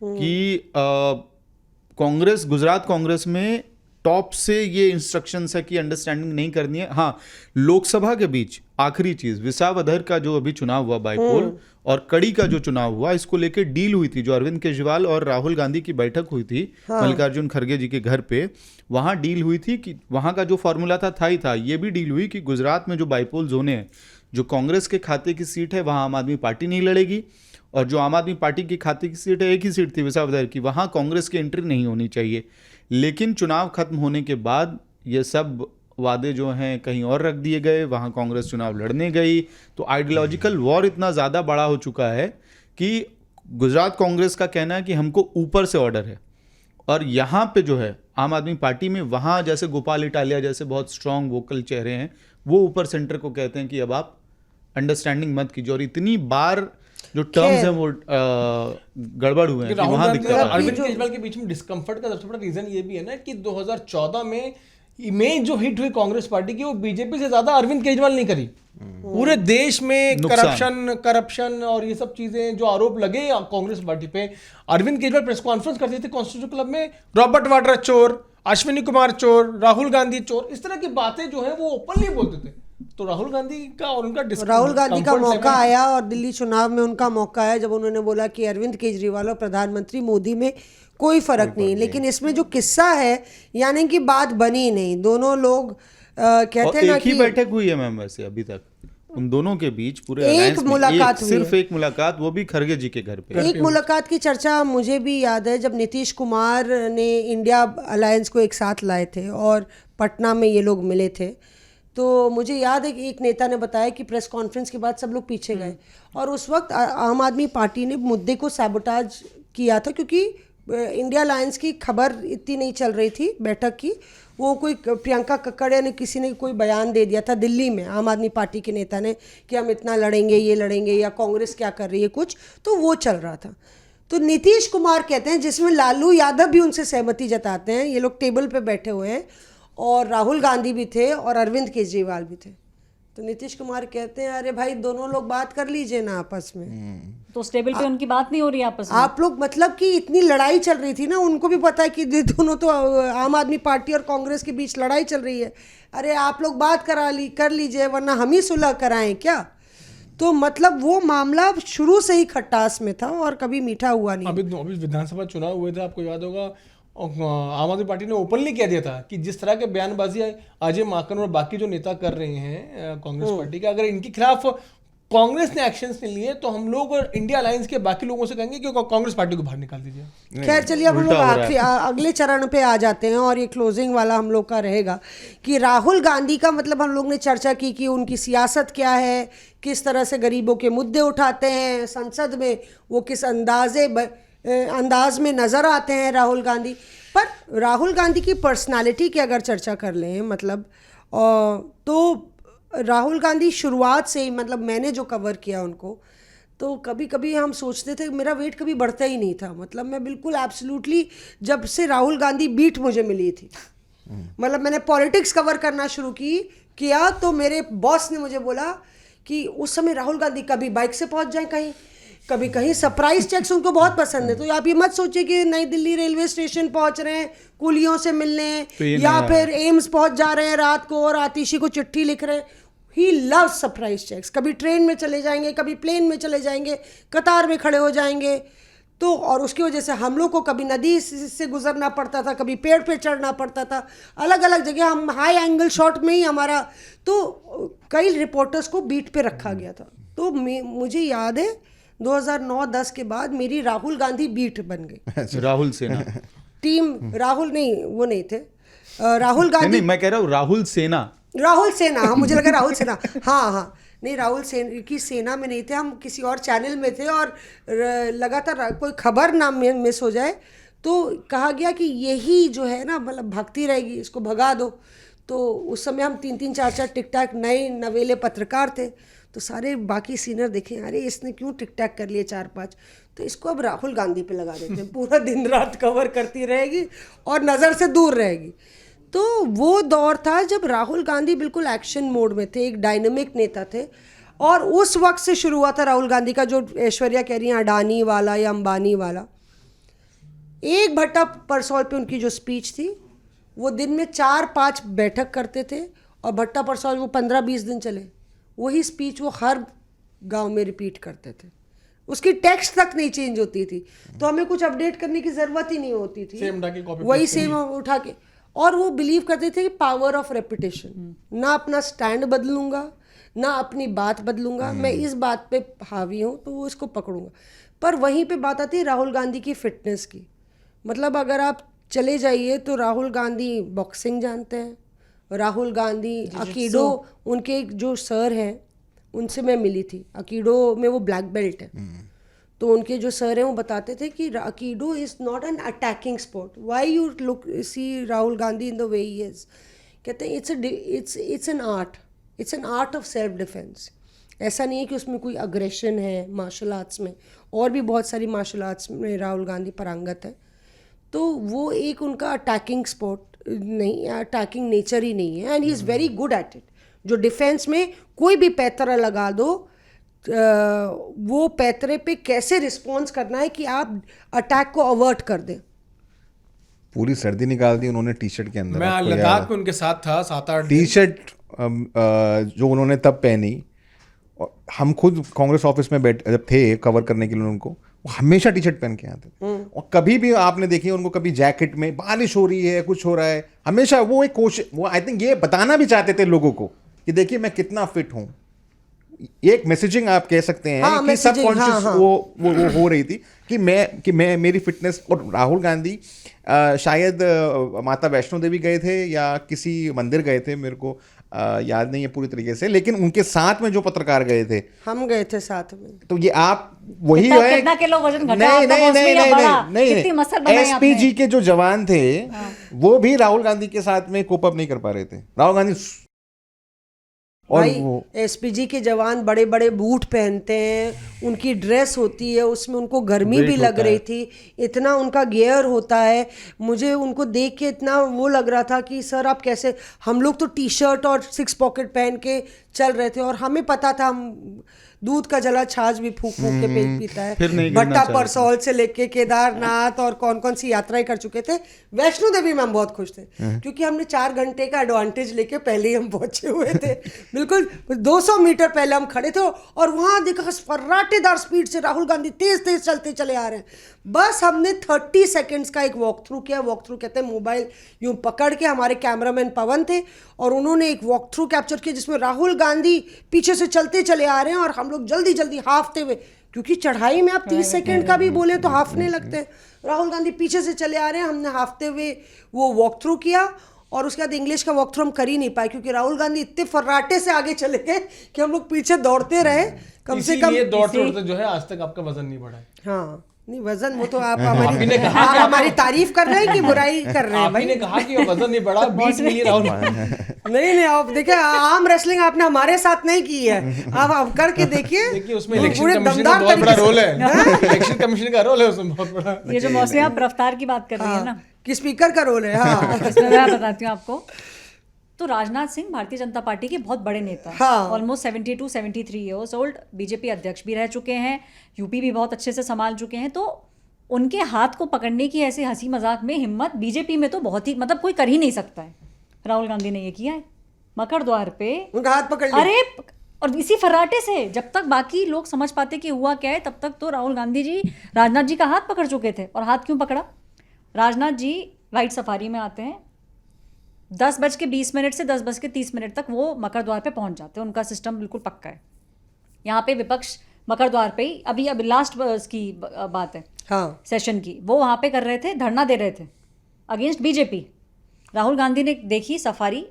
कि कांग्रेस, गुजरात कांग्रेस में टॉप से ये इंस्ट्रक्शंस है कि अंडरस्टैंडिंग नहीं करनी है। हाँ, लोकसभा के बीच आखिरी चीज, विसावदर का जो अभी चुनाव हुआ बाइपोल और कड़ी का जो चुनाव हुआ, इसको लेके डील हुई थी। जो अरविंद केजरीवाल और राहुल गांधी की बैठक हुई थी मल्लिकार्जुन खड़गे जी के घर पे, वहां डील हुई थी कि वहां का जो फॉर्मूला था ही था। ये भी डील हुई कि गुजरात में जो बाइपोल जोन है, जो कांग्रेस के खाते की सीट है, वहां आम आदमी पार्टी नहीं लड़ेगी, और जो आम आदमी पार्टी की खाते की सीट है, एक ही सीट थी विसावदर की, वहां कांग्रेस की एंट्री नहीं होनी चाहिए। लेकिन चुनाव खत्म होने के बाद ये सब वादे जो हैं कहीं और रख दिए गए, वहाँ कांग्रेस चुनाव लड़ने गई। तो आइडियोलॉजिकल वॉर इतना ज़्यादा बड़ा हो चुका है कि गुजरात कांग्रेस का कहना है कि हमको ऊपर से ऑर्डर है, और यहाँ पे जो है आम आदमी पार्टी में, वहाँ जैसे गोपाल इटालिया जैसे बहुत स्ट्रांग वोकल चेहरे हैं, वो ऊपर सेंटर को कहते हैं कि अब आप अंडरस्टैंडिंग मत कीजिए। और इतनी बार जो टर्म्स हैं वो गड़बड़ हुए हैं कि वहाँ दिक्कत आ रही है। अरविंद केजरीवाल के बीच में डिस्कम्फर्ट का सबसे बड़ा रीजन ये भी है ना कि 2014 में इमेज जो हिट हुई कांग्रेस पार्टी की वो बीजेपी से ज्यादा अरविंद केजरीवाल नहीं करी। पूरे देश में करप्शन और ये सब चीजें जो आरोप लगे कांग्रेस पार्टी पे, अरविंद केजरीवाल प्रेस कॉन्फ्रेंस करते थे कॉन्स्टिट्यूशन क्लब में, रॉबर्ट वाड्रा चोर, अश्विनी कुमार चोर, राहुल गांधी चोर, इस तरह की बातें जो है वो ओपनली बोलते थे। तो राहुल गांधी का और उनका राहुल गांधी का मौका आया और दिल्ली चुनाव में उनका मौका आया जब उन्होंने बोला कि अरविंद केजरीवाल और प्रधानमंत्री मोदी में कोई फर्क नहीं। लेकिन इसमें जो किस्सा है यानी कि बात बनी नहीं, दोनों लोग कहते हैं ना एक ही कि बैठक हुई है मैम वैसे अभी तक उन दोनों के बीच पूरे एक alliance में मुलाकात हुई सिर्फ है। एक मुलाकात, वो भी खरगे जी के घर पे। एक मुलाकात की चर्चा मुझे भी याद है जब नीतीश कुमार ने इंडिया अलायंस को एक साथ लाए थे और पटना में ये लोग मिले थे, तो मुझे याद है कि एक नेता ने बताया कि प्रेस कॉन्फ्रेंस के बाद सब लोग पीछे गए और उस वक्त आम आदमी पार्टी ने मुद्दे को सैबोटाज किया था क्योंकि इंडिया अलायंस की खबर इतनी नहीं चल रही थी बैठक की। वो कोई प्रियंका कक्कड़ ने किसी ने कोई बयान दे दिया था दिल्ली में आम आदमी पार्टी के नेता ने कि हम इतना लड़ेंगे, ये लड़ेंगे, या कांग्रेस क्या कर रही है कुछ, तो वो चल रहा था। तो नीतीश कुमार कहते हैं, जिसमें लालू यादव भी उनसे सहमति जताते हैं, ये लोग टेबल पे बैठे हुए हैं और राहुल गांधी भी थे और अरविंद केजरीवाल भी थे। तो नीतीश कुमार कहते हैं अरे भाई दोनों लोग बात कर लीजिए ना आपस में। तो उस टेबल पे उनकी बात नहीं हो रही आपस में। आप लोग मतलब कि इतनी लड़ाई चल रही थी ना, उनको भी पता है कि दोनों तो आम आदमी पार्टी और कांग्रेस के बीच लड़ाई चल रही है। अरे आप लोग बात कर लीजिए वरना हम ही सुलह कराएं क्या। तो मतलब वो मामला शुरू से ही खटास में था और कभी मीठा हुआ नहीं। अभी विधानसभा चुनाव हुए थे, आपको याद होगा, आम आदमी पार्टी ने ओपनली कह दिया था कि जिस तरह के बयानबाजी अजय माकन और बाकी जो नेता कर रहे हैं कांग्रेस पार्टी के, अगर इनके खिलाफ कांग्रेस ने एक्शंस नहीं लिए तो हम लोग और इंडिया अलायंस के बाकी लोगों से कहेंगे कि कांग्रेस पार्टी को बाहर निकाल दीजिए। खैर चलिए अब हम लोग अगले चरण पे आ जाते हैं और ये क्लोजिंग वाला हम लोग का रहेगा कि राहुल गांधी का मतलब हम लोग ने चर्चा की कि उनकी सियासत क्या है, किस तरह से गरीबों के मुद्दे उठाते हैं, संसद में वो किस अंदाज में नज़र आते हैं राहुल गांधी। पर राहुल गांधी की पर्सनालिटी की अगर चर्चा कर लें मतलब तो राहुल गांधी शुरुआत से ही, मतलब मैंने जो कवर किया उनको, तो कभी कभी हम सोचते थे मेरा वेट कभी बढ़ता ही नहीं था। मतलब मैं बिल्कुल एब्सोल्युटली जब से राहुल गांधी बीट मुझे मिली थी, मतलब मैंने पॉलिटिक्स कवर करना शुरू किया तो मेरे बॉस ने मुझे बोला कि उस समय राहुल गांधी कभी बाइक से पहुंच जाए कहीं, कभी कहीं सरप्राइज चेक्स उनको बहुत पसंद है। तो आप ये मत सोचिए कि नई दिल्ली रेलवे स्टेशन पहुंच रहे हैं कुलियों से मिलने तो या फिर एम्स पहुंच जा रहे हैं रात को और आतिशी को चिट्ठी लिख रहे हैं। He loves surprise checks. कभी ट्रेन में चले जाएंगे, कभी प्लेन में चले जाएंगे, कतार में खड़े हो जाएंगे। तो और उसकी वजह से हम लोग को कभी नदी से गुजरना पड़ता था, कभी पेड़ पे चढ़ना पड़ता था, अलग अलग जगह हम हाई एंगल शॉट में ही हमारा, तो कई रिपोर्टर्स को बीट पे रखा गया था। तो मुझे याद है 2009-10 के बाद मेरी राहुल गांधी बीट बन गई। राहुल सेना टीम राहुल नहीं, वो नहीं थे राहुल गांधी, नहीं मैं कह रहा हूँ राहुल सेना। हाँ मुझे लगा राहुल सेना, हाँ नहीं राहुल की सेना में नहीं थे हम, किसी और चैनल में थे और लगातार कोई खबर ना मिस हो जाए तो कहा गया कि यही जो है ना मतलब भक्ति रहेगी, इसको भगा दो। तो उस समय हम 3-3 4-4 टिकटैक नए नवेले पत्रकार थे, तो सारे बाकी सीनियर देखें अरे इसने क्यों टिकटैक कर लिए 4-5, तो इसको अब राहुल गांधी पे लगा देते हैं, पूरा दिन रात कवर करती रहेगी और नज़र से दूर रहेगी। तो वो दौर था जब राहुल गांधी बिल्कुल एक्शन मोड में थे, एक डायनेमिक नेता थे। और उस वक्त से शुरू हुआ था राहुल गांधी का, जो ऐश्वर्या कह रही हैं अडानी वाला या अंबानी वाला। एक भट्टा परसौल पे उनकी जो स्पीच थी वो दिन में 4-5 बैठक करते थे और भट्टा परसौल वो 15-20 दिन चले, वही स्पीच वो हर गांव में रिपीट करते थे, उसकी टेक्स्ट तक नहीं चेंज होती थी, तो हमें कुछ अपडेट करने की ज़रूरत ही नहीं होती थी, वही सेम उठा के। और वो बिलीव करते थे कि पावर ऑफ रेपिटेशन, ना अपना स्टैंड बदलूंगा ना अपनी बात बदलूंगा, मैं इस बात पे हावी हूँ तो वो इसको पकड़ूंगा। पर वहीं पे बात आती है राहुल गांधी की फिटनेस की। मतलब अगर आप चले जाइए तो राहुल गांधी बॉक्सिंग जानते हैं, राहुल गांधी अकीडो, उनके जो सर हैं उनसे मैं मिली थी, अकीडो में वो ब्लैक बेल्ट है, तो उनके जो सर हैं वो बताते थे कि aikido is not an attacking sport, why you look see Rahul Gandhi in the way he is, कहते हैं it's an art, it's an art of self defence. ऐसा नहीं है कि उसमें कोई अग्रेशन है मार्शल आर्ट्स में, और भी बहुत सारी मार्शल आर्ट्स में राहुल गांधी पारंगत है, तो वो एक उनका अटैकिंग स्पोर्ट नहीं, अटैकिंग नेचर ही नहीं है, and he is very good at it. जो डिफेंस में कोई भी पैतरा लगा दो, वो पैतरे पे कैसे रिस्पॉन्स करना है कि आप अटैक को अवर्ट कर दें। पूरी सर्दी निकाल दी उन्होंने टी शर्ट के अंदर। मैं आपको लद्दाख याद- में उनके साथ था 7-8 टी शर्ट जो उन्होंने तब पहनी, और हम खुद कांग्रेस ऑफिस में जब थे कवर करने के लिए उनको, वो हमेशा टी शर्ट पहन के आते थे, और कभी भी आपने देखी उनको कभी जैकेट में, बारिश हो रही है कुछ हो रहा है, हमेशा वो एक कोशिश, वो आई थिंक ये बताना भी चाहते थे लोगों को कि देखिए मैं कितना फिट हूँ। एक मैसेजिंग आप कह सकते हैं हाँ, कि messaging, सबकॉन्शियस हाँ। वो हो रही थी कि मैं मेरी फिटनेस। और राहुल गांधी शायद माता वैष्णो देवी गए थे या किसी मंदिर गए थे, मेरे को याद नहीं है पूरी तरीके से, लेकिन उनके साथ में जो पत्रकार गए थे, हम गए थे साथ में। तो ये आप वही कितना- है। कितना किलो वजन घटा नहीं आपका नहीं बॉस में नहीं या नहीं बढ़ा? नहीं कितनी मसल बनाई आपने? एसपीजी के जो जवान थे वो भी राहुल गांधी के साथ में कोप अप नहीं कर पा रहे थे। राहुल गांधी और भाई वो एसपीजी के जवान बड़े बड़े बूट पहनते हैं, उनकी ड्रेस होती है, उसमें उनको गर्मी Weight भी लग होता रही है। थी, इतना उनका गियर होता है। मुझे उनको देख के इतना वो लग रहा था कि सर आप कैसे, हम लोग तो टी शर्ट और 6 पॉकेट पहन के चल रहे थे, और हमें पता था हम दूध का जला छाछ भी फूक फूक के पीता है। फिर नहीं गिरना भट्टा चाहिए। परसौल से लेके केदारनाथ और कौन कौन सी यात्राएं कर चुके थे। वैष्णो देवी में हम बहुत खुश थे क्योंकि हमने 4 घंटे का एडवांटेज लेके पहले ही हम पहुंचे हुए थे। बिल्कुल 200 मीटर पहले हम खड़े थे, और वहां देखा फर्राटेदार स्पीड से राहुल गांधी तेज तेज चलते चले आ रहे हैं। बस हमने 30 सेकेंड्स का एक वॉक थ्रू किया। वॉक थ्रू कहते हैं मोबाइल यूं पकड़ के, हमारे कैमरामैन पवन थे और उन्होंने एक वॉक थ्रू कैप्चर किया जिसमें राहुल गांधी पीछे से चलते चले आ रहे हैं और हम लोग जल्दी जल्दी हाफते हुए, क्योंकि चढ़ाई में आप 30 सेकंड का भी बोले तो हाफने लगते हैं। राहुल गांधी पीछे से चले आ रहे हैं, हमने हाफते हुए वो वॉक थ्रू किया, और उसके बाद इंग्लिश का वॉक थ्रू हम कर ही नहीं पाए क्योंकि राहुल गांधी इतने फर्राटे से आगे चले गए कि हम लोग पीछे दौड़ते रहे। कम से कम इसीलिए दौड़ते दौड़ते जो है आज तक आपका वजन नहीं बढ़ा है। हाँ, नहीं वजन वो तो आप आपी ने कहा आप हमारी तारीफ कर रहे हैं कि बुराई कर रहे हैं आप ही ने भाई? कहा कि वजन नहीं बढ़ा, बीच में ये राहुल नहीं नहीं, आप देखिए आर्म रेसलिंग आपने हमारे साथ नहीं की है, आप करके देखिए। देखिए उसमें वो इलेक्शन पूरे कमीशन का दमदार बहुत बड़ा तरीके से- रोल है। इलेक्शन कमीशन का रोल है उसमें बहुत बड़ा। ये जो मौसमी आप रफ्तार की बात कर रही है ना, कि स्पीकर का रोल है। हाँ इसमें मैं बताती हूँ आपको। तो राजनाथ सिंह भारतीय जनता पार्टी के बहुत बड़े नेता, हाँ। ऑलमोस्ट 72-73 ईयर्स ओल्ड, बीजेपी अध्यक्ष भी रह चुके हैं, यूपी भी बहुत अच्छे से संभाल चुके हैं। तो उनके हाथ को पकड़ने की ऐसे हंसी मजाक में हिम्मत बीजेपी में तो बहुत ही, मतलब कोई कर ही नहीं सकता है। राहुल गांधी ने ये किया है मकर द्वार पे, उनका हाथ पकड़ लिया। अरे और इसी फर्राटे से जब तक बाकी लोग समझ पाते कि हुआ क्या है, तब तक तो राहुल गांधी जी राजनाथ जी का हाथ पकड़ चुके थे। और हाथ क्यों पकड़ा? राजनाथ जी वाइट सफारी में आते हैं, 10:20 से 10:30 तक वो मकर द्वार पे पहुंच जाते हैं। उनका सिस्टम बिल्कुल पक्का है। यहाँ पे विपक्ष मकर द्वार पे ही, अभी लास्ट की बात है हाँ, सेशन की, वो वहाँ पे कर रहे थे, धरना दे रहे थे अगेंस्ट बीजेपी। राहुल गांधी ने देखी सफारी,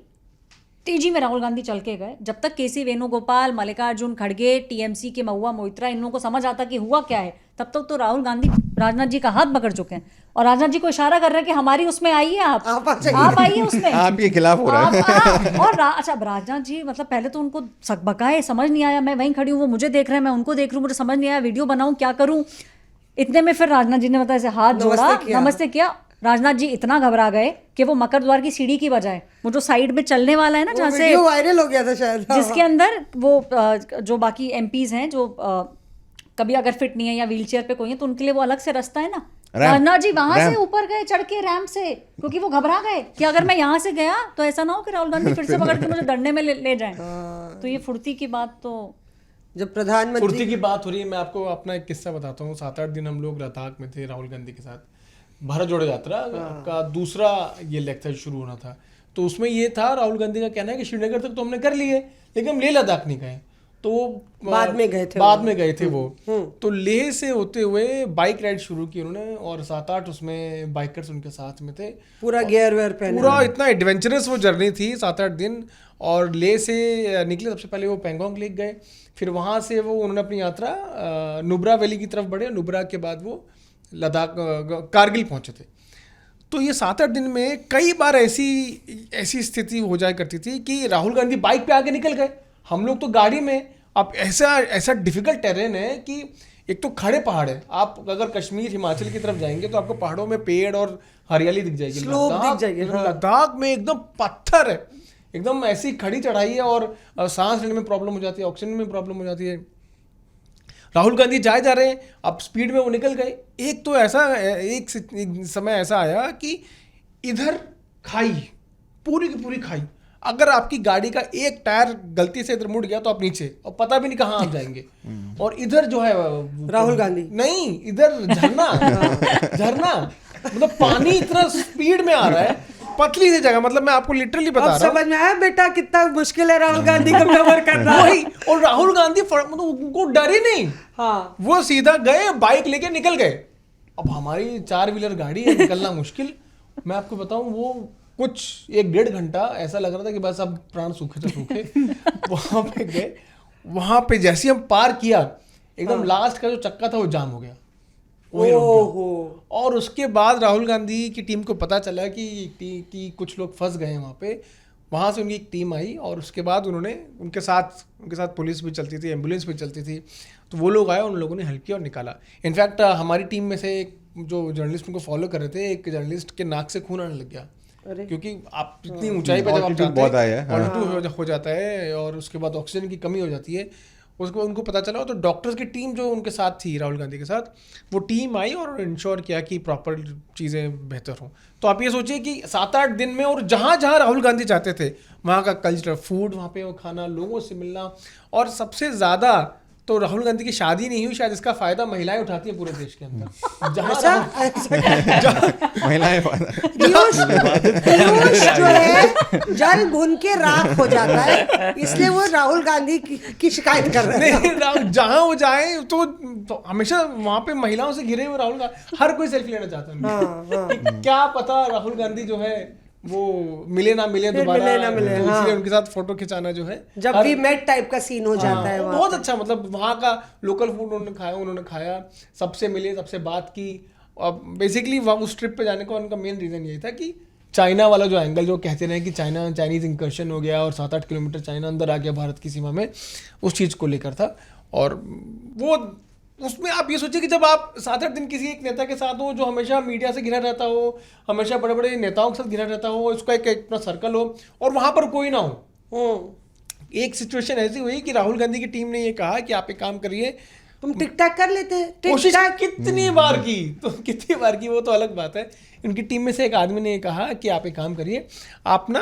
तेजी में राहुल गांधी चल के गए। जब तक केसी वेणुगोपाल, मल्लिकार्जुन खड़गे, टीएमसी के महुआ मोइत्रा, इन लोगों को समझ आता कि हुआ क्या है, तब तक तो राहुल गांधी राजनाथ जी का हाथ पकड़ चुके हैं और राजनाथ जी को इशारा कर रहे हैं कि हमारी उसमें आइए, आप आ जाइए। आप आइए उसमें। आप के खिलाफ हो रहा है। और अच्छा, राजनाथ जी मतलब पहले तो उनको सकबकाए, समझ नहीं आया, मैं वहीं खड़ी हूँ, वो मुझे देख रहे हैं, मैं उनको देख रही हूँ, मुझे समझ नहीं आया वीडियो बनाऊं क्या करूं। इतने में फिर राजनाथ जी ने मतलब ऐसे हाथ जोड़ा, नमस्ते किया। राजनाथ जी इतना घबरा गए कि वो मकर द्वार की सीढ़ी की बजाय वो जो साइड में चलने वाला है ना, जहाँ से वीडियो वायरल हो गया था शायद, जिसके अंदर वो जो बाकी एमपीज हैं जो कभी अगर फिट नहीं है या व्हीलचेयर पे कोई है तो उनके लिए वो अलग से रास्ता है ना, राजनाथ जी वहां से ऊपर गए चढ़ के रैंप से, क्योंकि वो घबरा गए कि अगर मैं यहाँ से गया तो ऐसा ना हो कि राहुल गांधी फिर से पकड़ के मुझे डरने में ले जाएं। तो ये फुर्ती की बात, तो जब प्रधानमंत्री फुर्ती की बात हो रही है, मैं आपको अपना एक किस्सा बताता हूँ। 7-8 दिन हम लोग लद्दाख में थे राहुल गांधी के साथ। भारत जोड़ो यात्रा का दूसरा ये लेक्चर शुरू होना था, तो उसमें ये था, राहुल गांधी का कहना है कि श्रीनगर तक तो हमने कर लिए लेकिन हम लेह लद्दाख नहीं गए। तो वो बाद में गए थे वो तो लेह से होते हुए बाइक राइड शुरू की उन्होंने, और 7-8 उसमें बाइकर्स उनके साथ में थे, पूरा गियर वेयर पहने, पूरा इतना एडवेंचरस वो जर्नी थी 7-8 दिन। और लेह से निकले, सबसे पहले वो पेंगोंग लेक गए, फिर वहाँ से वो उन्होंने अपनी यात्रा नुब्रा वैली की तरफ बढ़े, नुब्रा के बाद वो लद्दाख कारगिल पहुँचे थे। तो ये 7-8 दिन में कई बार ऐसी स्थिति हो जाया करती थी कि राहुल गांधी बाइक पे आगे निकल गए, हम लोग तो गाड़ी में। अब ऐसा डिफिकल्ट टेरेन है कि एक तो खड़े पहाड़ है, आप अगर कश्मीर हिमाचल की तरफ जाएंगे तो आपको पहाड़ों में पेड़ और हरियाली दिख जाएगी। Slope दिख जाएगी, हाँ। लद्दाख में एकदम पत्थर है, एकदम ऐसी खड़ी चढ़ाई है और सांस लेने में प्रॉब्लम हो जाती है, ऑक्सीजन में प्रॉब्लम हो जाती है। राहुल गांधी जा रहे हैं, अब स्पीड में वो निकल गए। एक तो ऐसा एक समय ऐसा आया कि इधर खाई, पूरी की पूरी खाई, अगर आपकी गाड़ी का एक टायर गलती से इधर मुड़ गया तो आप नीचे, और पता भी नहीं कहाँ आप जाएंगे। और इधर जो है राहुल गांधी नहीं, इधर झरना झरना, मतलब पानी इतना स्पीड में आ रहा है, पतली सी जगह, मतलब मैं आपको लिटरली बता अब रहा हूँ। समझ में आया बेटा कितना मुश्किल है राहुल गांधी को कवर करना। वही, और राहुल गांधी मतलब उनको डर ही नहीं, हाँ, वो सीधा गए, बाइक लेके निकल गए। अब हमारी 4 व्हीलर गाड़ी है, निकलना मुश्किल। मैं आपको बताऊं, वो कुछ 1-1.5 घंटा ऐसा लग रहा था कि बस अब प्राण सूखे तो सूखे। वहां पे गए, वहां पे जैसे हम पार किया, एकदम लास्ट का जो चक्का था वो जाम हो गया, वही रुक गया। ओहो, और उसके बाद राहुल गांधी की टीम को पता चला कि कुछ लोग फंस गए हैं वहाँ पे। वहाँ से उनकी एक टीम आई और उसके बाद उन्होंने उनके साथ पुलिस भी चलती थी, एम्बुलेंस भी चलती थी, तो वो लोग आए, उन लोगों ने हेल्प किया और निकाला। इनफैक्ट हमारी टीम में से एक जो जर्नलिस्ट उनको फॉलो कर रहे थे, एक जर्नलिस्ट के नाक से खून आने लग गया, क्योंकि आप इतनी ऊंचाई पे जब आप जाते बहुत आया है, हाँ। ऑल्टीट्यूड हो जाता है और उसके बाद ऑक्सीजन की कमी हो जाती है। उसको उनको पता चला, तो डॉक्टर्स की टीम जो उनके साथ थी राहुल गांधी के साथ, वो टीम आई और इंश्योर किया कि प्रॉपर चीज़ें बेहतर हों। तो आप ये सोचिए कि 7-8 दिन में, और जहाँ जहाँ राहुल गांधी चाहते थे वहाँ का कल्चर, फूड वहाँ पे वो खाना, लोगों से मिलना, और सबसे ज़्यादा तो राहुल गांधी की शादी नहीं हुई शायद, इसका फायदा महिलाएं उठाती हैं पूरे देश के अंदर। महिलाएं पीयूष जो है जल भुन के राख हो जाता है, इसलिए वो राहुल गांधी की शिकायत कर रहे हैं। नहीं, जहाँ वो जाए तो हमेशा वहाँ पे महिलाओं से घिरे हुए राहुल गांधी, हर कोई सेल्फी लेना चाहता है। हाँ, क्या पता राहुल गांधी जो है वो मिले ना मिले दोबारा, मिले ना मिले, तो हाँ। इसलिए उनके साथ फोटो खिंचाना जो है, जब भी मेट टाइप का सीन हो जाता है वो वहाँ बहुत अच्छा, मतलब वहाँ का लोकल फूड उन्होंने खाया, सबसे मिले, सबसे बात की। और बेसिकली उस ट्रिप पे जाने का उनका मेन रीज़न यही था कि चाइना वाला जो एंगल, जो कहते रहे कि चाइनीज़ इंकर्शन हो गया और 7-8 किलोमीटर चाइना अंदर आ गया भारत की सीमा में, उस चीज़ को लेकर था। और वो उसमें आप ये सोचिए कि जब आप 7-8 दिन किसी एक नेता के साथ हो जो हमेशा मीडिया से घिरा रहता हो, हमेशा बड़े बड़े नेताओं के साथ घिरा रहता हो, उसका एक अपना सर्कल हो, और वहाँ पर कोई ना हो। एक सिचुएशन ऐसी हुई कि राहुल गांधी की टीम ने ये कहा कि आप एक काम करिए, तुम टिक टैक कर लेते हैं, टिक कोशिश टैक कितनी बार की, तो कितनी बार की वो तो अलग बात है। उनकी टीम में से एक आदमी ने ये कहा कि आप एक काम करिए, आप ना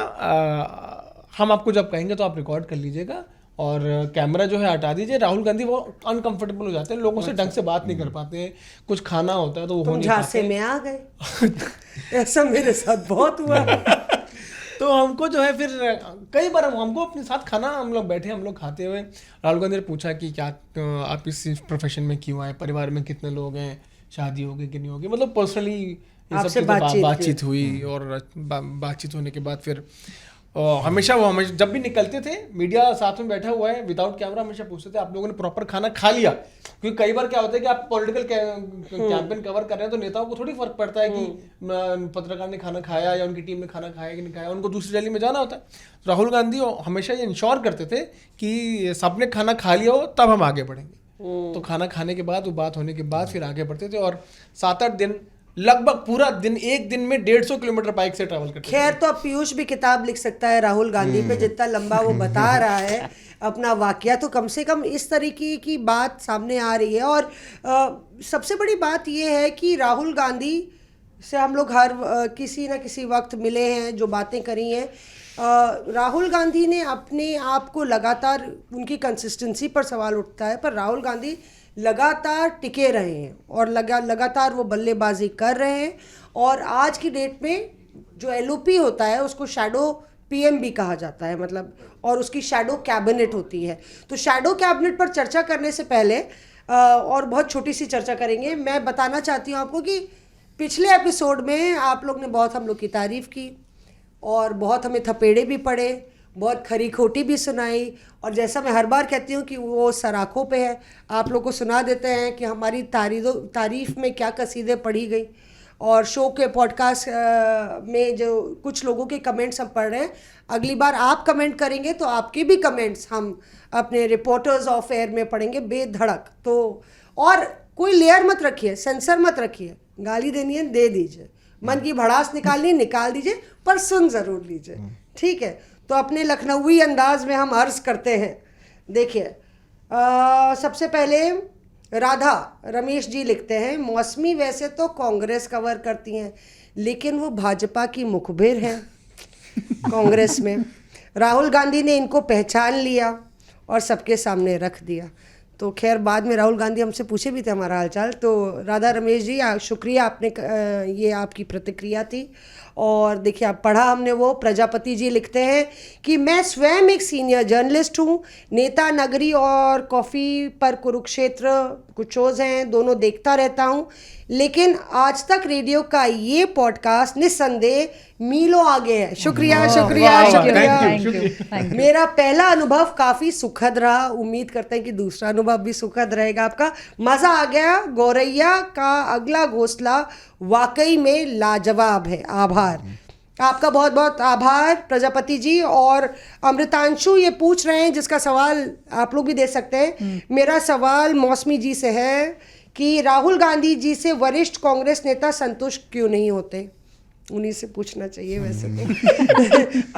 हम आपको जब कहेंगे तो आप रिकॉर्ड कर लीजिएगा और कैमरा जो है हटा दीजिए। राहुल गांधी वो अनकंफर्टेबल हो जाते हैं, लोगों से ढंग से बात नहीं कर पाते हैं, कुछ खाना होता है तो वो हो तुम नहीं झांसे पाते। में आ गए। ऐसा मेरे साथ बहुत हुआ। तो हमको जो है फिर कई बार हमको अपने साथ खाना, हम लोग बैठे, हम लोग खाते हुए, राहुल गांधी ने पूछा कि क्या आप इस प्रोफेशन में क्यों आए, परिवार में कितने लोग हैं, शादी होगी कि नहीं होगी, मतलब पर्सनली ये सब आपसे चीज़ें बातचीत हुई। और बातचीत होने के बाद फिर हमेशा जब भी निकलते थे, मीडिया साथ में बैठा हुआ है, विदाउट कैमरा हमेशा पूछते थे आप लोगों ने प्रॉपर खाना खा लिया, क्योंकि कई बार क्या होता है कि आप पॉलिटिकल कैंपेन कवर कर रहे हैं तो नेताओं को थोड़ी फर्क पड़ता है कि पत्रकार ने खाना खाया या उनकी टीम ने खाना खाया कि नहीं खाया, उनको दूसरी रैली में जाना होता है। तो राहुल गांधी हमेशा ये इंश्योर करते थे कि सबने खाना खा लिया हो तब हम आगे बढ़ेंगे। तो खाना खाने के बाद, वो बात होने के बाद फिर आगे बढ़ते थे, और 7-8 दिन, लगभग पूरा दिन, एक दिन में 150 किलोमीटर बाइक से ट्रैवल करते। खैर, तो अब पीयूष भी किताब लिख सकता है राहुल गांधी पे, जितना लंबा वो बता रहा है अपना वाकया, तो कम से कम इस तरीके की बात सामने आ रही है। और सबसे बड़ी बात ये है कि राहुल गांधी से हम लोग हर किसी ना किसी वक्त मिले हैं, जो बातें करी हैं, राहुल गांधी ने अपने आप को लगातार, उनकी कंसिस्टेंसी पर सवाल उठता है, पर राहुल गांधी लगातार टिके रहे हैं और लगातार वो बल्लेबाजी कर रहे हैं। और आज की डेट में जो एलओपी होता है उसको शैडो पीएम भी कहा जाता है, मतलब, और उसकी शैडो कैबिनेट होती है। तो शैडो कैबिनेट पर चर्चा करने से पहले और बहुत छोटी सी चर्चा करेंगे, मैं बताना चाहती हूँ आपको कि पिछले एपिसोड में आप लोग ने बहुत हम लोग की तारीफ़ की और बहुत हमें थपेड़े भी पड़े, बहुत खरी खोटी भी सुनाई, और जैसा मैं हर बार कहती हूँ कि वो सराखों पे है, आप लोग को सुना देते हैं कि हमारी तारीफ़ में क्या कसीदे पढ़ी गई। और शो के पॉडकास्ट में जो कुछ लोगों के कमेंट्स हम पढ़ रहे हैं, अगली बार आप कमेंट करेंगे तो आपके भी कमेंट्स हम अपने रिपोर्टर्स ऑफ एयर में पढ़ेंगे बेधड़क। तो और कोई लेयर मत रखिए, सेंसर मत रखिए, गाली देनी है दे दीजिए, मन की भड़ास निकालनी निकाल दीजिए, पर सुन ज़रूर लीजिए, ठीक है। तो अपने लखनऊई अंदाज में हम अर्ज करते हैं। देखिए सबसे पहले राधा रमेश जी लिखते हैं, मौसमी वैसे तो कांग्रेस कवर करती हैं लेकिन वो भाजपा की मुखबिर हैं कांग्रेस में। राहुल गांधी ने इनको पहचान लिया और सबके सामने रख दिया। तो खैर बाद में राहुल गांधी हमसे पूछे भी थे हमारा हालचाल। तो राधा रमेश जी शुक्रिया, आपने ये आपकी प्रतिक्रिया थी। और देखिए आप पढ़ा हमने वो। प्रजापति जी लिखते हैं कि मैं स्वयं एक सीनियर जर्नलिस्ट हूँ, नेता नगरी और कॉफ़ी पर कुरुक्षेत्र कुछ शोज़ हैं, दोनों देखता रहता हूँ, लेकिन आज तक रेडियो का ये पॉडकास्ट निस्संदेह मीलों आगे है। शुक्रिया शुक्रिया शुक्रिया। Thank you. मेरा पहला अनुभव काफ़ी सुखद रहा, उम्मीद करते हैं कि दूसरा अनुभव भी सुखद रहेगा आपका। मज़ा आ गया। गौरैया का अगला घोंसला वाकई में लाजवाब है। आभार आपका, बहुत बहुत आभार प्रजापति जी। और अमृतांशु ये पूछ रहे हैं, जिसका सवाल आप लोग भी दे सकते हैं। मेरा सवाल मौसमी जी से है कि राहुल गांधी जी से वरिष्ठ कांग्रेस नेता संतुष्ट क्यों नहीं होते? उन्हीं से पूछना चाहिए वैसे तो।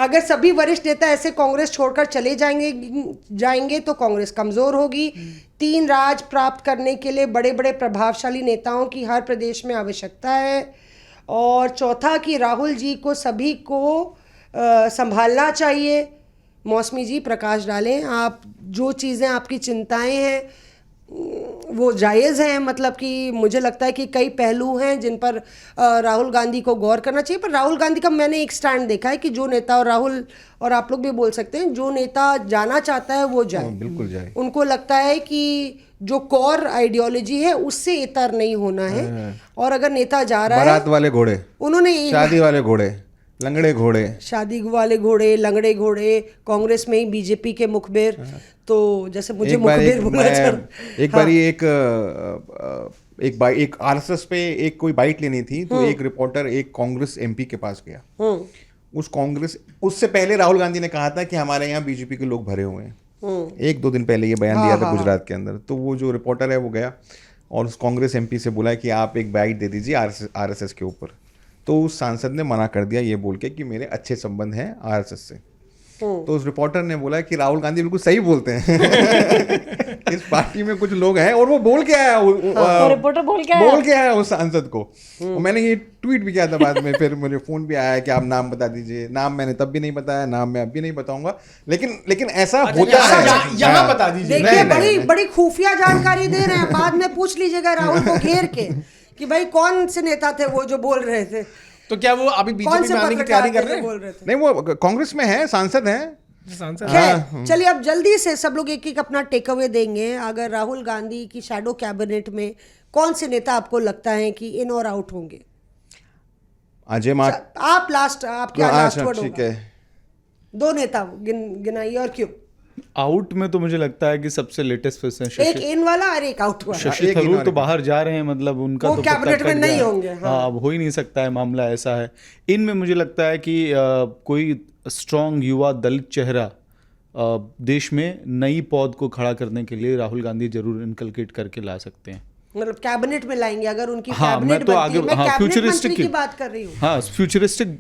अगर सभी वरिष्ठ नेता ऐसे कांग्रेस छोड़कर चले जाएंगे तो कांग्रेस कमज़ोर होगी। 3 राज प्राप्त करने के लिए बड़े बड़े प्रभावशाली नेताओं की हर प्रदेश में आवश्यकता है। और चौथा कि राहुल जी को सभी को संभालना चाहिए। मौसमी जी प्रकाश डालें, आप जो चीज़ें आपकी चिंताएं हैं वो जायज़ हैं। मतलब कि मुझे लगता है कि कई पहलू हैं जिन पर राहुल गांधी को गौर करना चाहिए। पर राहुल गांधी का मैंने एक स्टैंड देखा है कि जो नेता, और राहुल और आप लोग भी बोल सकते हैं, जो नेता जाना चाहता है वो जाए, बिल्कुल जाए। उनको लगता है कि जो कोर आइडियोलॉजी है उससे इतर नहीं होना है। और अगर नेता जा रहा है, बारात वाले घोड़े, उन्होंने शादी वाले घोड़े, लंगड़े घोड़े, शादी वाले घोड़े, लंगड़े घोड़े, कांग्रेस में ही बीजेपी के मुखबिर। तो जैसे मुझे मुखबिर बोला एक बारी एक आरएसएस पे एक कोई बाइट लेनी थी, तो एक रिपोर्टर एक कांग्रेस एमपी के पास गया। उससे पहले राहुल गांधी ने कहा था कि हमारे यहाँ बीजेपी के लोग भरे हुए हैं। 1-2 दिन पहले ये बयान दिया था गुजरात के अंदर। तो वो जो रिपोर्टर है वो गया और उस कांग्रेस एमपी से बोला कि आप एक बाइट दे दीजिए आरएसएस के ऊपर। तो उस सांसद ने मना कर दिया ये बोल के कि मेरे अच्छे संबंध हैं आरएसएस से। तो उस रिपोर्टर ने बोला कि राहुल गांधी बिल्कुल सही बोलते हैं। इस पार्टी में कुछ लोग हैं, और वो बोल के आया, रिपोर्टर बोल के आया उस सांसद को। और मैंने ये ट्वीट भी किया था बाद में, फिर मुझे फोन भी आया कि आप नाम बता दीजिए। नाम मैंने तब भी नहीं बताया, नाम मैं अब भी नहीं बताऊंगा, लेकिन ऐसा होता है। यहाँ बता दीजिए। देखिए बड़ी खुफिया जानकारी दे रहे हैं, बाद में पूछ लीजिएगा राहुल को घेर के कि भाई कौन से नेता थे वो जो बोल रहे थे। तो क्या वो अभी बीजेपी में आने की तैयारी कर रहे हैं? बोल रहे थे? नहीं, वो कांग्रेस में है, सांसद हैं। खैर चलिए, अब जल्दी से सब लोग एक एक अपना टेक अवे देंगे। अगर राहुल गांधी की शैडो कैबिनेट में कौन से नेता आपको लगता है कि इन और आउट होंगे? अजय माकन, आप लास्ट, आपका लास्ट वर्ड ठीक होगा। है। 2 नेता गिनाइए और क्यों? आउट में तो मुझे लगता है कि सबसे लेटेस्ट पर्सन एक इन वाला और एक आउट वाला। शशि थरूर तो बाहर जा रहे हैं, मतलब उनका वो तो कैबिनेट पत्ता में कट नहीं गया। होंगे। हाँ, अब हो ही नहीं सकता है, मामला ऐसा है। इनमें मुझे लगता है कि कोई स्ट्रॉन्ग युवा दलित चेहरा देश में नई पौध को खड़ा करने के लिए राहुल गांधी जरूर इनकलकेट करके ला सकते हैं। मतलब कैबिनेट में लाएंगे अगर उनकी हाँ, कैबिनेट मैं तो बनती है। आगे, मैं हाँ, कैबिनेट फ्यूचरिस्टिक मंत्री की बात कर रही हूँ। हाँ, फ्यूचरिस्टिक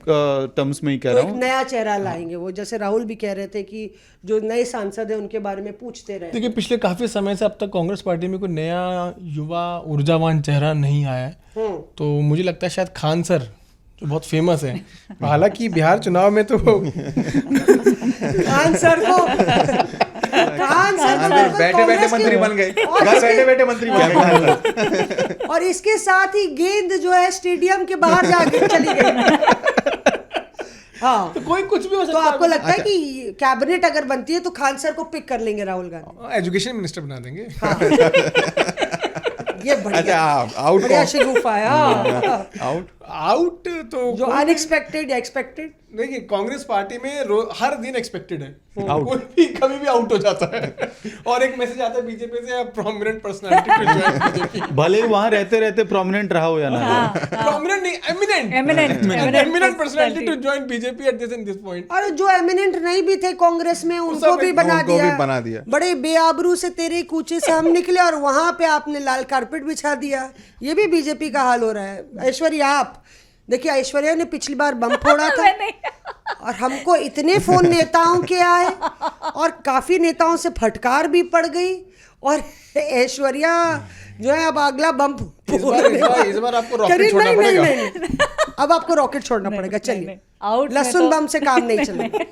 टर्म्स में ही कह तो रहा एक हूँ। नया चेहरा लाएंगे वो, जैसे राहुल भी कह रहे थे कि जो नए सांसद है उनके बारे में पूछते रहे। देखिए पिछले काफी समय से अब तक कांग्रेस पार्टी में कोई नया युवा ऊर्जावान चेहरा नहीं आया है। तो मुझे लगता है शायद खान सर जो बहुत फेमस है, हालांकि बिहार चुनाव में तो खान सर को बैठे बैठे मंत्री बन गए, घर बैठे बैठे मंत्री बन गए। और इसके साथ ही गेंद जो है स्टेडियम के बाहर जाके चली गई। हाँ, तो कोई कुछ भी हो तो सकता है। आपको लगता है कि कैबिनेट अगर बनती है तो खान सर को पिक कर लेंगे राहुल गांधी? एजुकेशन मिनिस्टर बना देंगे। ये बढ़िया, अच्छा, आउट बढ़िया शिगुफा है। हाँ। आउट आउट तो जो अनएक्सपेक्टेड या एक्सपेक्टेड? देखिए, कांग्रेस पार्टी में हर दिन एक्सपेक्टेड है, कोई भी कभी भी आउट हो जाता है। और एक मैसेज आता है बीजेपी से, prominent personality to join BJP. भले वहां रहते रहते प्रोमिनेंट रहा हो या ना प्रोमिनेंट नहीं, eminent personality to join BJP at this point. और जो एमिनेंट नहीं भी थे कांग्रेस में उनको भी बना उनको दिया, भी बना दिया। बड़े बेआबरू से तेरे कूचे से हम निकले और वहां पे आपने लाल कारपेट बिछा दिया। ये भी बीजेपी का हाल हो रहा है। ऐश्वर्या, आप देखिए, ऐश्वर्या ने पिछली बार बम फोड़ा था और हमको इतने फोन नेताओं के आए और काफी नेताओं से फटकार भी पड़ गई, और ऐश्वर्या जो है अब अगला बम इस बार आपको रॉकेट छोड़ना पड़ेगा। नहीं, अब आपको रॉकेट छोड़ना पड़ेगा। चलिए, आउट में लहसुन तो- बम से काम नहीं चलेगा।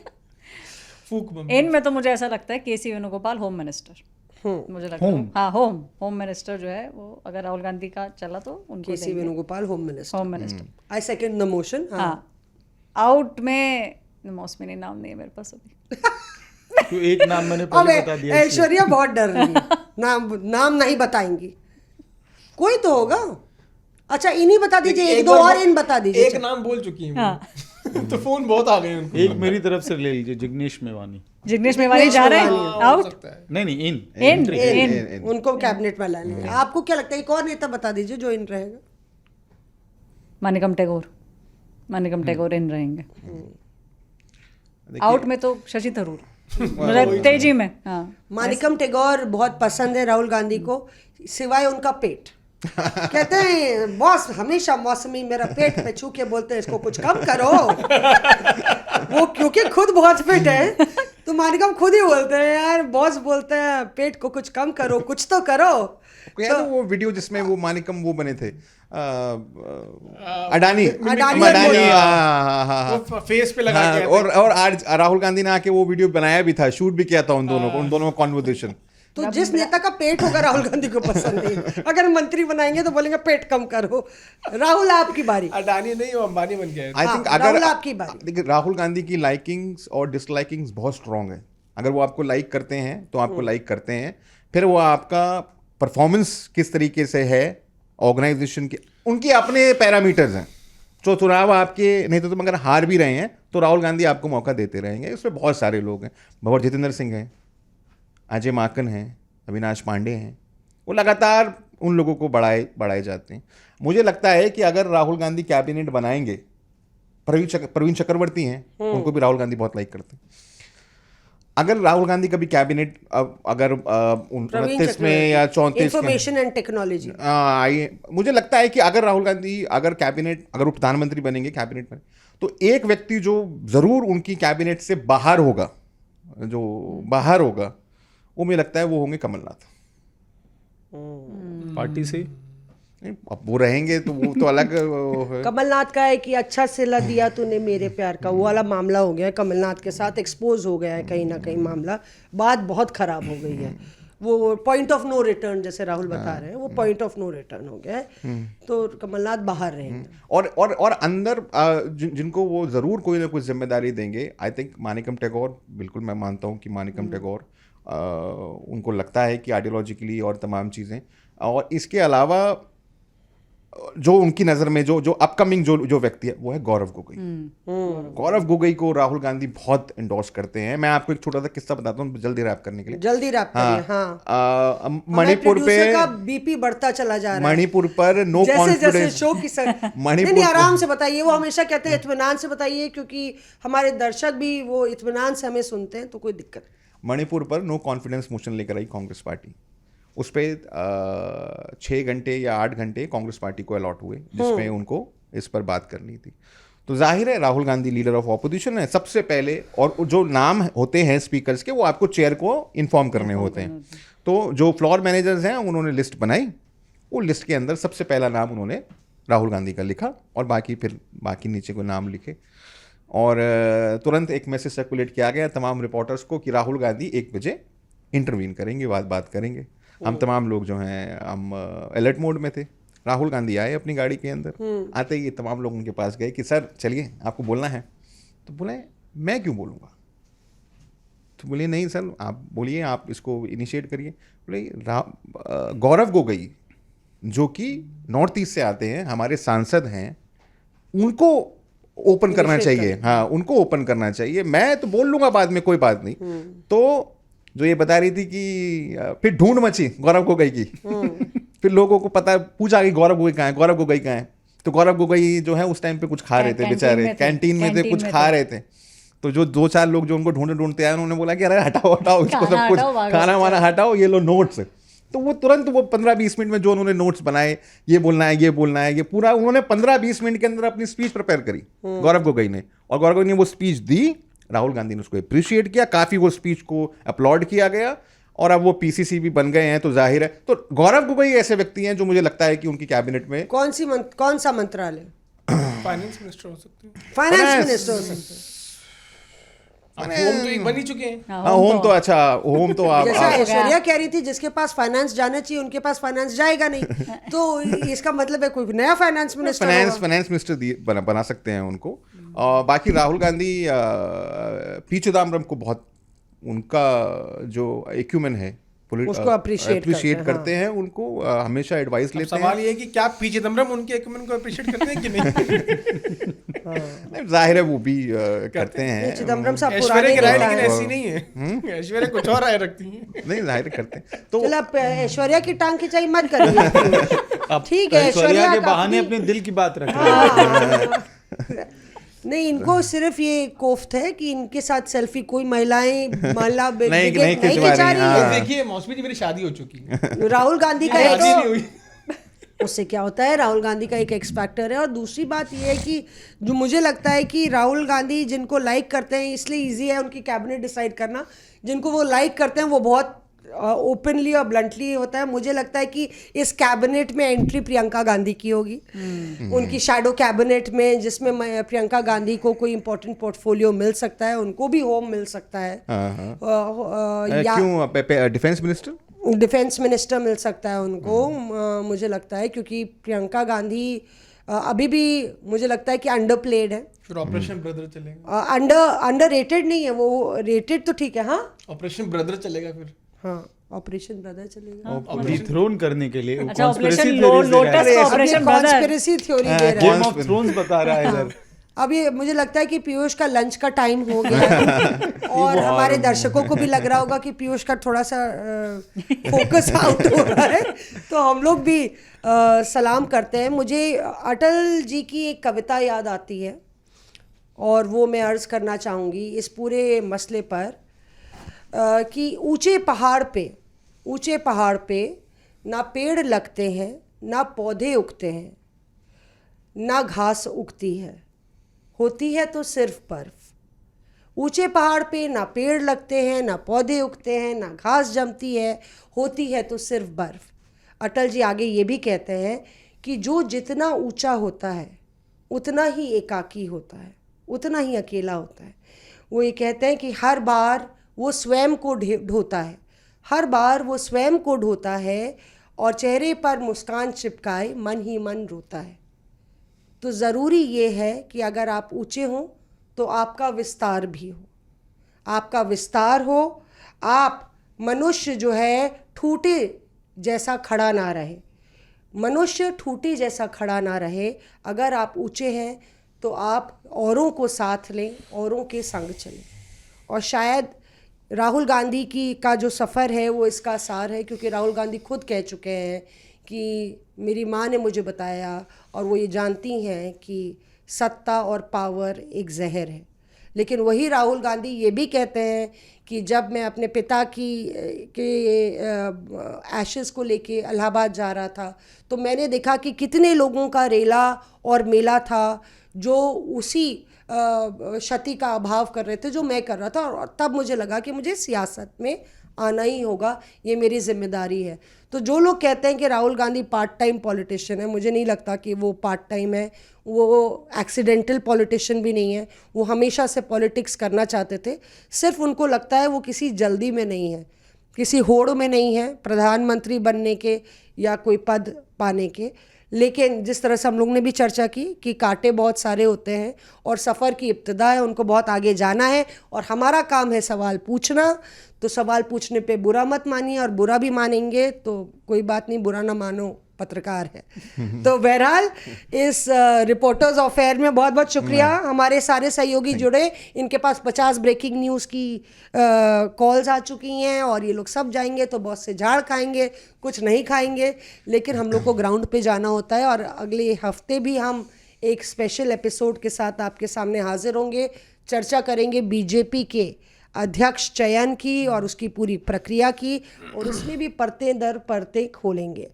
फूक बम। इन में तो मुझे ऐसा लगता है केसी वेणुगोपाल होम मिनिस्टर, मुझे लगता है। हाँ, होम मिनिस्टर जो है वो अगर राहुल गांधी का चला तो उनको K C Venugopal home minister. Home minister. I second the motion. हाँ, आउट में मौसमी नाम नहीं है मेरे पास अभी। तो एक नाम मैंने अब पहले बता दिया इसलिए। ऐश्वर्या बहुत डर रही है, नाम नहीं बताएंगी। कोई तो होगा। अच्छा, इन्हीं बता दीजिए, एक दो और इन बता दीजिए। एक नाम बोल चुकी हैं वो। तो फोन बहुत आ गए उनको। एक मेरी तरफ से ले लीजिए, जिग्नेश मेवानी। जिग्नेश मेवानी जा रहे हैं हो आउट। सकता है। नहीं, इन उनको कैबिनेट में ला लेंगे। आपको क्या लगता है, एक और नेता बता दीजिए जो इन रहेगा? मानिकम टैगोर इन रहेंगे। आउट में तो शशि थरूर, मतलब तेजी में। हाँ, मानिकम टेगोर बहुत पसंद है राहुल गांधी को, सिवाय उनका पेट। कहते हैं बॉस हमेशा मौसमी मेरा पेट पे छू के बोलते हैं इसको कुछ कम करो। वो क्योंकि खुद बहुत फिट है तो मानिकम खुद ही बोलते हैं यार, बॉस बोलते हैं पेट को कुछ कम करो, कुछ तो करो। याद है वो वीडियो जिसमें वो मानिकम वो बने थे, अडानी। वो फेस पे लगा के और आज राहुल गांधी ने आके वो वीडियो बनाया भी था, शूट भी किया था उन दोनों में कॉन्वर्सेशन। तो जिस नेता का पेट होगा राहुल गांधी को पसंद नहीं। अगर मंत्री बनाएंगे तो बोलेंगे पेट कम करो। राहुल, आपकी बारी। अडानी नहीं, वो अंबानी बन गया है। आई थिंक राहुल, अगर आपकी बारी। देखिए, राहुल गांधी की लाइकिंग्स और डिसलाइकिंग्स बहुत स्ट्रांग है। अगर वो आपको लाइक करते हैं तो आपको लाइक करते हैं, फिर वो आपका परफॉर्मेंस किस तरीके से है, ऑर्गेनाइजेशन के उनके अपने पैरामीटर्स हैं। तो चुनाव आपके नेतृत्व में अगर हार भी रहे हैं तो राहुल गांधी आपको मौका देते रहेंगे। उसमें बहुत सारे लोग हैं, भंवर जितेंद्र सिंह हैं, अजय माकन हैं, अविनाश पांडे हैं। वो लगातार उन लोगों को बढ़ाए जाते हैं। मुझे लगता है कि अगर राहुल गांधी कैबिनेट बनाएंगे, प्रवीण चक्रवर्ती हैं, उनको भी राहुल गांधी बहुत लाइक करते हैं। अगर राहुल गांधी कभी कैबिनेट अगर 29 में या 34 इंफॉर्मेशन एंड टेक्नोलॉजी आई, मुझे लगता है कि अगर राहुल गांधी अगर वो प्रधानमंत्री बनेंगे कैबिनेट में, तो एक व्यक्ति जो जरूर उनकी कैबिनेट से बाहर होगा, वो मुझे लगता है वो होंगे कमलनाथ। पार्टी से नहीं, अब वो रहेंगे तो वो तो अलग है। कमलनाथ का है कि अच्छा सिला दिया तूने मेरे प्यार का, वो वाला मामला हो गया है कमलनाथ के साथ, एक्सपोज हो गया है कहीं ना कहीं मामला। बात बहुत खराब हो गई है। वो पॉइंट ऑफ नो रिटर्न जैसे राहुल बता रहे हैं, वो पॉइंट ऑफ नो रिटर्न हो गया है। तो कमलनाथ बाहर रहेंगे। और अंदर जिनको वो जरूर कोई ना कोई जिम्मेदारी देंगे। आई थिंक मानिकम टैगोर, बिल्कुल मैं मानता हूँ कि मानिकम टैगोर उनको लगता है कि आइडियोलॉजिकली और तमाम चीज़ें, और इसके अलावा जो उनकी नज़र में जो अपकमिंग जो व्यक्ति है वो है गौरव गोगोई। गौरव गोगोई को राहुल गांधी बहुत एंडोर्स करते हैं। मैं आपको एक छोटा सा किस्सा बताता हूँ जल्दी रैप करने के लिए। जल्दी रैप करिए। हाँ, मणिपुर पे का बीपी बढ़ता चला जा रहा है। मणिपुर पर नो जैसे कॉन्फिडेंस शो की नहीं, आराम से बताइए। वो हमेशा कहते हैं इत्मीनान से बताइए, क्योंकि हमारे दर्शक भी वो इत्मीनान से हमें सुनते हैं, तो कोई दिक्कत। मणिपुर पर नो कॉन्फिडेंस मोशन लेकर आई कांग्रेस पार्टी। उस पर 6 घंटे या 8 घंटे कांग्रेस पार्टी को अलॉट हुए, जिसमें उनको इस पर बात करनी थी। तो जाहिर है Rahul Gandhi leader of opposition है, सबसे पहले, और जो नाम होते हैं स्पीकर्स के वो आपको चेयर को इन्फॉर्म करने होते हैं। तो जो फ्लोर मैनेजर्स हैं उन्होंने लिस्ट बनाई, वो लिस्ट के अंदर सबसे पहला नाम उन्होंने राहुल गांधी का लिखा, और बाकी नीचे को नाम लिखे। और तुरंत एक मैसेज सर्कुलेट किया गया तमाम रिपोर्टर्स को कि राहुल गांधी 1 बजे इंटरवीन करेंगे, बात करेंगे। हम तमाम लोग जो हैं हम अलर्ट मोड में थे। राहुल गांधी आए अपनी गाड़ी के अंदर, आते ही तमाम लोग उनके पास गए कि सर चलिए आपको बोलना है। तो बोले मैं क्यों बोलूँगा? तो बोले नहीं सर आप बोलिए, आप इसको इनिशिएट करिए। बोले गौरव गोगोई जो कि नॉर्थ ईस्ट से आते हैं, हमारे सांसद हैं, उनको ओपन करना चाहिए, हाँ उनको ओपन करना चाहिए। मैं तो बोल लूंगा बाद में, कोई बात नहीं। तो जो ये बता रही थी कि फिर ढूंढ मची गौरव गोगोई की, फिर लोगों को पता पूछा कि गौरव गोगोई कहाँ है, गौरव गोगोई कहाँ है। तो गौरव गोगोई जो है उस टाइम पे कुछ खा रहे थे बेचारे, कैंटीन में थे, कुछ खा रहे थे। तो जो 2-4 लोग जो उनको ढूंढते आए उन्होंने बोला कि अरे हटाओ हटाओ इसको, सब कुछ खाना वाना हटाओ, ये लो नोट्स। तो वो तुरंत वो 15-20 मिनट में जो उन्होंने नोट्स बनाए, ये बोलना है, ये बोलना है, ये पूरा उन्होंने 15-20 मिनट के अंदर अपनी स्पीच प्रिपेयर करी गौरव गोगोई ने। और गौरव गोगोई ने वो स्पीच दी, राहुल गांधी ने उसको अप्रिशिएट किया, काफी वो स्पीच को अपलॉड किया गया, और अब वो पीसीसी भी बन गए हैं। तो जाहिर है, तो गौरव गोगोई ऐसे व्यक्ति हैं जो मुझे लगता है कि उनकी कैबिनेट में कौन सा मंत्रालय? फाइनेंस मिनिस्टर हो सकते हैं, फाइनेंस मिनिस्टर हो सकते हैं। अब होम तो एक बन ही चुके हैं। हाँ, होम तो अच्छा, होम तो आप जैसा ऐश्वर्या कह रही थी, जिसके पास फाइनेंस जाना चाहिए उनके पास फाइनेंस जाएगा नहीं, तो इसका मतलब है कोई नया फाइनेंस मिनिस्टर फाइनेंस मिनिस्टर बना सकते हैं उनको। और बाकी राहुल गांधी पी चिदम्बरम को बहुत, उनका जो एक्यूमेन है उसको अप्रिशिएट करते हैं, उनको हमेशा एडवाइस लेते हैं। सवाल ये है कि क्या पी चिदम्बरम उनके एक्यूमेन को अप्रिशिएट करते हैं कि नहीं? जाहिर है वो भी करते हैं। चिदम्बरम साहब ऐश्वर्या पुराने की राय नेता लेकिन हैं। ऐसी नहीं है, ऐश्वर्या कुछ और राय रखती हैं। नहीं, जाहिर करते हैं। तो चलो आप ऐश्वर्या की टांग खिंचाई मत करिए। ठीक है, ऐश्वर्या के का बहाने अपनी- अपने दिल की बात रख रहे हैं। नहीं, इनको सिर्फ ये कोफ्त है कि इनके साथ सेल्फी कोई महिलाएं नहीं खिंचा खिंचवा रही, रही है। देखिए मौसमी जी, मेरी शादी हो चुकी है, राहुल गांधी का शादी नहीं एक हुई। उससे क्या होता है, राहुल गांधी का एक एक्स फैक्टर है। और दूसरी बात ये है कि जो मुझे लगता है कि राहुल गांधी जिनको लाइक करते हैं, इसलिए इजी है उनकी कैबिनेट डिसाइड करना। जिनको वो लाइक करते हैं वो बहुत ओपनली और ब्लंटली होता है। मुझे लगता है कि इस कैबिनेट में एंट्री प्रियंका गांधी की होगी, उनकी शैडो कैबिनेट में, जिसमें प्रियंका गांधी को कोई इंपॉर्टेंट पोर्टफोलियो मिल सकता है, उनको भी होम मिल सकता है। या क्यों डिफेंस मिनिस्टर, डिफेंस मिनिस्टर मिल सकता है उनको। मुझे लगता है क्योंकि प्रियंका गांधी अभी भी मुझे लगता है कि अंडर प्लेड है। फिर ऑपरेशन ब्रदर चलेगा, अंडर रेटेड नहीं है वो, रेटेड तो ठीक है। हाँ ऑपरेशन ब्रदर चलेगा फिर। हाँ, ऑपरेशन ब्रदर चलेगा। डिथ्रोन करने के लिए अच्छा, ऑपरेशन लोटस का ऑपरेशन ब्रदर। कॉन्स्पिरेसी थ्योरी दे रहा है। गेम ऑफ थ्रोन्स बता रहा है इधर। अब ये मुझे लगता है कि पीयूष का लंच का टाइम हो गया है और हमारे दर्शकों को भी लग रहा होगा कि पीयूष का थोड़ा सा फोकस आउट हो रहा है, तो हम लोग भी सलाम करते हैं। मुझे अटल जी की एक कविता याद आती है और वो मैं अर्ज़ करना चाहूँगी इस पूरे मसले पर कि ऊंचे पहाड़ पे ना पेड़ लगते हैं, ना पौधे उगते हैं, ना घास उगती है, होती है तो सिर्फ बर्फ। ऊंचे पहाड़ पे ना पेड़ लगते हैं, ना पौधे उगते हैं, ना घास जमती है, होती है तो सिर्फ बर्फ। अटल जी आगे ये भी कहते हैं कि जो जितना ऊंचा होता है उतना ही एकाकी होता है, उतना ही अकेला होता है। वो ये कहते हैं कि हर बार वो स्वयं को ढोता है, हर बार वो स्वयं को ढोता है और चेहरे पर मुस्कान चिपकाए मन ही मन रोता है। तो ज़रूरी ये है कि अगर आप ऊंचे हों तो आपका विस्तार भी हो, आपका विस्तार हो। आप मनुष्य जो है ठूठे जैसा खड़ा ना रहे, मनुष्य ठूठे जैसा खड़ा ना रहे। अगर आप ऊंचे हैं तो आप औरों को साथ लें, औरों के संग चलें। और शायद राहुल गांधी का जो सफ़र है वो इसका सार है, क्योंकि राहुल गांधी खुद कह चुके हैं कि मेरी माँ ने मुझे बताया और वो ये जानती हैं कि सत्ता और पावर एक जहर है। लेकिन वही राहुल गांधी ये भी कहते हैं कि जब मैं अपने पिता के एशेज़ को लेके इलाहाबाद जा रहा था तो मैंने देखा कि कितने लोगों का रेला और मेला था जो उसी क्षति का अभाव कर रहे थे जो मैं कर रहा था। और तब मुझे लगा कि मुझे सियासत में आना ही होगा, ये मेरी जिम्मेदारी है। तो जो लोग कहते हैं कि Rahul Gandhi part time politician है, मुझे नहीं लगता कि वो पार्ट टाइम है। वो एक्सीडेंटल पॉलिटिशियन भी नहीं है, वो हमेशा से पॉलिटिक्स करना चाहते थे। सिर्फ उनको लगता है वो किसी जल्दी में नहीं है, किसी होड़ में नहीं है प्रधानमंत्री बनने के या कोई पद पाने के। लेकिन जिस तरह से हम लोग ने भी चर्चा की कि कांटे बहुत सारे होते हैं और सफ़र की इब्तिदा है, उनको बहुत आगे जाना है और हमारा काम है सवाल पूछना। तो सवाल पूछने पे बुरा मत मानिए, और बुरा भी मानेंगे तो कोई बात नहीं, बुरा ना मानो पत्रकार है। तो बहरहाल इस रिपोर्टर्स अफेयर में बहुत बहुत शुक्रिया, हमारे सारे सहयोगी जुड़े, इनके पास 50 ब्रेकिंग न्यूज़ की कॉल्स आ चुकी हैं और ये लोग सब जाएंगे तो बहुत से झाड़ खाएंगे, कुछ नहीं खाएंगे, लेकिन हम लोग को ग्राउंड पे जाना होता है। और अगले हफ्ते भी हम एक स्पेशल एपिसोड के साथ आपके सामने हाजिर होंगे, चर्चा करेंगे बीजेपी के अध्यक्ष चयन की और उसकी पूरी प्रक्रिया की, और उसमें भी परतें दर परतें खोलेंगे।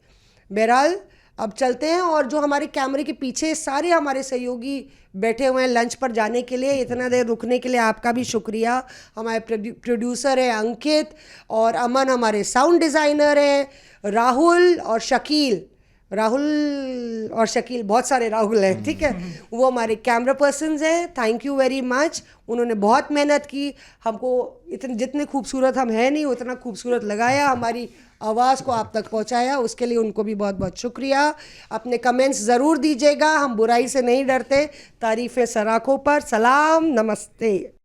बहरहाल अब चलते हैं, और जो हमारे कैमरे के पीछे सारे हमारे सहयोगी बैठे हुए हैं लंच पर जाने के लिए, इतना देर रुकने के लिए आपका भी शुक्रिया। हमारे प्रोड्यूसर है अंकित, और अमन हमारे साउंड डिज़ाइनर हैं, राहुल और शकील बहुत सारे राहुल हैं, ठीक है, वो हमारे कैमरा पर्सन्स हैं। थैंक यू वेरी मच, उन्होंने बहुत मेहनत की, हमको इतने जितने खूबसूरत हम हैं नहीं उतना खूबसूरत लगाया, हमारी आवाज़ को आप तक पहुंचाया, उसके लिए उनको भी बहुत बहुत शुक्रिया। अपने कमेंट्स ज़रूर दीजिएगा, हम बुराई से नहीं डरते, तारीफ़ें सराखों पर। सलाम, नमस्ते।